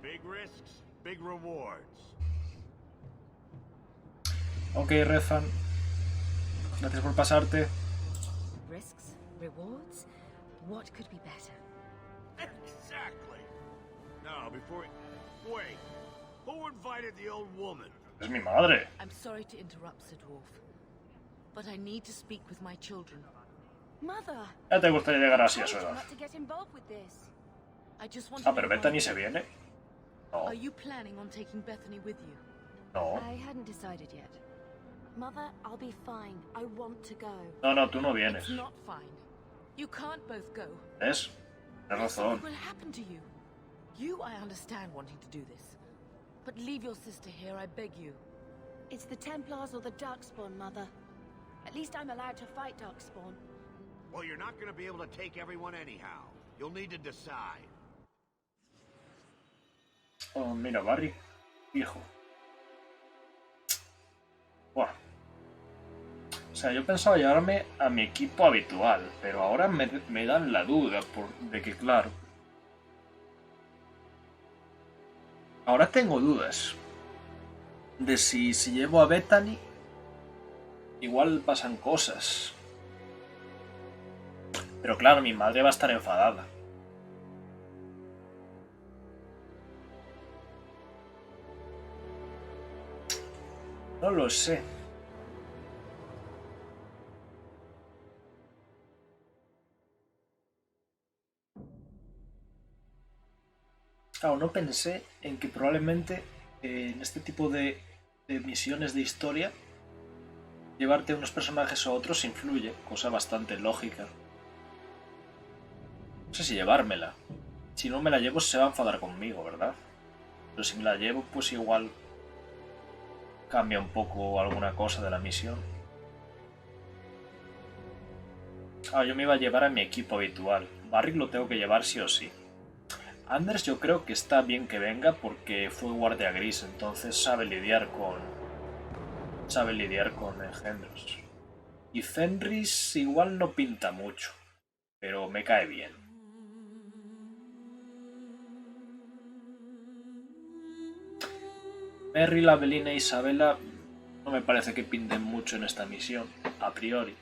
Big risks, big rewards. Ok, Rezan. Gracias por pasarte. Risks? Rewards? What could be better? Exactly. Now, before... Wait. Who invited the old woman? Es mi madre. I'm sorry to interrupt, Sir Dwarf, but I need to speak with my children. Mother. Ya te gustaría llegar así a su edad. Not to get involved with this. I just want Ah, to pero know Bethany why- se viene. No. Are you planning on taking Bethany with you? No. I hadn't decided yet. Mother, I'll be fine. I want to go. No, no, tú no vienes. It's not fine. You can't both go. ¿Ves? Tienes razón. What will happen to you? You, I understand wanting to do this. But leave your sister here, I beg you. It's the Templars or the Darkspawn, Mother. At least I'm allowed to fight Darkspawn. Well, you're not going to be able to take everyone anyhow. You'll need to decide. Oh, mira, Barry. Hijo. Buah. O sea, yo pensaba llevarme a mi equipo habitual, pero ahora me dan la duda de que, claro... Ahora tengo dudas de si llevo a Bethany, igual pasan cosas. Pero claro, mi madre va a estar enfadada. No lo sé. Claro, no pensé en que probablemente en este tipo de misiones de historia llevarte a unos personajes a otros influye, cosa bastante lógica. No sé si llevármela. Si no me la llevo se va a enfadar conmigo, ¿verdad? Pero si me la llevo, pues igual cambia un poco alguna cosa de la misión. Ah, yo me iba a llevar a mi equipo habitual. Barrick lo tengo que llevar sí o sí. Anders yo creo que está bien que venga porque fue guardia gris, entonces sabe lidiar con engendros. Y Fenris igual no pinta mucho, pero me cae bien. Merry, Labelina e Isabela no me parece que pinten mucho en esta misión, a priori.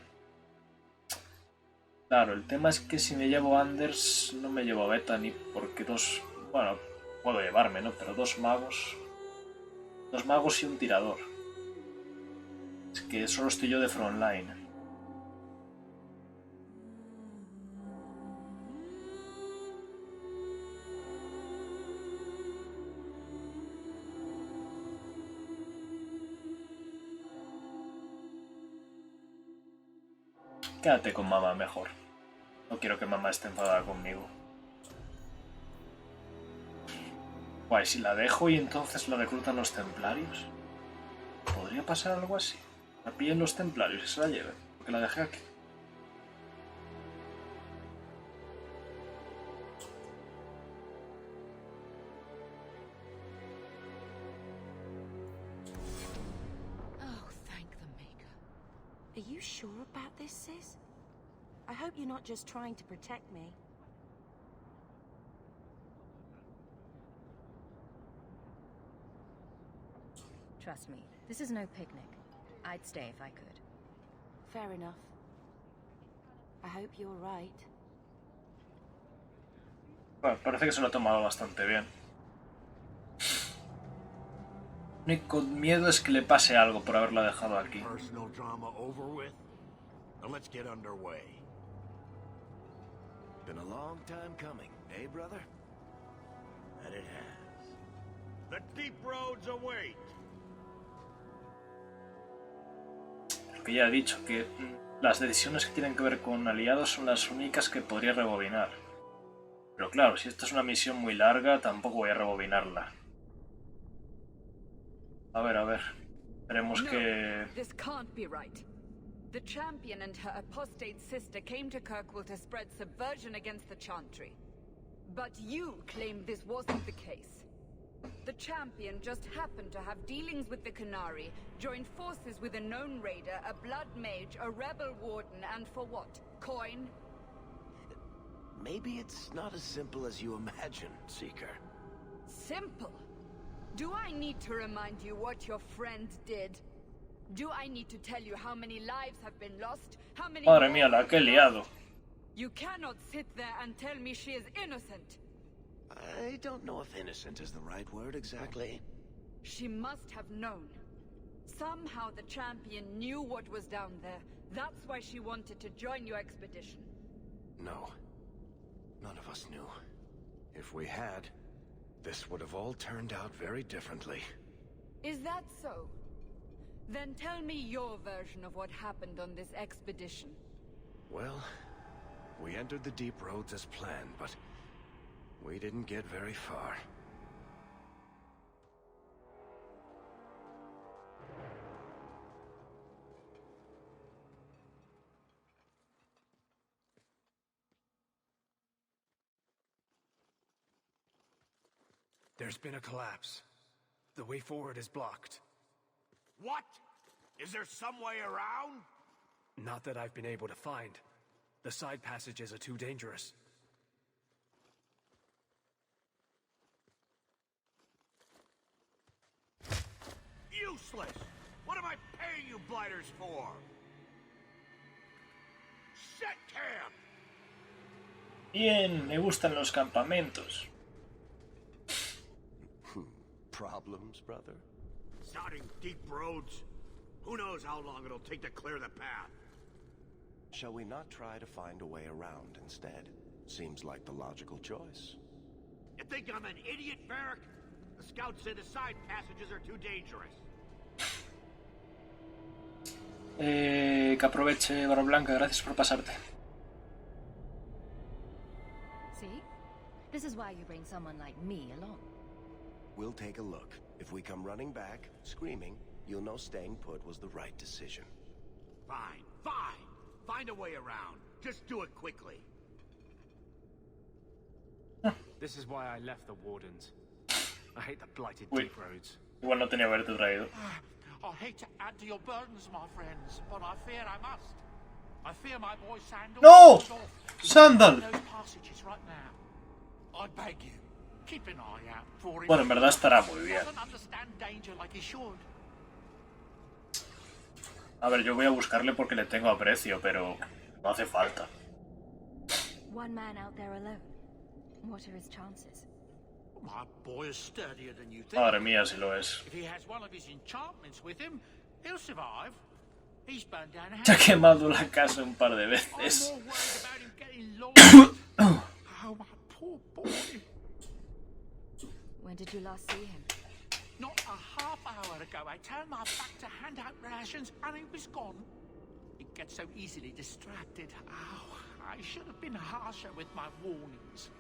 Claro, el tema es que si me llevo a Anders, no me llevo a Bethany, porque bueno, puedo llevarme, ¿no? Pero dos magos y un tirador. Es que solo estoy yo de frontline. Quédate con mamá mejor. No quiero que mamá esté enfadada conmigo. Guay, si la dejo y entonces la reclutan los templarios. ¿Podría pasar algo así? La pillen los templarios y se la lleven. Porque la dejé aquí. Oh, thank the Maker. Are you sure about this, sis? I hope you're not just trying to protect me. Trust me, this is no picnic. I'd stay if I could. Fair enough. I hope you're right. Bueno, parece que se lo ha tomado bastante bien. Mi único miedo es que le pase algo por haberla dejado aquí. Personal drama over with? Now let's get underway. Been a long time coming, eh, brother? That it has. The deep roads await. Lo que ya he dicho, que las decisiones que tienen que ver con aliados son las únicas que podría rebobinar. Pero claro, si esta es una misión muy larga, tampoco voy a rebobinarla. A ver. Esperemos que... This can't be right. The champion and her apostate sister came to Kirkwall to spread subversion against the Chantry. But you claimed this wasn't the case. The champion just happened to have dealings with the Canary, joined forces with a known raider, a blood mage, a rebel warden, and for what? Coin? Maybe it's not as simple as you imagine, Seeker. Simple? Do I need to remind you what your friend did? Do I need to tell you how many lives have been lost? How many... Madre mía, la que he liado. You cannot sit there and tell me she is innocent. I don't know if innocent is the right word exactly. She must have known. Somehow the champion knew what was down there. That's why she wanted to join your expedition. No. None of us knew. If we had, this would have all turned out very differently. Is that so? Then tell me your version of what happened on this expedition. Well, we entered the deep roads as planned, but we didn't get very far. There's been a collapse. The way forward is blocked. What? Is there some way around? Not that I've been able to find. The side passages are too dangerous. Useless! What am I paying you blighters for? Set camp! Bien, me gustan los campamentos. Problems, brother? Sounding deep roads. Who knows how long it'll take to clear the path? Shall we not try to find a way around instead? Seems like the logical choice. You think I'm an idiot, Varric? The scouts say the side passages are too dangerous. Que aproveche, Barba Blanca. Gracias por pasarte. See? This is why you bring someone like me along. We'll take a look. If we come running back, screaming, you'll know staying put was the right decision. Fine, fine. Find a way around. Just do it quickly. This is why I left the Wardens. I hate the blighted Uy, deep roads. igual no tenía que haberte traído. I hate to add to your burdens, my friends, but I fear I must. I fear my boy Sandal. No! Sandal! Those passages right now. I beg you, keep an eye out for him. Bueno, en verdad estará muy bien. Doesn't understand danger like he should. A ver, yo voy a buscarle porque le tengo aprecio, pero no hace falta. One man out there alone. What are his chances? My boy is sturdier than you think. Madre mía, si lo es. If he has one of his enchantments with him, he'll survive. He's burned down a house. Se ha quemado la casa un par de veces. I'm more worried about him getting lost. Oh, my poor boy. When did you last see him? Not a half hour ago, I turned my back to hand out rations and he was gone. He gets so easily distracted. Oh, I should have been harsher with my warnings.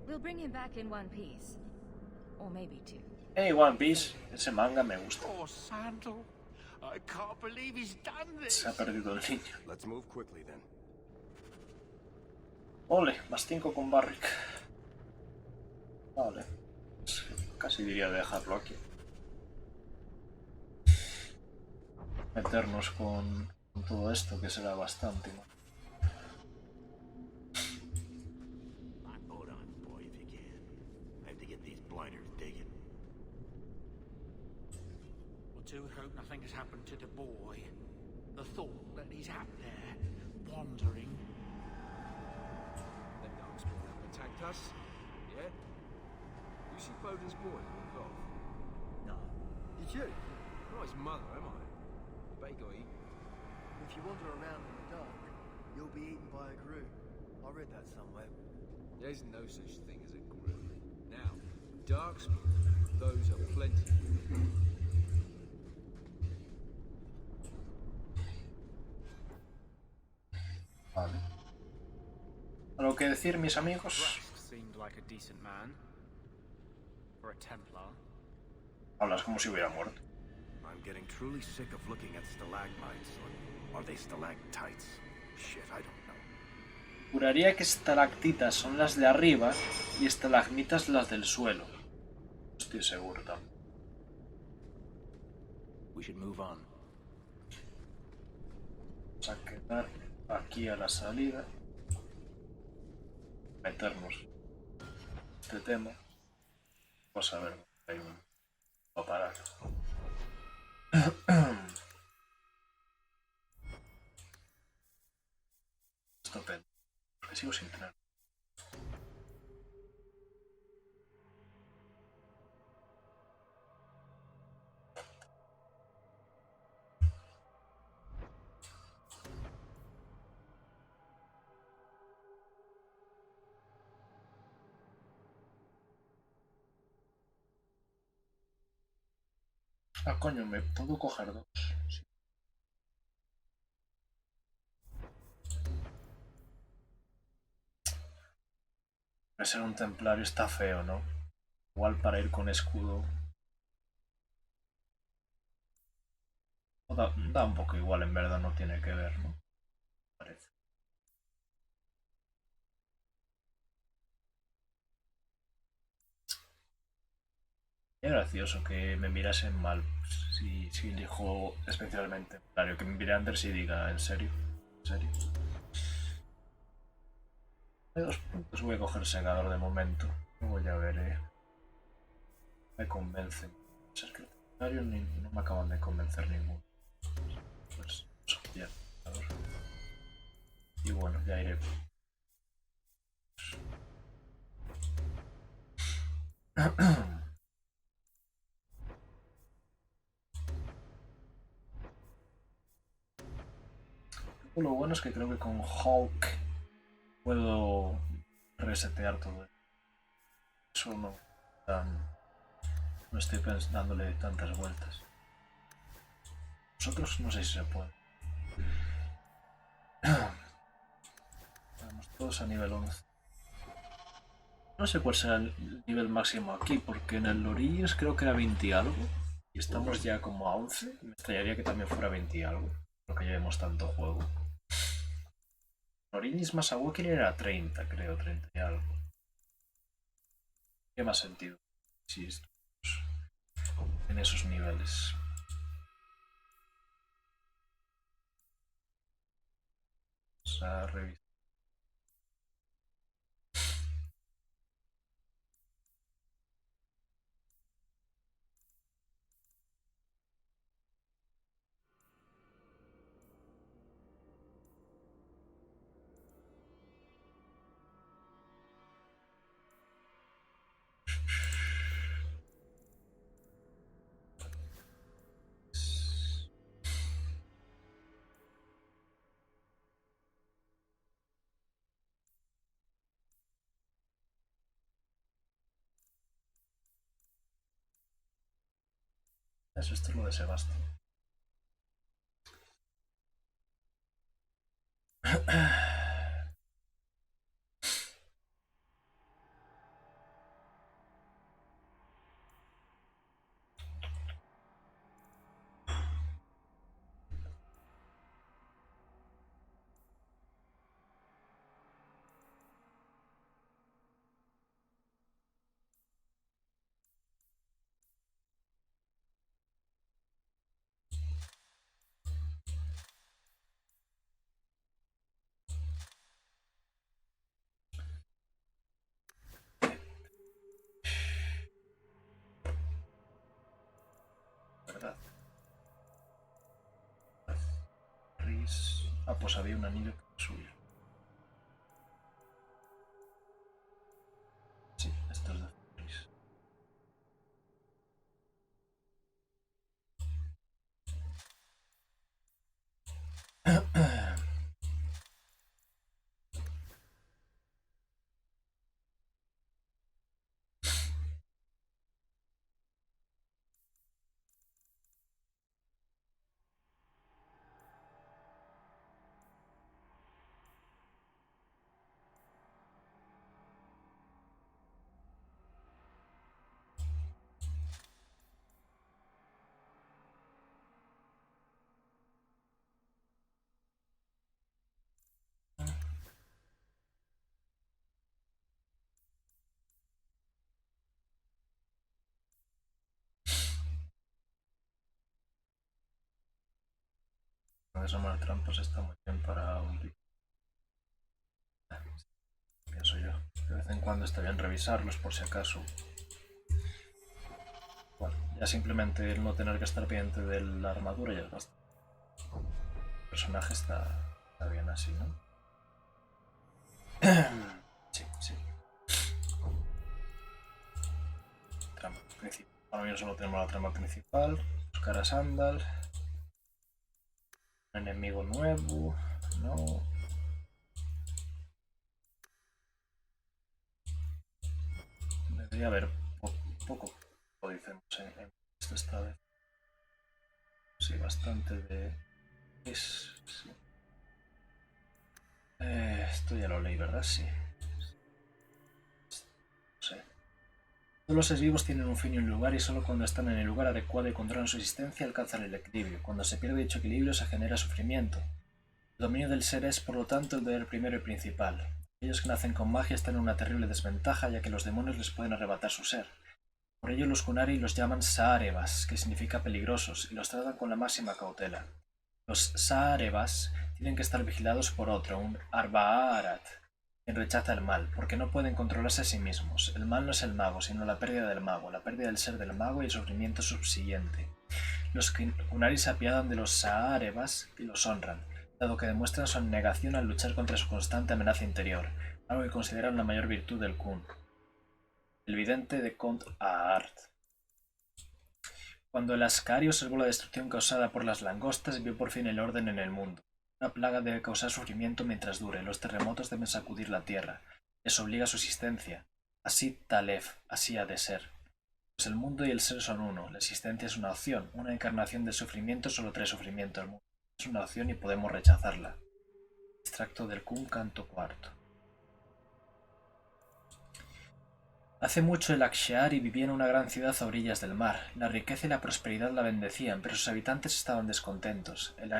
We'll bring him back in one piece. Or maybe two. Hey, One Piece. Ese manga me gusta. Poor Sandal. I can't believe he's done this. Se ha perdido el niño. Let's move quickly then. Ole, más 5 con Barrick. Vale. Casi diría dejarlo aquí. Meternos con todo esto, que será bastante, ¿no? Hold on, boy, if you can. I have to get these blighters digging. I do hope nothing has happened to the boy. The thought that he's out there, wandering. Them dogs attacked us? Yeah? You see Bowden's boy walk off? No. Did you? I'm not his mother, am I? But he got eaten. If you wander around in the dark, you'll be eaten by a grue. I read that somewhere. There's no such thing as a grue. Now, darkspawn, those are plenty. Vale. ¿Algo que decir, mis amigos? Seemed like a decent man. For a Templar. Hablas como si hubiera muerto. I'm I'm getting truly sick of looking at stalagmites. Or are they stalactites? Shit, I don't know. Juraría que estalactitas son las de arriba y estalagmitas las del suelo. No estoy seguro tampoco. We should move on. Vamos a quedar aquí a la salida. Meternos este tema. Vamos a ver. Ahí va a parar. Estupendo. Porque sigo sin tener. Ah, coño, me puedo coger dos. Sí. Ser un templario está feo, ¿no? Igual para ir con escudo. Da un poco igual, en verdad, no tiene que ver, ¿no? Parece. Es gracioso que me mirasen mal si elijo especialmente templario. Que me mire Anders y diga, ¿en serio? ¿En serio? Hay 2 puntos, voy a coger segador de momento. Luego ya veré. Me convencen. Es que el templario no me acaban de convencer ninguno. Pues ya. Y bueno, ya iré. Lo bueno es que creo que con Hawk puedo resetear todo. Eso no. No estoy dándole tantas vueltas. Nosotros no sé si se puede. Estamos todos a nivel 11. No sé cuál será el nivel máximo aquí, porque en el Lorillos creo que era 20 y algo. Y estamos ya como a 11. Me extrañaría que también fuera 20 y algo. Porque llevemos tanto juego. Lorillos más Awakening era 30, creo, 30 y algo. ¿Qué más sentido? Si estamos en esos niveles. Vamos a revisar. Eso es lo de Sebastián. ¿Verdad? Ah, pues había un anillo que subir. Sí, esto es de Fris. desarmar trampas está muy bien para un pico. Pienso yo. De vez en cuando está bien revisarlos por si acaso. Bueno, ya simplemente el no tener que estar pendiente de la armadura ya es bastante. El personaje está bien así, ¿no? Sí, sí. Trama principal. Ahora mismo solo tenemos la trama principal. Buscar a Sandal. Un enemigo nuevo. No. Debería haber poco, dicemos, en esto esta vez. Sí, bastante de... Sí. Esto ya lo leí, ¿verdad? Sí. Sí. Todos los seres vivos tienen un fin y un lugar y solo cuando están en el lugar adecuado y controlan su existencia alcanzan el equilibrio. Cuando se pierde dicho equilibrio se genera sufrimiento. El dominio del ser es, por lo tanto, el deber primero y principal. Aquellos que nacen con magia están en una terrible desventaja ya que los demonios les pueden arrebatar su ser. Por ello los Kunari los llaman Saarebas, que significa peligrosos, y los tratan con la máxima cautela. Los Saarebas tienen que estar vigilados por otro, un Arbaarat, quien rechaza el mal, porque no pueden controlarse a sí mismos. El mal no es el mago, sino la pérdida del mago, la pérdida del ser del mago y el sufrimiento subsiguiente. Los Kunari se apiadan de los Saarebas y los honran, dado que demuestran su abnegación al luchar contra su constante amenaza interior, algo que consideran la mayor virtud del Kun. El vidente de Comte Aart. Cuando el Ascari observó la destrucción causada por las langostas, vio por fin el orden en el mundo. Una plaga debe causar sufrimiento mientras dure, los terremotos deben sacudir la tierra, les obliga a su existencia. Así Talef, así ha de ser. Pues el mundo y el ser son uno, la existencia es una opción, una encarnación del sufrimiento solo trae sufrimiento al mundo. Es una opción y podemos rechazarla. Extracto del Kun, canto cuarto. Hace mucho el Aksheari vivía en una gran ciudad a orillas del mar. La riqueza y la prosperidad la bendecían, pero sus habitantes estaban descontentos. El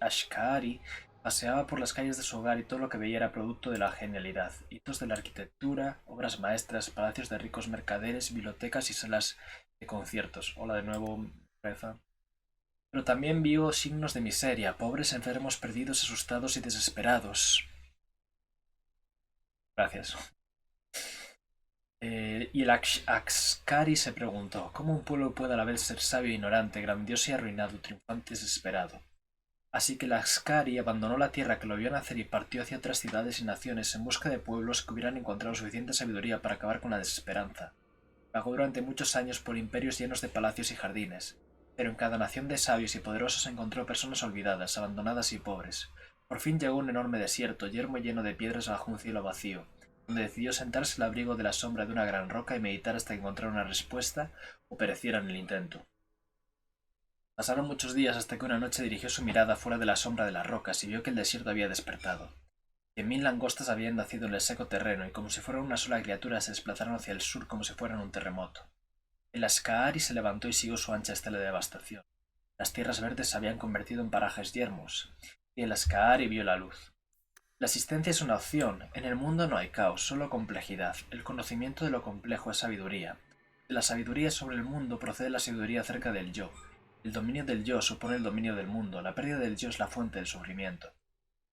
Ashkari paseaba por las calles de su hogar y todo lo que veía era producto de la genialidad. Hitos de la arquitectura, obras maestras, palacios de ricos mercaderes, bibliotecas y salas de conciertos. Hola de nuevo, Reza. Pero también vio signos de miseria, pobres, enfermos, perdidos, asustados y desesperados. Gracias. Y el Axcari se preguntó, ¿cómo un pueblo puede a la vez ser sabio e ignorante, grandioso y arruinado, triunfante y desesperado? Así que el Axcari abandonó la tierra que lo vio nacer y partió hacia otras ciudades y naciones en busca de pueblos que hubieran encontrado suficiente sabiduría para acabar con la desesperanza. Vagó durante muchos años por imperios llenos de palacios y jardines, pero en cada nación de sabios y poderosos encontró personas olvidadas, abandonadas y pobres. Por fin llegó a un enorme desierto, yermo y lleno de piedras bajo un cielo vacío, donde decidió sentarse al abrigo de la sombra de una gran roca y meditar hasta encontrar una respuesta o pereciera en el intento. Pasaron muchos días hasta que una noche dirigió su mirada fuera de la sombra de las rocas y vio que el desierto había despertado. 100.000 langostas habían nacido en el seco terreno y como si fueran una sola criatura se desplazaron hacia el sur como si fueran un terremoto. El Ascaari se levantó y siguió su ancha estela de devastación. Las tierras verdes se habían convertido en parajes yermos, y el Ascaari vio la luz. La existencia es una opción. En el mundo no hay caos, solo complejidad. El conocimiento de lo complejo es sabiduría. De la sabiduría sobre el mundo procede la sabiduría acerca del yo. El dominio del yo supone el dominio del mundo. La pérdida del yo es la fuente del sufrimiento.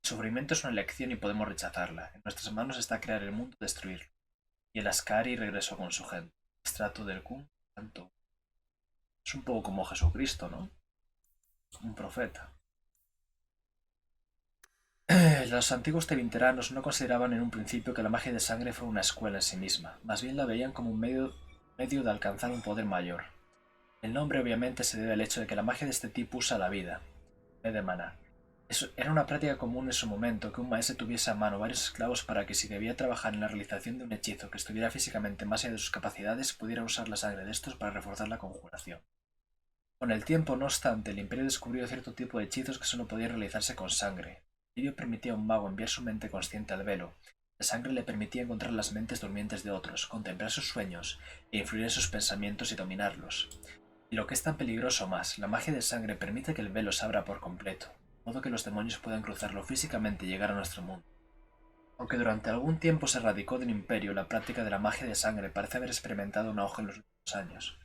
El sufrimiento es una elección y podemos rechazarla. En nuestras manos está crear el mundo o destruirlo. Y el Ascari regresó con su gente. Extracto del Kun, canto. Es un poco como Jesucristo, ¿no? Un profeta. Los antiguos tevinteranos no consideraban en un principio que la magia de sangre fuera una escuela en sí misma, más bien la veían como un medio de alcanzar un poder mayor. El nombre obviamente se debe al hecho de que la magia de este tipo usa la vida, de maná. Era una práctica común en su momento que un maestre tuviese a mano varios esclavos para que si debía trabajar en la realización de un hechizo que estuviera físicamente más allá de sus capacidades pudiera usar la sangre de estos para reforzar la conjuración. Con el tiempo, no obstante, el imperio descubrió cierto tipo de hechizos que solo podían realizarse con sangre. El permitía a un mago enviar su mente consciente al velo. La sangre le permitía encontrar las mentes durmientes de otros, contemplar sus sueños e influir en sus pensamientos y dominarlos. Y lo que es tan peligroso más, la magia de sangre permite que el velo se abra por completo, de modo que los demonios puedan cruzarlo físicamente y llegar a nuestro mundo. Aunque durante algún tiempo se erradicó del imperio, la práctica de la magia de sangre parece haber experimentado un auge en los últimos años.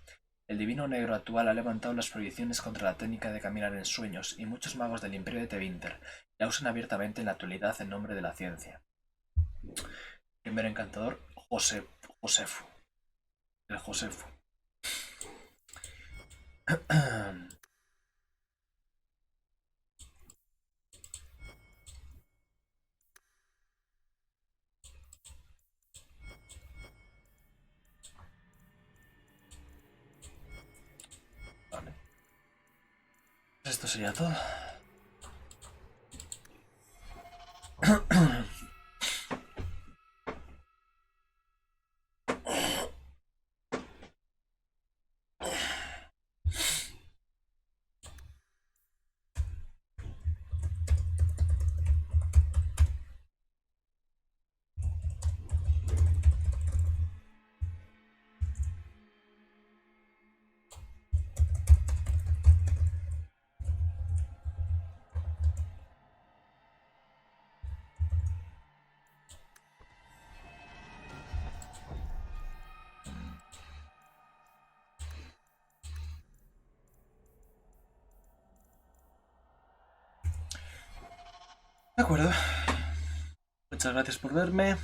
El divino negro actual ha levantado las prohibiciones contra la técnica de caminar en sueños, y muchos magos del Imperio de Tevinter la usan abiertamente en la actualidad en nombre de la ciencia. Primer encantador, Josefu. El Josefu. Vale. Esto sería todo. De acuerdo. Muchas gracias por verme.